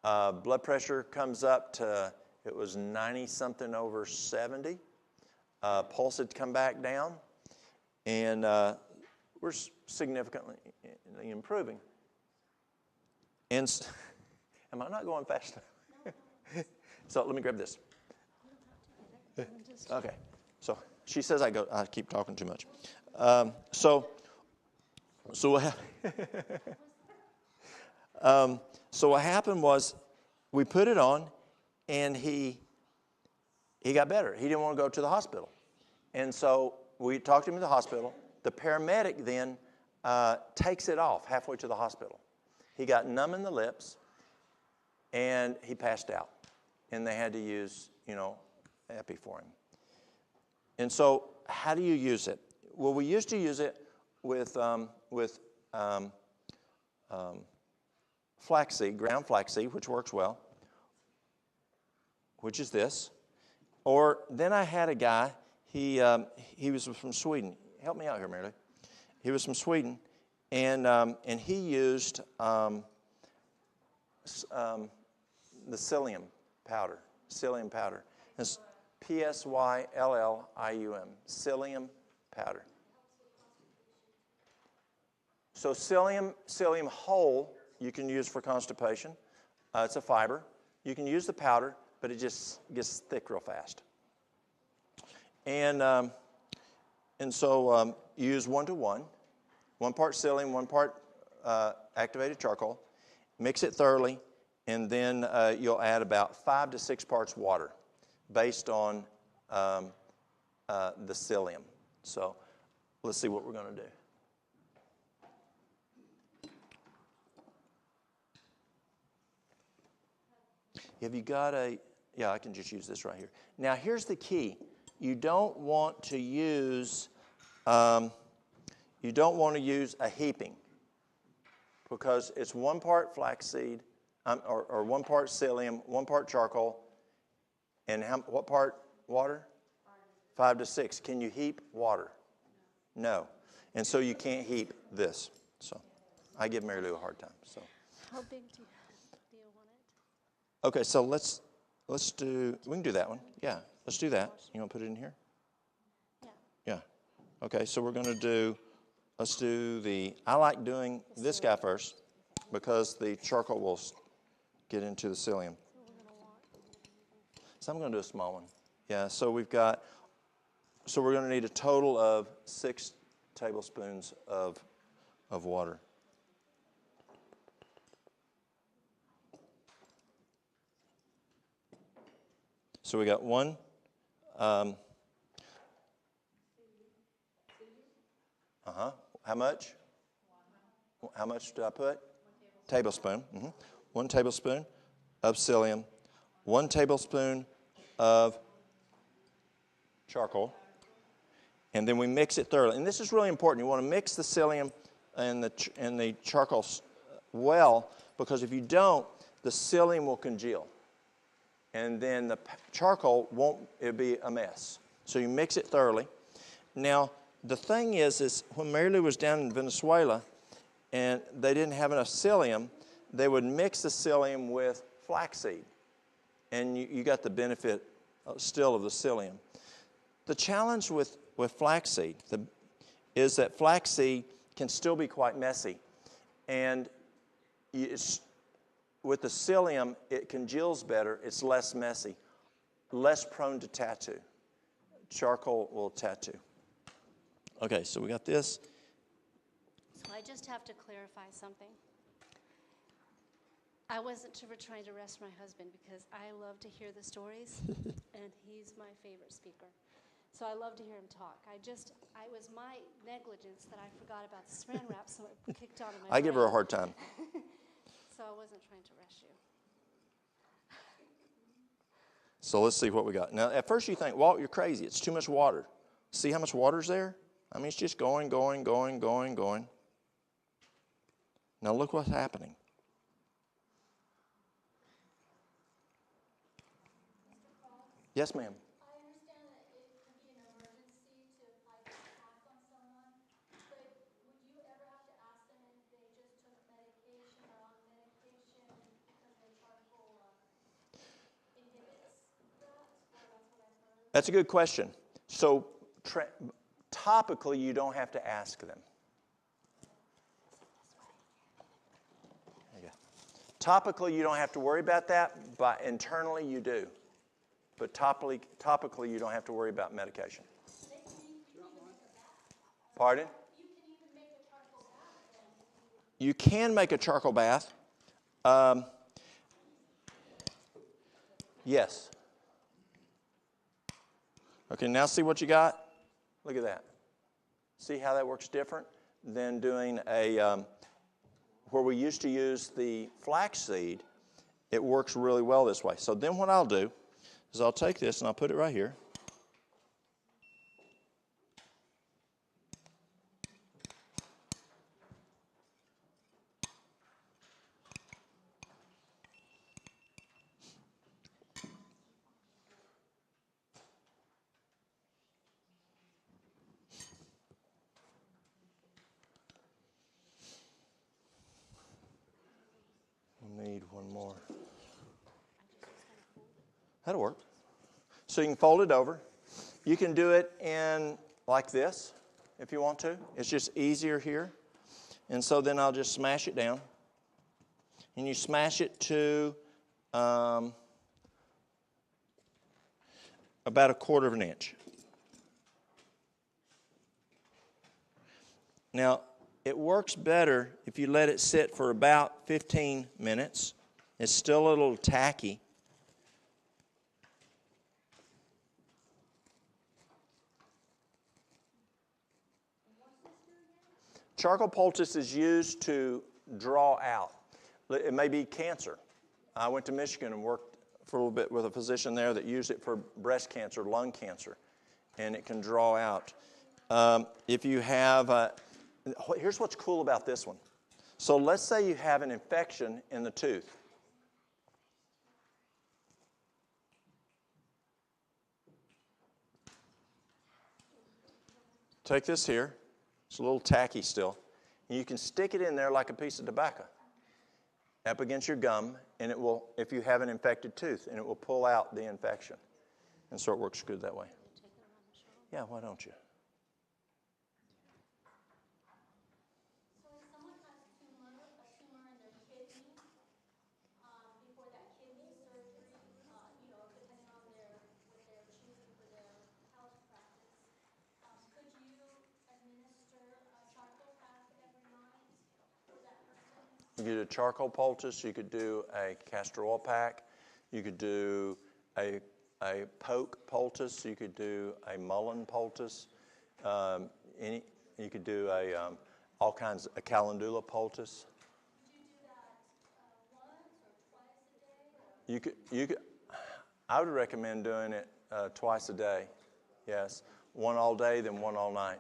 Blood pressure comes up to, it was 90-something over 70. Pulse had come back down. And we're significantly improving. And am I not going fast enough? So let me grab this. Okay. So she says I keep talking too much. So what happened was we put it on, and he got better. He didn't want to go to the hospital. And so we talked him to the hospital. The paramedic then takes it off halfway to the hospital. He got numb in the lips, and he passed out. And they had to use, epi for him. And so how do you use it? Well, we used to use it with flaxseed, ground flaxseed, which works well, which is this. Or then I had a guy, he was from Sweden. Help me out here, Mary Lou. He was from Sweden, and he used the psyllium powder. Psyllium powder. It's Psyllium, psyllium powder. So psyllium whole you can use for constipation. It's a fiber. You can use the powder, but it just gets thick real fast. And so you use 1-to-1, 1 part psyllium, 1 part activated charcoal. Mix it thoroughly, and then you'll add about 5 to 6 parts water based on the psyllium. So let's see what we're going to do. Have you got I can just use this right here. Now here's the key. You don't want to use a heaping, because it's 1 part flaxseed, or 1 part psyllium, 1 part charcoal, and what part water? 5 to 6. Can you heap water? No. And so you can't heap this. So I give Mary Lou a hard time. So. How big do you want it? Okay, so let's do, we can do that one. Yeah, let's do that. You want to put it in here? Yeah. Yeah. Okay, so we're going to do, let's do I like doing this guy first, because the charcoal will get into the psyllium. So I'm going to do a small one. Yeah, so we're going to need a total of 6 tablespoons of water. So we got 1. How much? How much do I put? 1 tablespoon. 1 tablespoon of psyllium. 1 tablespoon of charcoal. And then we mix it thoroughly. And this is really important. You want to mix the psyllium and the charcoal well, because if you don't, the psyllium will congeal. And then the charcoal it'll be a mess. So you mix it thoroughly. Now, the thing is when Mary Lou was down in Venezuela and they didn't have enough psyllium, they would mix the psyllium with flaxseed. And you got the benefit still of the psyllium. The challenge with flaxseed is that flaxseed can still be quite messy. And with the psyllium, it congeals better. It's less messy, less prone to tattoo. Charcoal will tattoo. Okay, so we got this. So I just have to clarify something. I wasn't trying to arrest my husband, because I love to hear the stories, and he's my favorite speaker. So I love to hear him talk. It was my negligence that I forgot about the saran wrap, so it kicked on in my brain. I give her a hard time. So I wasn't trying to rush you. So let's see what we got. Now, at first you think, Walt, you're crazy. It's too much water. See how much water's there? I mean, it's just going. Now look what's happening. Yes, ma'am. I understand that it can be an emergency to apply this task on someone, but would you ever have to ask them if they just took medication or on medication because their charcoal inhibits that? Well, that's what I've heard. That's a good question. So topically, you don't have to ask them. There you go. Topically, you don't have to worry about that, but internally, you do. But topically, you don't have to worry about medication. Pardon? You can even make a charcoal bath then. You can make a charcoal bath. Yes. Okay, now see what you got? Look at that. See how that works different than doing where we used to use the flaxseed. It works really well this way. So then what I'll do is I'll take this and I'll put it right here. We'll need one more. That'll work. So you can fold it over. You can do it in like this if you want to. It's just easier here. And so then I'll just smash it down. And you smash it to about 1/4 of an inch. Now, it works better if you let it sit for about 15 minutes. It's still a little tacky. Charcoal poultice is used to draw out. It may be cancer. I went to Michigan and worked for a little bit with a physician there that used it for breast cancer, lung cancer, and it can draw out. If you have, here's what's cool about this one. So let's say you have an infection in the tooth. Take this here. It's a little tacky still. And you can stick it in there like a piece of tobacco up against your gum, and it will, if you have an infected tooth, and it will pull out the infection. And so it works good that way. Yeah, why don't you? So if someone has a tumor in their kidney, before that kidney surgery, depending on what they're choosing for their health practice, could you administer a charcoal bath every night for that person? You could do a charcoal poultice. You could do a castor oil pack. You could do a poke poultice. You could do a mullein poultice. You could do all kinds of a calendula poultice. Could you do that once or twice a day? You could. I would recommend doing it twice a day. Yes, one all day, then one all night.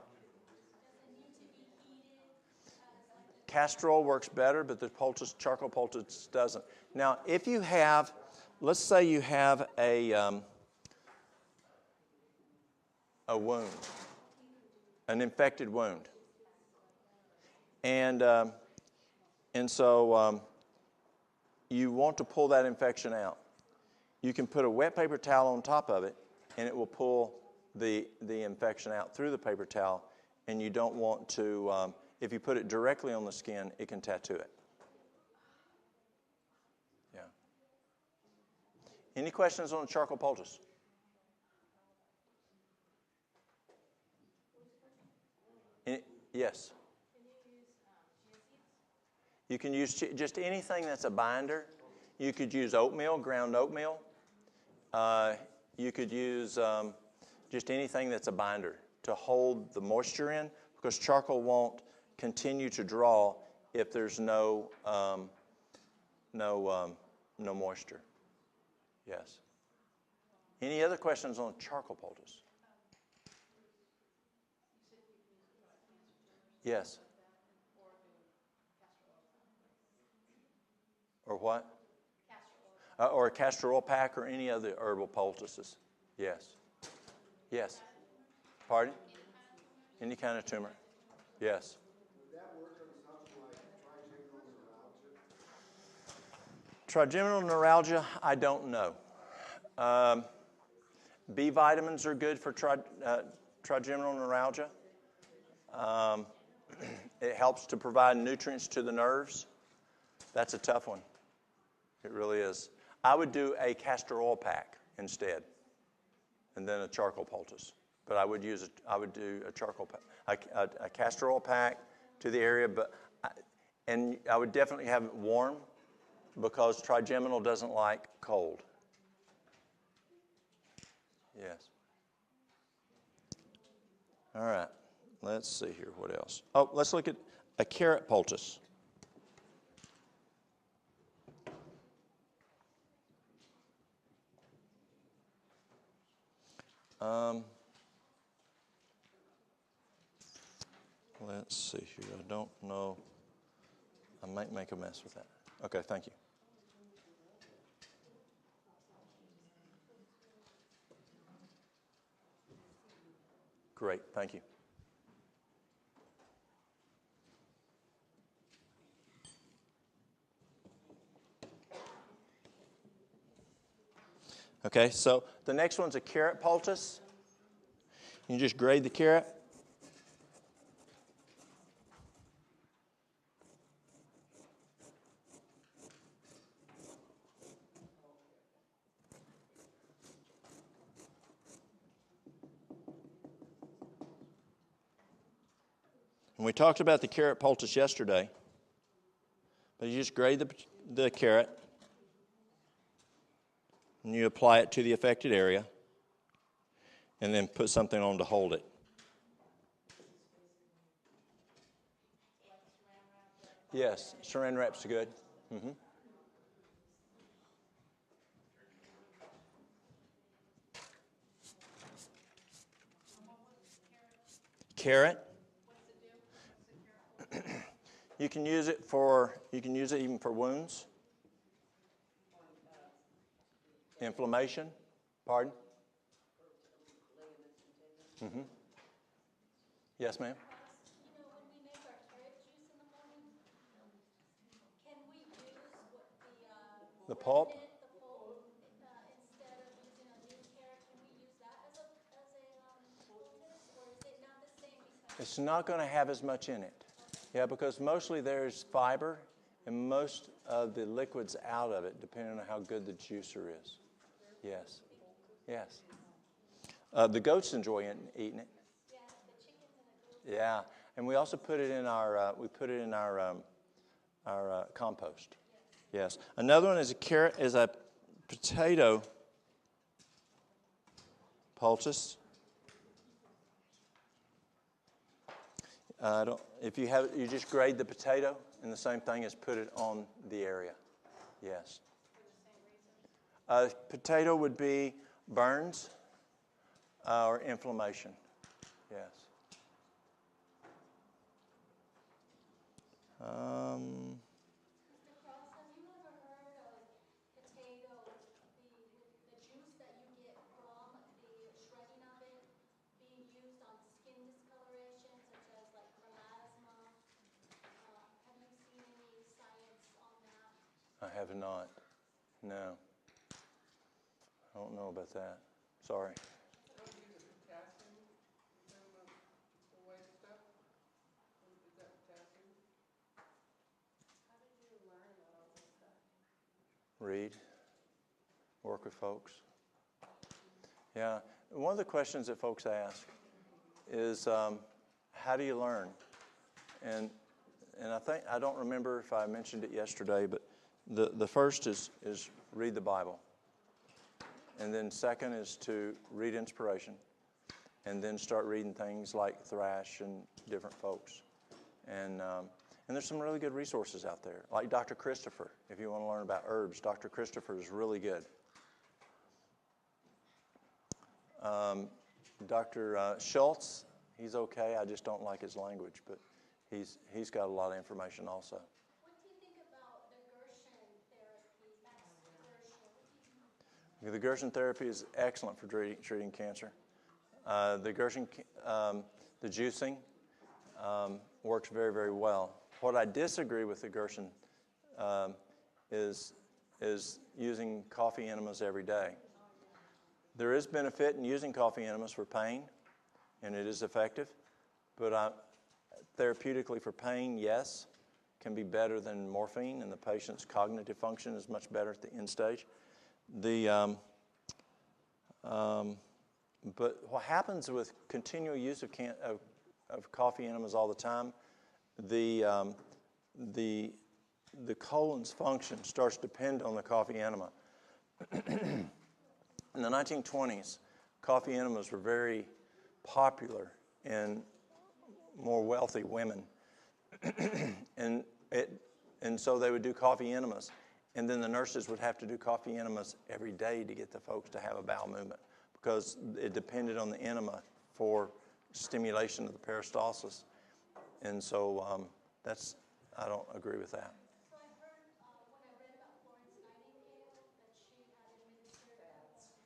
Castor oil works better, but the charcoal poultice doesn't. Now, if you have, let's say you have a wound, an infected wound, and so you want to pull that infection out. You can put a wet paper towel on top of it, and it will pull the infection out through the paper towel, and you don't want to. If you put it directly on the skin, it can tattoo it. Yeah. Any questions on the charcoal poultice? Yes. You can use just anything that's a binder. You could use oatmeal, ground oatmeal. You could use just anything that's a binder to hold the moisture in, because charcoal won't continue to draw if there's no moisture. Yes. Any other questions on charcoal poultice? Yes. Or what? Or a castor oil pack or any other herbal poultices. Yes. Yes. Pardon? Any kind of tumor. Yes. Would that work on something like trigeminal neuralgia? Trigeminal neuralgia, I don't know. B vitamins are good for trigeminal neuralgia. It helps to provide nutrients to the nerves. That's a tough one. It really is. I would do a castor oil pack instead, and then a charcoal poultice. But I would do a charcoal pack, a castor oil pack to the area. And I would definitely have it warm because trigeminal doesn't like cold. Yes. All right. Let's see here. What else? Oh, let's look at a carrot poultice. Let's see here. I don't know. I might make a mess with that. Okay, thank you. Great, thank you. Okay, so the next one's a carrot poultice. You just grade the carrot. And we talked about the carrot poultice yesterday. But you just grade the carrot. And you apply it to the affected area. And then put something on to hold it. Yes, saran wrap's good. Mm-hmm. Carrot. You can use it even for wounds. Inflammation. Pardon? Mm-hmm. Yes, ma'am. You know, when we make our carrot juice in the morning, can we use The pulp? instead of using a new carrot? Can we use that as a poultice, or is it not the same? It's not going to have as much in it. Yeah, because mostly there's fiber and most of the liquid's out of it, depending on how good the juicer is. Yes. Yes. The goats enjoy eating it. Yeah, the chickens and the goats. Yeah, and we also put it in our compost. Yes. Another one is a potato poultice. You just grade the potato, and the same thing is put it on the area. Yes. Potato would be burns or inflammation. Yes. Mr. Cross, have you ever heard of potato, the juice that you get from the shredding of it being used on skin discoloration, such as like melasma? Have you seen any science on that? I have not. No. I don't know about that. Sorry. Don't use the potassium in the white stuff? Is that potassium? How did you learn about all this stuff? Read. Work with folks. Yeah. One of the questions that folks ask is, how do you learn? And I don't remember if I mentioned it yesterday, but the first is read the Bible. And then second is to read inspiration. And then start reading things like Thrash and different folks. And there's some really good resources out there, like Dr. Christopher. If you want to learn about herbs, Dr. Christopher is really good. Dr. Schultz, he's okay. I just don't like his language, but He's got a lot of information also. What do you think about the Gerson therapy? Gerson. The Gerson therapy is excellent for treating cancer. The Gerson, the juicing works very, very well. What I disagree with the Gerson is using coffee enemas every day. There is benefit in using coffee enemas for pain, and it is effective. But therapeutically for pain, yes, can be better than morphine, and the patient's cognitive function is much better at the end stage. But what happens with continual use of coffee enemas all the time, the colon's function starts to depend on the coffee enema. In the 1920s, coffee enemas were very popular in more wealthy women. and so they would do coffee enemas. And then the nurses would have to do coffee enemas every day to get the folks to have a bowel movement because it depended on the enema for stimulation of the peristalsis. And so I don't agree with that. So I heard when I read about Florence Nightingale that she had administered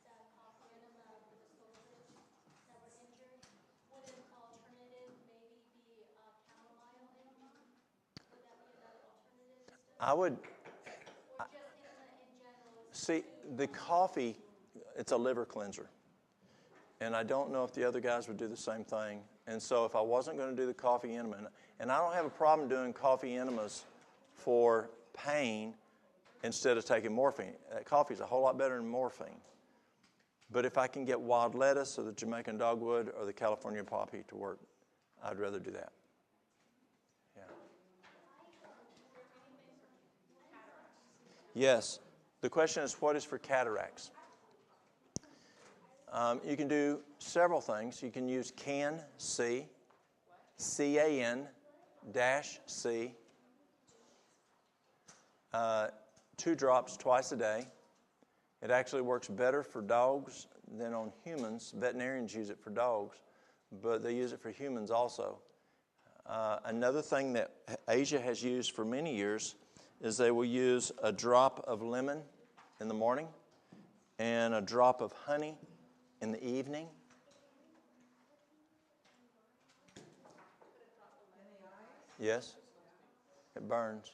that coffee enema for the soldiers that were injured. Would an alternative maybe be chamomile enema? Would that be another alternative instead? I would. Or just enema in general? See, the coffee, it's a liver cleanser. And I don't know if the other guys would do the same thing. And so if I wasn't going to do the coffee enema, and I don't have a problem doing coffee enemas for pain instead of taking morphine. Coffee is a whole lot better than morphine. But if I can get wild lettuce or the Jamaican dogwood or the California poppy to work, I'd rather do that. Yeah. Yes. The question is, what is for cataracts? You can do several things. You can use CAN-C, CAN-C, 2 drops twice a day. It actually works better for dogs than on humans. Veterinarians use it for dogs, but they use it for humans also. Another thing that Asia has used for many years is they will use a drop of lemon in the morning and a drop of honey in the evening. Yes. It burns.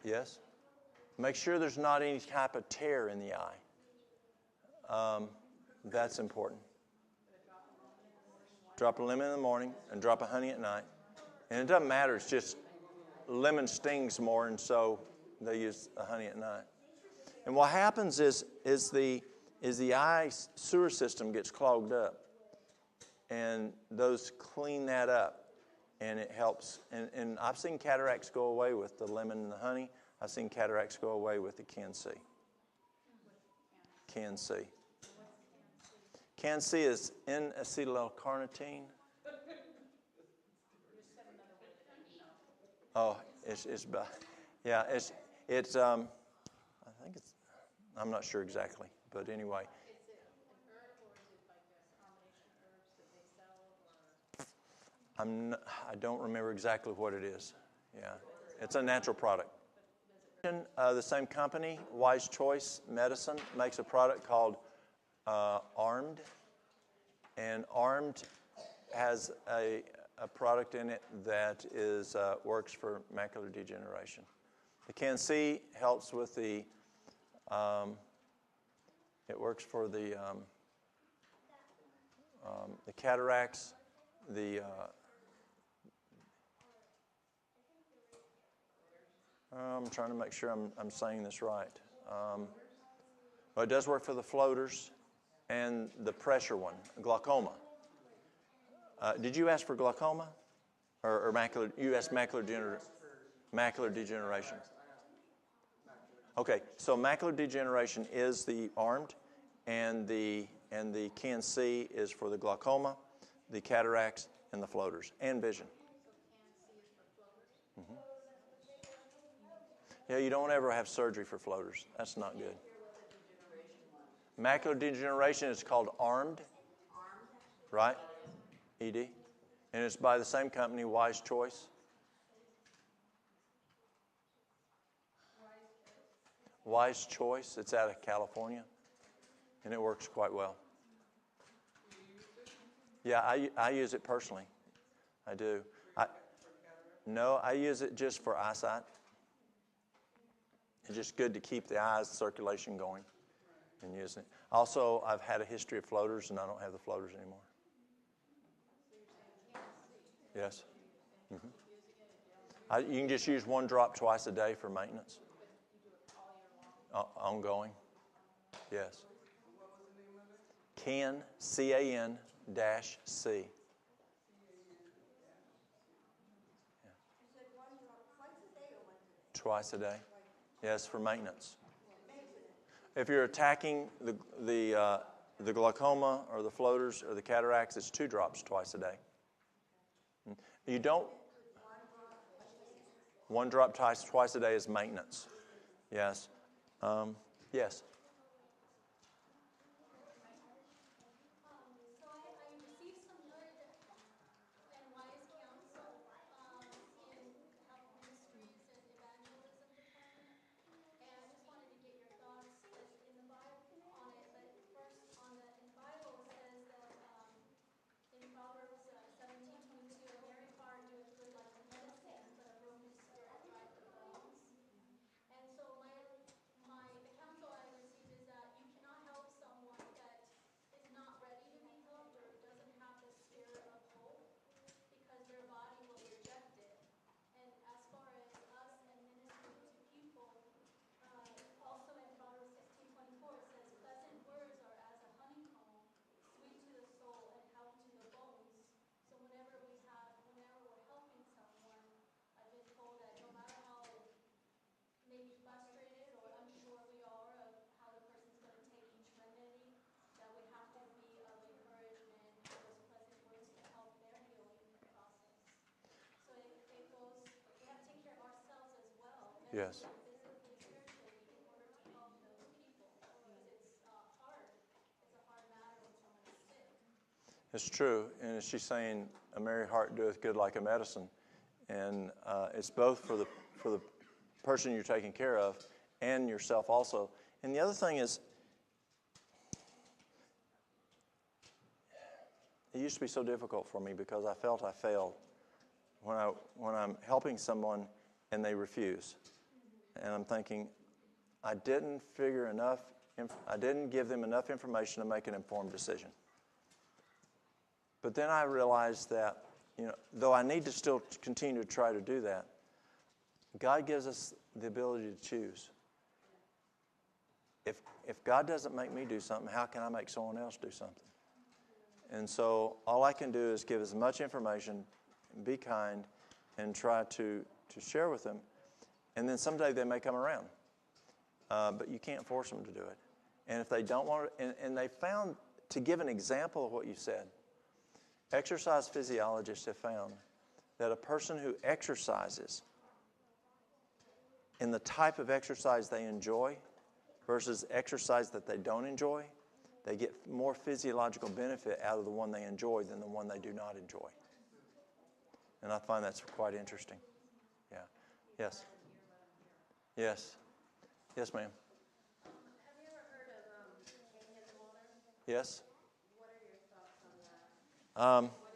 Yes. Make sure there's not any type of tear in the eye. That's important. Drop a lemon in the morning and drop of honey at night. And it doesn't matter. It's just lemon stings more, and so they use the honey at night. And what happens is the eye sewer system gets clogged up, and those clean that up, and it helps. And I've seen cataracts go away with the lemon and the honey. I've seen cataracts go away with the CAN-C. CAN-C. CAN-C is N-acetyl-L-carnitine. Oh, it's yeah, I think it's, I'm not sure exactly, but anyway. Is it an herb or is it like a combination of herbs that they sell? Or? I don't remember exactly what it is. Yeah, it's a natural product. The same company, Wise Choice Medicine, makes a product called Armed, and Armed has a product in it that is works for macular degeneration. The CAN-C helps with the it works for the cataracts, I'm trying to make sure I'm saying this right. But it does work for the floaters and the pressure one, glaucoma. Did you ask for glaucoma or macular? You asked macular degeneration. Okay, so macular degeneration is the Armed, and the CAN-C is for the glaucoma, the cataracts, and the floaters, and vision. Mm-hmm. Yeah, you don't ever have surgery for floaters. That's not good. Macular degeneration is called Armed, right? ED. And it's by the same company, Wise Choice. Wise Choice. It's out of California, and it works quite well. Yeah, I use it personally. I do. No, I use it just for eyesight. It's just good to keep the eyes circulation going and using it. Also, I've had a history of floaters, and I don't have the floaters anymore. Yes. Mm-hmm. You can just use 1 drop twice a day for maintenance. Ongoing. Yes. Can, C-A-N -C. You said 1 drop twice a day or once a day? Twice a day. Yes, for maintenance. If you're attacking the glaucoma or the floaters or the cataracts, it's 2 drops twice a day. You don't. 1 drop twice a day is maintenance. Yes. Yes. So I received some good and wise counsel in health ministries and evangelism department, and I just wanted to get your thoughts in the Bible on it. But first, in the Bible it says that in Proverbs 17:22, a merry heart doeth good like a medicine, but a broken spirit drieth the bones. And so the counsel I received is that you cannot help someone that is not ready to be helped or doesn't have the spirit of hope, because their body will reject it. And as far as us and ministering to people, also in Proverbs 16:24 it says, pleasant words are as a honeycomb, sweet to the soul and health to the bones. So whenever we're helping someone, I've been told that no matter how maybe frustrated or unsure we are of how the person's going to take each remedy, that we have to be of encouragement, have those pleasant words to help their healing process. So it goes, we have to take care of ourselves as well, Yes. mentally, physically, spiritually, in order to help those people, because it's hard. It's a hard matter when someone is sick. It's true. And she's saying, a merry heart doeth good like a medicine. And it's both for the person you're taking care of and yourself also. And the other thing is, it used to be so difficult for me because I felt I failed when I'm helping someone and they refuse. And I'm thinking, I didn't give them enough information to make an informed decision. But then I realized that, though I need to still continue to try to do that, God gives us the ability to choose. If God doesn't make me do something, how can I make someone else do something? And so all I can do is give as much information, be kind, and try to share with them. And then someday they may come around. But you can't force them to do it. And if they don't want to, and they found, to give an example of what you said, exercise physiologists have found that a person who exercises in the type of exercise they enjoy versus exercise that they don't enjoy, they get more physiological benefit out of the one they enjoy than the one they do not enjoy. And I find that's quite interesting. Yeah. Yes. Yes. Yes, ma'am. Have you ever heard of Kangen water? Yes. What are your thoughts on that? What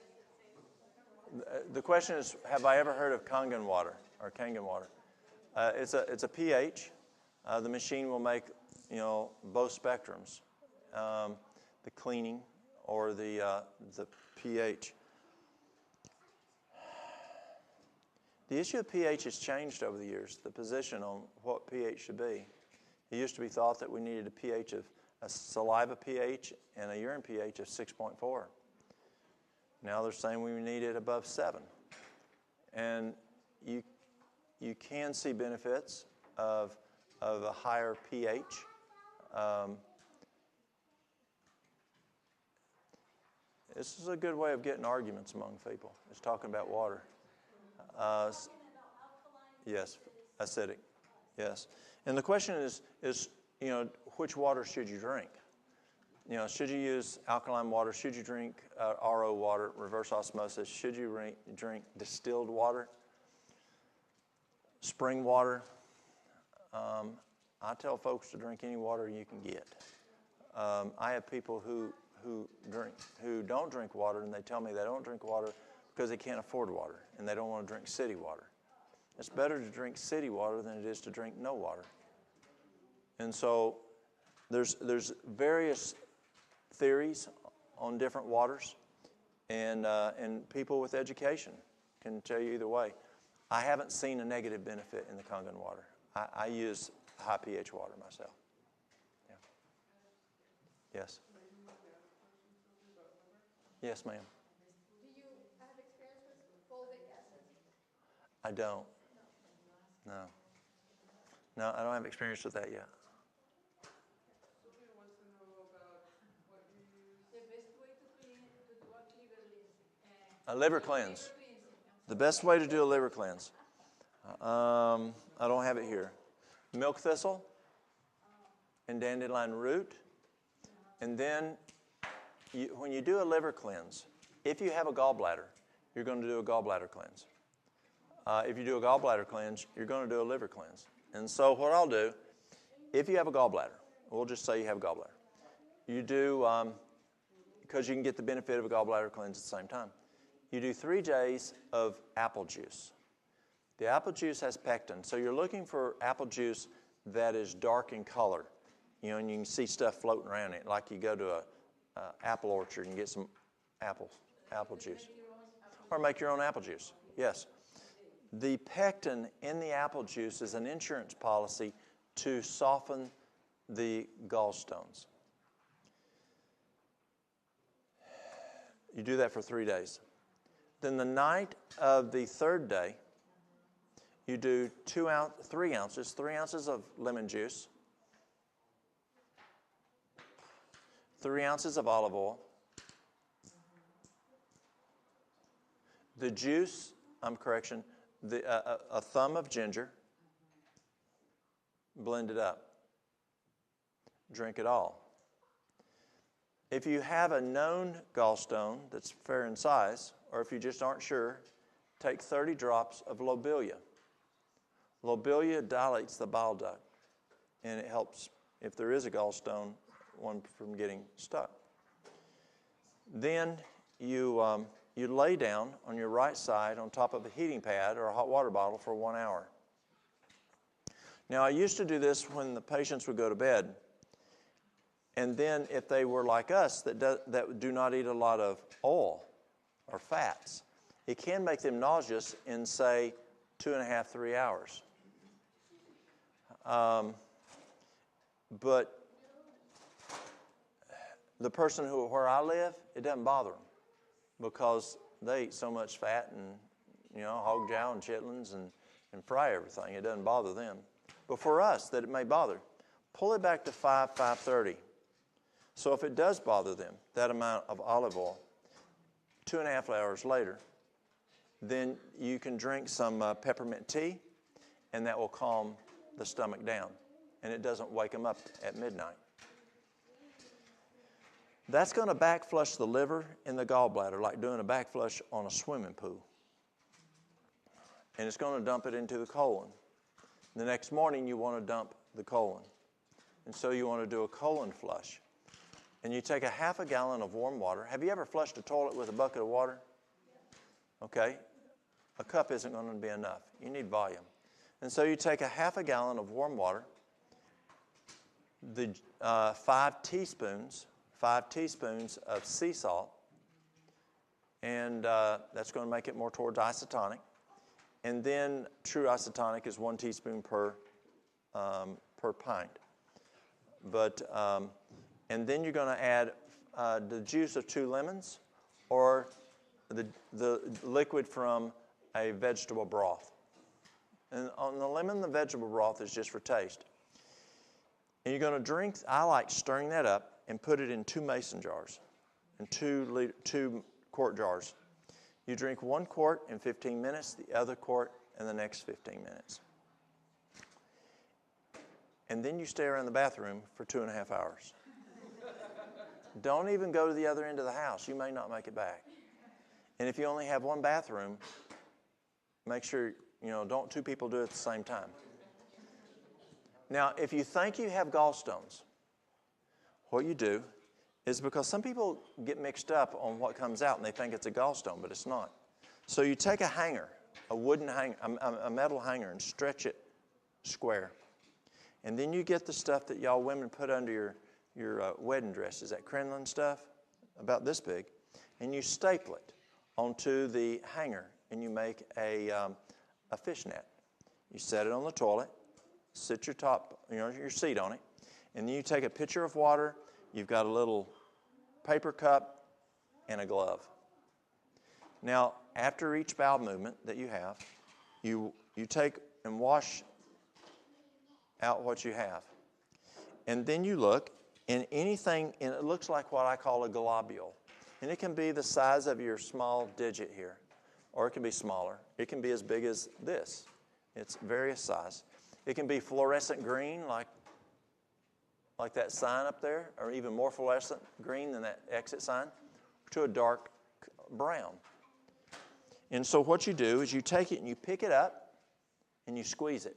is it? The question is, have I ever heard of Kangen water or Kangen water? It's a pH. The machine will make, both spectrums, the cleaning or the pH. The issue of pH has changed over the years, the position on what pH should be. It used to be thought that we needed a saliva pH and a urine pH of 6.4. Now they're saying we need it above 7. And you can see benefits of a higher pH. This is a good way of getting arguments among people, is talking about water. Yes, acidic. Yes. And the question is, which water should you drink? should you use alkaline water? Should you drink RO water, reverse osmosis? Should you drink distilled water, spring water? I tell folks to drink any water you can get. I have people who don't drink water, and they tell me they don't drink water because they can't afford water, and they don't want to drink city water. It's better to drink city water than it is to drink no water. And so there's various theories on different waters, and people with education can tell you either way. I haven't seen a negative benefit in the Kangen water. I use high pH water myself. Yeah. Yes. Yes, ma'am. Do you have experience with fulvic acid? I don't. No, I don't have experience with that yet. Sylvia wants to know about what you use. The best way to do A a liver liver cleanse. The best way to do a liver cleanse. I don't have it here. Milk thistle and dandelion root. And then when you do a liver cleanse, if you have a gallbladder, you're going to do a gallbladder cleanse. If you do a gallbladder cleanse, you're going to do a liver cleanse. And so what I'll do, if you have a gallbladder, we'll just say you have a gallbladder. You do, because you can get the benefit of a gallbladder cleanse at the same time, you do 3 days of apple juice. The apple juice has pectin, so you're looking for apple juice that is dark in color, and you can see stuff floating around it, like you go to a apple orchard and get some apple juice. Or make your own apple juice, yes. The pectin in the apple juice is an insurance policy to soften the gallstones. You do that for 3 days. Then the night of the 3rd day, you do 3 ounces of lemon juice, 3 ounces of olive oil, the juice, a thumb of ginger, blend it up. Drink it all. If you have a known gallstone that's fair in size, or if you just aren't sure, take 30 drops of lobelia. Lobelia dilates the bile duct, and it helps, if there is a gallstone, one from getting stuck. Then you lay down on your right side on top of a heating pad or a hot water bottle for 1 hour. Now, I used to do this when the patients would go to bed. And then if they were like us that do not eat a lot of oil or fats, it can make them nauseous in, say, 2.5, 3 hours. But the person where I live, it doesn't bother them because they eat so much fat and, hog jowl and chitlins and fry everything. It doesn't bother them. But for us, that it may bother, pull it back to 5:30. So if it does bother them, that amount of olive oil, 2.5 hours later, then you can drink some peppermint tea, and that will calm the stomach down, and it doesn't wake them up at midnight. That's going to backflush the liver and the gallbladder, like doing a backflush on a swimming pool. And it's going to dump it into the colon. The next morning, you want to dump the colon. And so you want to do a colon flush. And you take a 1/2 gallon of warm water. Have you ever flushed a toilet with a bucket of water? Okay. A cup isn't going to be enough. You need volume. And so you take a 1/2 gallon of warm water, the 5 teaspoons of sea salt, and that's going to make it more towards isotonic. And then true isotonic is 1 teaspoon per pint. But and then you're going to add the juice of 2 lemons or the liquid from a vegetable broth. And on the lemon, the vegetable broth is just for taste. And you're going to drink, I like stirring that up and put it in 2 mason jars and 2 quart jars. You drink 1 quart in 15 minutes, the other quart in the next 15 minutes. And then you stay around the bathroom for 2.5 hours. don't even go to the other end of the house. You may not make it back. And if you only have one bathroom, make sure, don't two people do it at the same time. Now, if you think you have gallstones, what you do is, because some people get mixed up on what comes out and they think it's a gallstone, but it's not. So you take a hanger, a wooden hanger, a metal hanger, and stretch it square. And then you get the stuff that y'all women put under your wedding dresses, that crinoline stuff, about this big, and you staple it onto the hanger, and you make a fishnet. You set it on the toilet, sit your seat on it, and then you take a pitcher of water. You've got a little paper cup and a glove. Now, after each bowel movement that you have, you take and wash out what you have. And then you look, and anything, and it looks like what I call a globule. And it can be the size of your small digit here, or it can be smaller. It can be as big as this. It's various size. It can be fluorescent green, like that sign up there, or even more fluorescent green than that exit sign, to a dark brown. And so what you do is you take it and you pick it up and you squeeze it.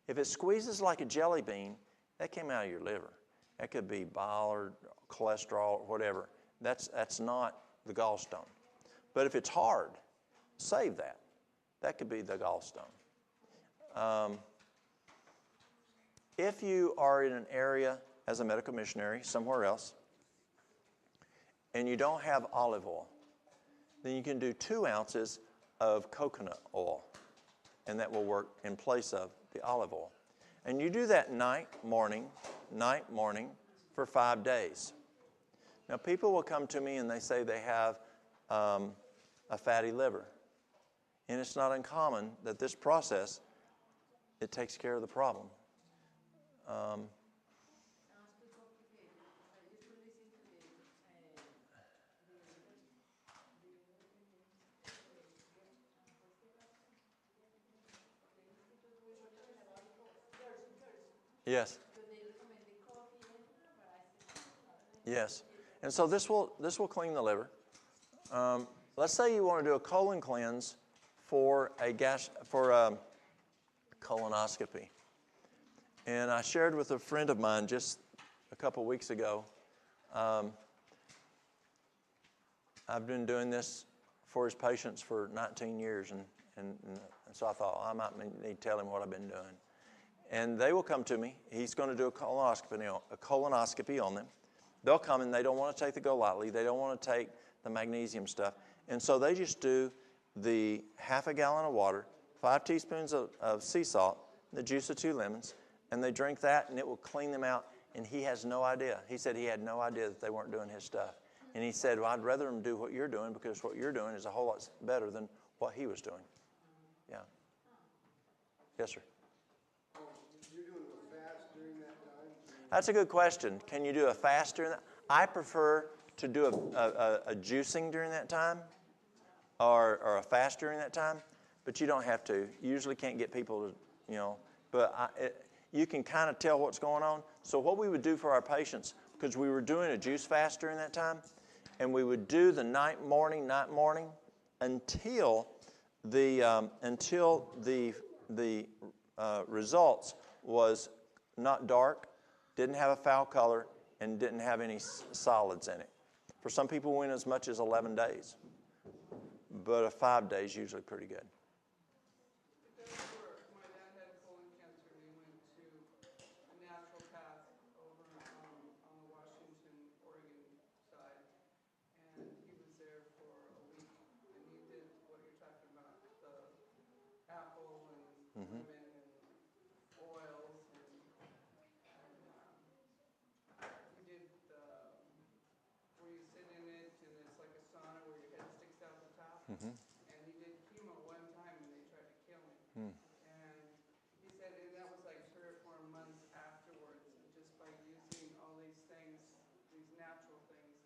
If it squeezes like a jelly bean, that came out of your liver. That could be bile or cholesterol or whatever. That's not the gallstone. But if it's hard, save that. That could be the gallstone. If you are in an area as a medical missionary somewhere else and you don't have olive oil, then you can do 2 ounces of coconut oil, and that will work in place of the olive oil. And you do that night, morning, for 5 days. Now, people will come to me and they say they have a fatty liver. And it's not uncommon that this process, it takes care of the problem. Yes. Yes. And so this will clean the liver. Let's say you want to do a colon cleanse for a colonoscopy. And I shared with a friend of mine just a couple weeks ago. I've been doing this for his patients for 19 years, and so I thought, I might need to tell him what I've been doing. And they will come to me. He's going to do a colonoscopy on them. They'll come and they don't want to take the Go Lightly. They don't want to take the magnesium stuff. And so they just do the half a gallon of water, 5 teaspoons of sea salt, the juice of 2 lemons, and they drink that, and it will clean them out. And he has no idea. He said he had no idea that they weren't doing his stuff. And he said, well, I'd rather them do what you're doing, because what you're doing is a whole lot better than what he was doing. Yeah. Yes, sir. You're doing a fast during that time? That's a good question. Can you do a fast during that? I prefer to do a juicing during that time, or a fast during that time, but you don't have to. You usually can't get people to, but you can kind of tell what's going on. So what we would do for our patients, because we were doing a juice fast during that time, and we would do the night morning until the results was not dark, didn't have a foul color, and didn't have any solids in it. For some people, we went as much as 11 days, but 5 days usually pretty good. It does work. My dad had colon cancer. We went to a natural path over on the Washington, Oregon side, and he was there for a week, and he did what you're talking about, the apple and lemon and oils, and he did where you sit in it, and it's like a sauna where your head sticks out the top. And he did chemo one time, and they tried to kill him. And he said, and that was like 3 or 4 months afterwards, and just by using all these things, these natural things,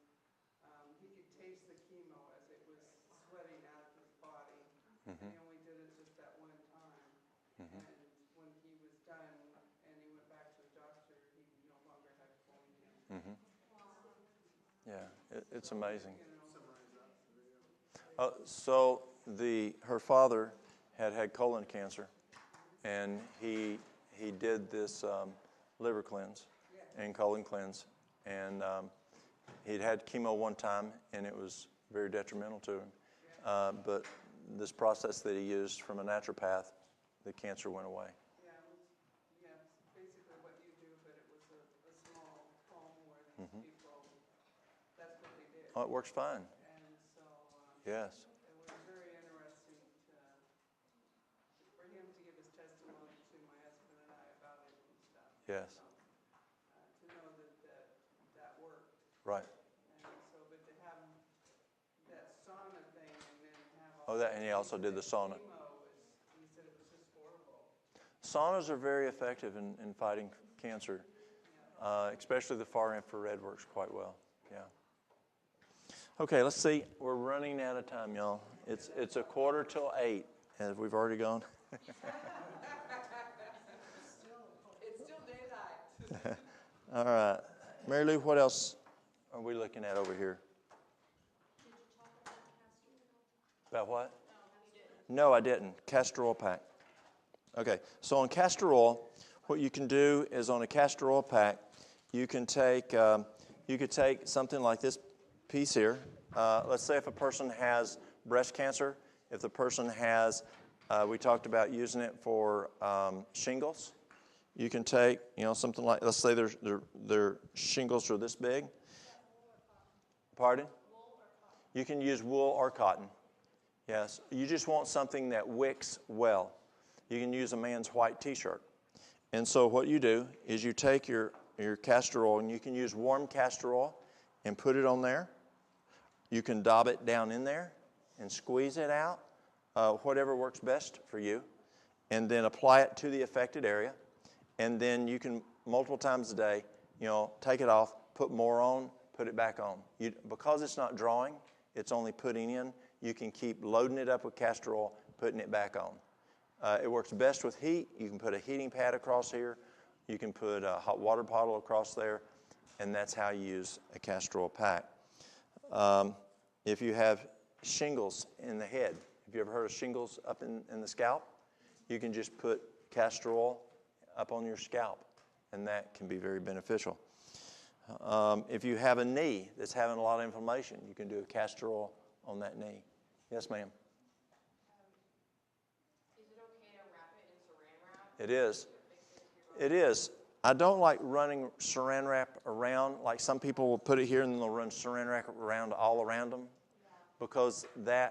he could taste the chemo as it was sweating out of his body. And he only did it just that one time. And when he was done and he went back to the doctor, he no longer had colon cancer. Yeah, it's amazing. So her father had colon cancer, and he did this liver cleanse and colon cleanse, and he'd had chemo one time, and it was very detrimental to him. But this process that he used from a naturopath, the cancer went away. Yeah, it's basically what you do, but it was a small home where these people, that's what they did. Oh, it works fine. And so Yes. it was very interesting for him to give his testimony to my husband and I about it and stuff. Yes. To know that worked. Right. And so, but to have that sauna thing and then have Oh, and he also did the sauna. chemo he said it was just horrible. Saunas are very effective in fighting cancer, especially the far infrared works quite well. Yeah. Okay, let's see. We're running out of time, y'all. It's 7:45, and we've already gone. It's still daylight. All right. Mary Lou, what else are we looking at over here? About what? No, I didn't. Castor oil pack. Okay, so on castor oil, what you can do is on a castor oil pack, you could take something like this piece here. Let's say if a person has breast cancer, if the person has, we talked about using it for shingles. You can take, something like, let's say their shingles are this big. Pardon? You can use wool or cotton. Yes, you just want something that wicks well. You can use a man's white T-shirt. And so what you do is you take your castor oil, and you can use warm castor oil and put it on there. You can dab it down in there and squeeze it out, whatever works best for you, and then apply it to the affected area. And then you can, multiple times a day, take it off, put more on, put it back on. Because it's not drawing, it's only putting in, you can keep loading it up with castor oil, putting it back on. It works best with heat. You can put a heating pad across here. You can put a hot water bottle across there, and that's how you use a castor oil pack. If you have shingles in the head, have you ever heard of shingles up in the scalp? You can just put castor oil up on your scalp, and that can be very beneficial. If you have a knee that's having a lot of inflammation, you can do a castor oil on that knee. Yes, ma'am. Is it okay to wrap it in saran wrap? It is. It is. I don't like running saran wrap around. Like some people will put it here and then they'll run saran wrap around all around them, because the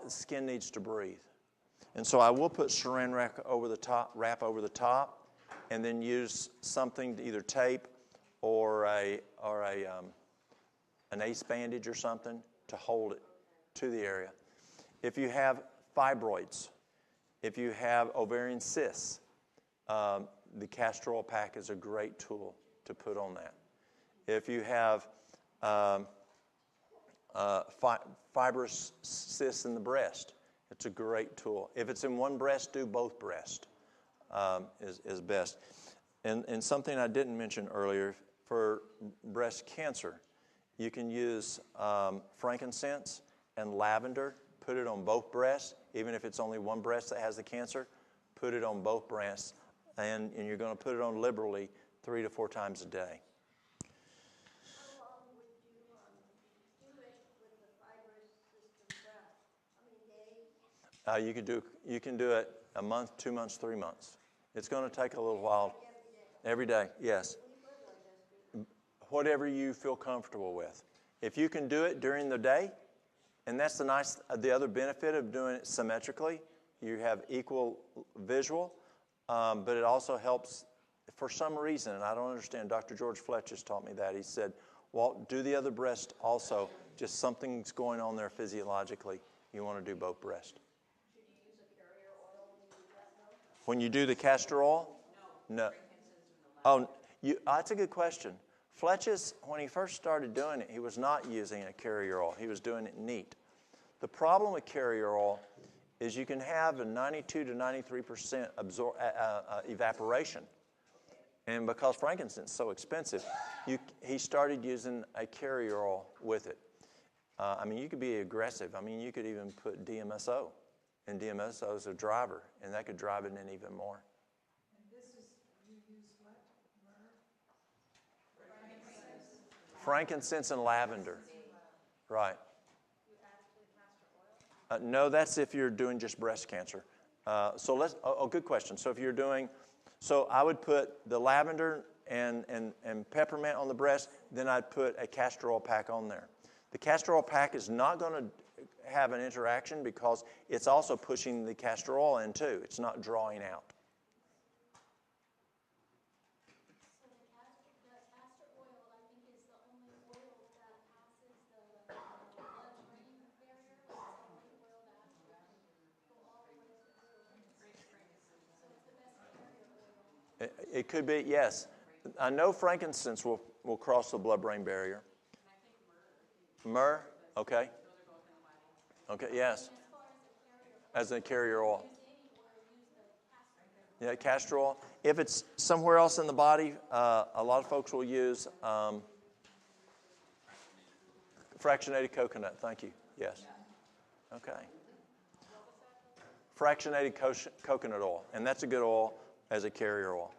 skin needs to breathe. And so I will put saran wrap over the top, and then use something to either tape or an ace bandage or something to hold it to the area. If you have fibroids, if you have ovarian cysts, the castor oil pack is a great tool to put on that. If you have fibrous cysts in the breast, it's a great tool. If it's in one breast, do both breasts is best. And something I didn't mention earlier, for breast cancer, you can use frankincense and lavender, put it on both breasts, even if it's only one breast that has the cancer, put it on both breasts, and you're going to put it on liberally 3 to 4 times a day. How long would you do it with the fibrous system breast? How many days? You can do it a month, 2 months, 3 months. It's going to take a little while. Every day, yes. Whatever you feel comfortable with. If you can do it during the day, and that's the other benefit of doing it symmetrically, you have equal visual, but it also helps for some reason, and I don't understand. Dr. George Fletch has taught me that. He said, Walt, do the other breast also. Just something's going on there physiologically. You want to do both breasts. Should you use a carrier oil when you do that, though? When you do the castor oil? No. Oh, that's a good question. Fletch's, when he first started doing it, he was not using a carrier oil. He was doing it neat. The problem with carrier oil is you can have a 92 to 93% evaporation. And because frankincense is so expensive, he started using a carrier oil with it. I mean, you could be aggressive. I mean, you could even put DMSO, and DMSO is a driver, and that could drive it in even more. And this is, you use what? Myrrh? Frankincense and lavender. Right. No, that's if you're doing just breast cancer. Good question. So if you're doing, I would put the lavender and peppermint on the breast, then I'd put a castor oil pack on there. The castor oil pack is not going to have an interaction because it's also pushing the castor oil in too. It's not drawing out. So the castor oil, I think, is the only oil that passes the blood-brain barrier. It's the only oil that go all the way through. So it's the best carrier oil. It could be, yes. I know frankincense will cross the blood-brain barrier. Myrrh, okay. Okay, yes. As a carrier oil. Yeah, castor oil. If it's somewhere else in the body, a lot of folks will use fractionated coconut. Thank you. Yes. Okay. Fractionated coconut oil, and that's a good oil as a carrier oil.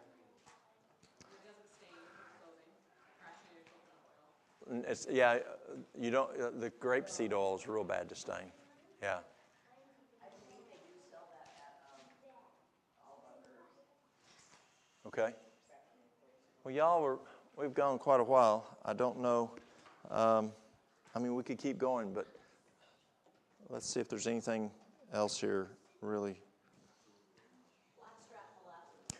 You don't. The grapeseed oil is real bad to stain. Yeah. Okay. Well, we've gone quite a while. I don't know. We could keep going, but let's see if there's anything else here really.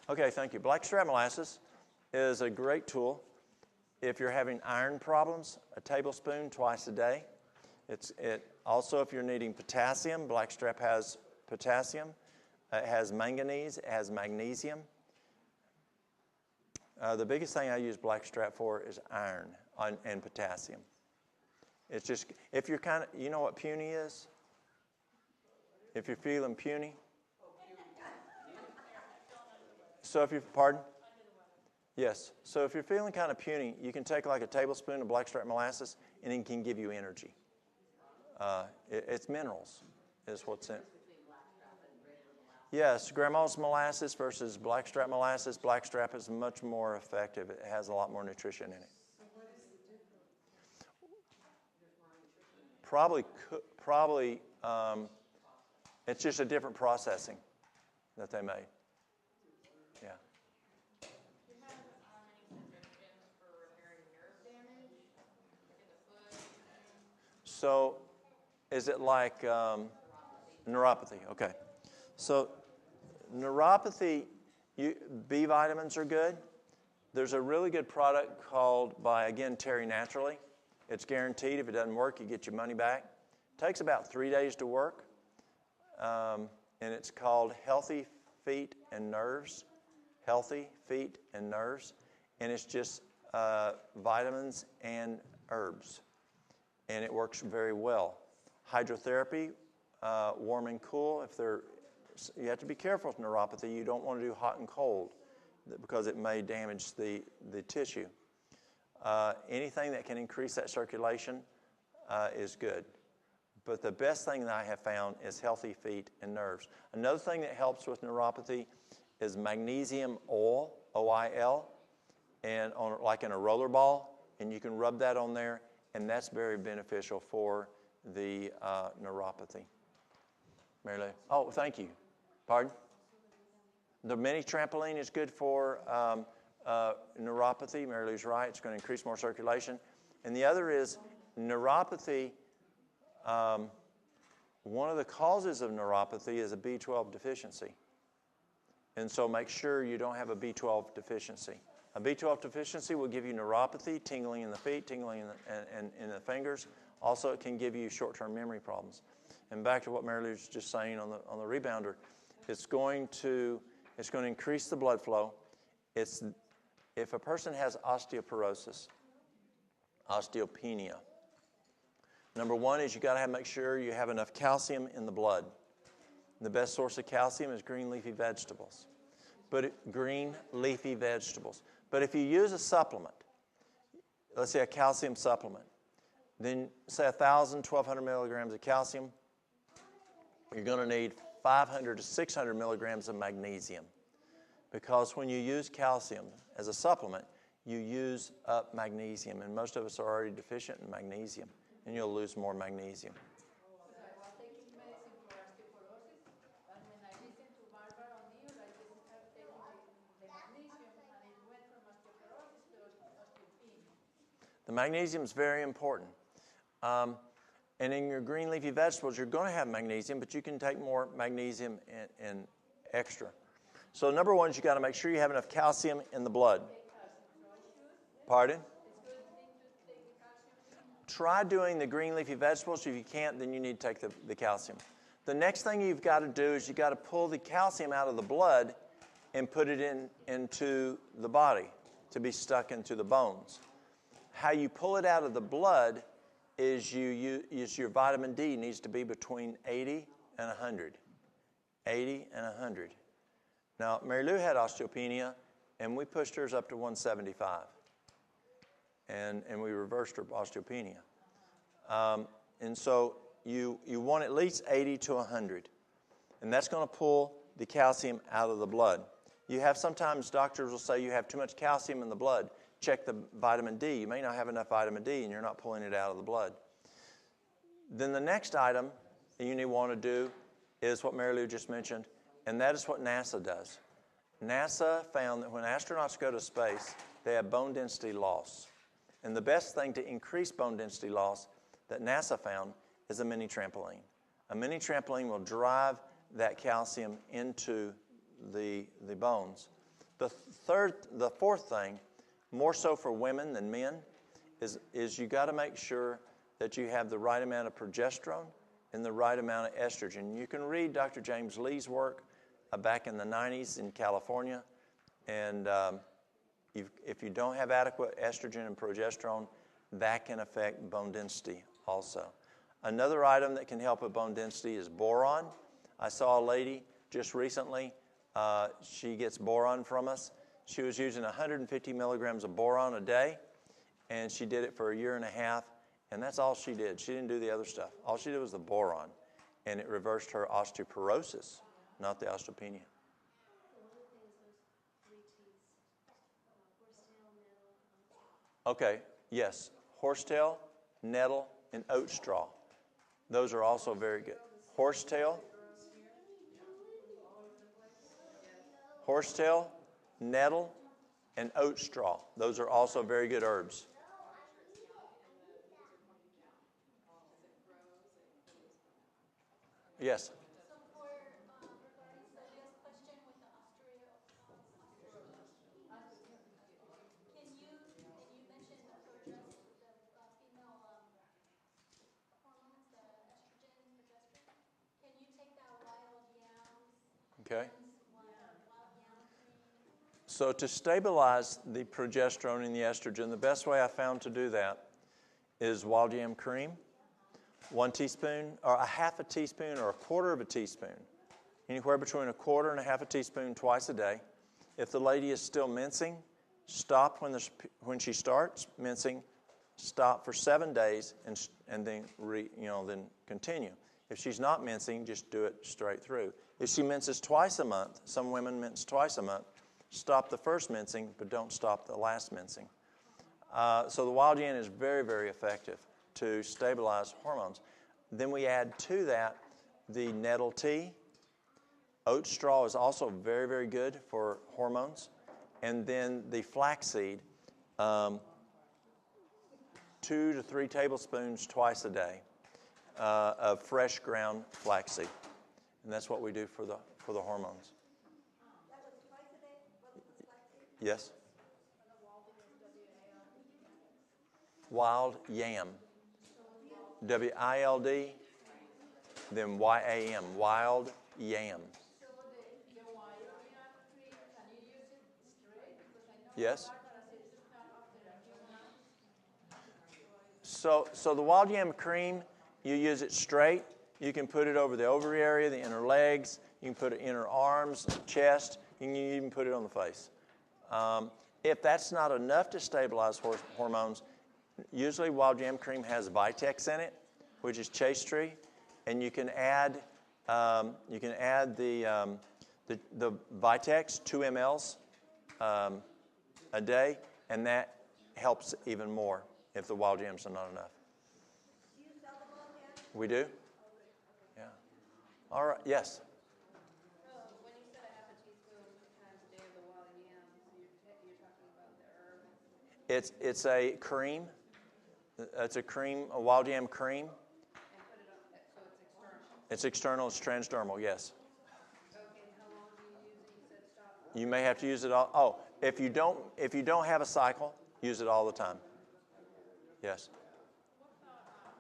Okay, thank you. Blackstrap molasses is a great tool. If you're having iron problems, a tablespoon twice a day. Also, if you're needing potassium, blackstrap has potassium. It has manganese. It has magnesium. The biggest thing I use blackstrap for is iron and potassium. It's just, if you're you know what puny is? If you're feeling puny. So if you're, pardon? Yes. So if you're feeling kind of puny, you can take like a tablespoon of blackstrap molasses, and it can give you energy. It's minerals, is what's in it. Yes, grandma's molasses versus blackstrap molasses. Blackstrap is much more effective. It has a lot more nutrition in it. So what is the difference? Probably, it's just a different processing that they made. Yeah. So, is it like neuropathy? Okay. So, neuropathy, B vitamins are good. There's a really good product called by, again, Terry Naturally. It's guaranteed. If it doesn't work, you get your money back. It takes about 3 days to work. And it's called Healthy Feet and Nerves. Healthy Feet and Nerves. And it's just vitamins and herbs. And it works very well. Hydrotherapy, warm and cool. You have to be careful with neuropathy. You don't want to do hot and cold because it may damage the tissue. Anything that can increase that circulation is good. But the best thing that I have found is Healthy Feet and Nerves. Another thing that helps with neuropathy is magnesium oil, OIL, and like in a roller ball, and you can rub that on there, and that's very beneficial for the neuropathy. Mary Lou? Oh, thank you. Pardon? The mini trampoline is good for neuropathy. Mary Lou's right. It's going to increase more circulation. And the other is neuropathy. One of the causes of neuropathy is a B12 deficiency. And so make sure you don't have a B12 deficiency. A B12 deficiency will give you neuropathy, tingling in the feet, tingling in the fingers. Also, it can give you short-term memory problems. And back to what Mary Lou was just saying on the rebounder, it's going to increase the blood flow. If a person has osteoporosis, osteopenia, number one is you got to make sure you have enough calcium in the blood. The best source of calcium is green leafy vegetables. Green leafy vegetables. But if you use a supplement, let's say a calcium supplement, then say 1,000, 1,200 milligrams of calcium, you're going to need 500 to 600 milligrams of magnesium. Because when you use calcium as a supplement, you use up magnesium, and most of us are already deficient in magnesium, and you'll lose more magnesium. I was taking medicine for osteoporosis, and when I listened to Barbara O'Neill, I just started taking the magnesium, and it went from osteoporosis to osteopenia. The magnesium is very important. And in your green leafy vegetables, you're going to have magnesium, but you can take more magnesium in extra. So number one is you got to make sure you have enough calcium in the blood. Pardon? Try doing the green leafy vegetables. If you can't, then you need to take the calcium. The next thing you've got to do is you've got to pull the calcium out of the blood and put it into the body to be stuck into the bones. How you pull it out of the blood is your vitamin D needs to be between 80 and 100. 80 and 100. Now, Mary Lou had osteopenia, and we pushed hers up to 175. And we reversed her osteopenia. And so you want at least 80 to 100. And that's going to pull the calcium out of the blood. You have sometimes doctors will say you have too much calcium in the blood. Check the vitamin D. You may not have enough vitamin D, and you're not pulling it out of the blood. Then the next item that you want to do is what Mary Lou just mentioned, and that is what NASA does. NASA found that when astronauts go to space, they have bone density loss. And the best thing to increase bone density loss that NASA found is a mini trampoline. A mini trampoline will drive that calcium into the bones. The fourth thing, more so for women than men, is you got to make sure that you have the right amount of progesterone and the right amount of estrogen. You can read Dr. James Lee's work back in the 90s in California, and if you don't have adequate estrogen and progesterone, that can affect bone density also. Another item that can help with bone density is boron. I saw a lady just recently, she gets boron from us. She was using 150 milligrams of boron a day, and she did it for a year and a half, and that's all she did. She didn't do the other stuff. All she did was the boron, and it reversed her osteoporosis, not the osteopenia. Okay, yes, horsetail, nettle, and oat straw. Those are also very good. Horsetail, nettle, and oat straw. Those are also very good herbs. Yes. So for regarding Sylvia's question with the can you mentioned to address the female hormones, the estrogen, progesterone? Can you take that wild yams? Okay. Wild yam cream? So to stabilize the progesterone and the estrogen, the best way I found to do that is wild yam cream. 1 teaspoon, or a half a teaspoon, or a quarter of a teaspoon. Anywhere between a quarter and a half a teaspoon twice a day. If the lady is still mincing, stop when she starts mincing. Stop for 7 days and then then continue. If she's not mincing, just do it straight through. If she minces twice a month, some women mince twice a month. Stop the first mincing, but don't stop the last mincing. So the wild yam is very, very effective to stabilize hormones. Then we add to that the nettle tea. Oat straw is also very, very good for hormones. And then the flaxseed, 2 to 3 tablespoons twice a day of fresh ground flaxseed. And that's what we do for the hormones. That was twice a day? What was the flaxseed? Yes. Wild yam. WILD, then YAM, wild yam. So the wild yam cream, can you use it straight? Because I know Yes. Barbara says it's not after a few months. So the wild yam cream, you use it straight. You can put it over the ovary area, the inner legs. You can put it in her arms, chest. You can even put it on the face. If that's not enough to stabilize hormones, usually wild yam cream has Vitex in it, which is chaste tree, and you can add the Vitex, 2 mLs a day, and that helps even more if the wild yams are not enough. Do you sell the wild yams? We do? Yeah. All right. Yes. So when you said a half a teaspoon 2 times a day of the wild yams, you're talking about the herb? It's a cream. It's a cream, a wild yam cream. And put it on, so It's it's external? external. It's transdermal. Yes. Okay, how long do you use it? You said stop. You may have to use it all. Oh, if you don't have a cycle, use it all the time. Yes. What about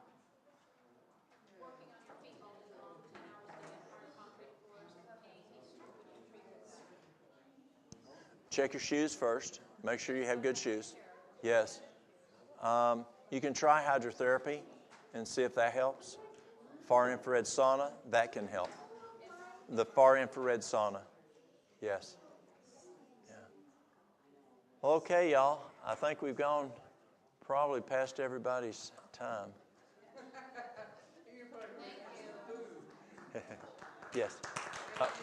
working on your feet all day long, 10 hours a day on hard concrete floors, pain, would you treat this? Check your shoes first. Make sure you have good shoes. Yes. You can try hydrotherapy and see if that helps. Far infrared sauna, that can help. The far infrared sauna. Yes. Yeah. Well, okay, y'all. I think we've gone probably past everybody's time. Yes.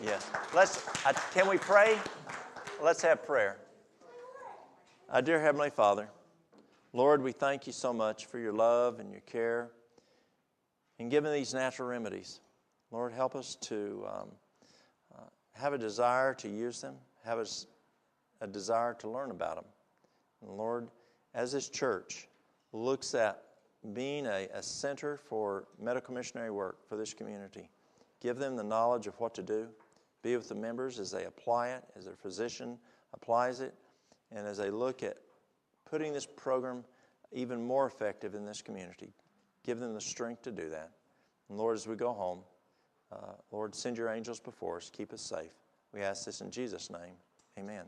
Yes. Can we pray? Let's have prayer. Our dear Heavenly Father, Lord, we thank you so much for your love and your care in giving these natural remedies. Lord, help us to have a desire to use them, have a desire to learn about them. And Lord, as this church looks at being a center for medical missionary work for this community, give them the knowledge of what to do. Be with the members as they apply it, as their physician applies it, and as they look at putting this program even more effective in this community. Give them the strength to do that. And Lord, as we go home, Lord, send your angels before us. Keep us safe. We ask this in Jesus' name. Amen.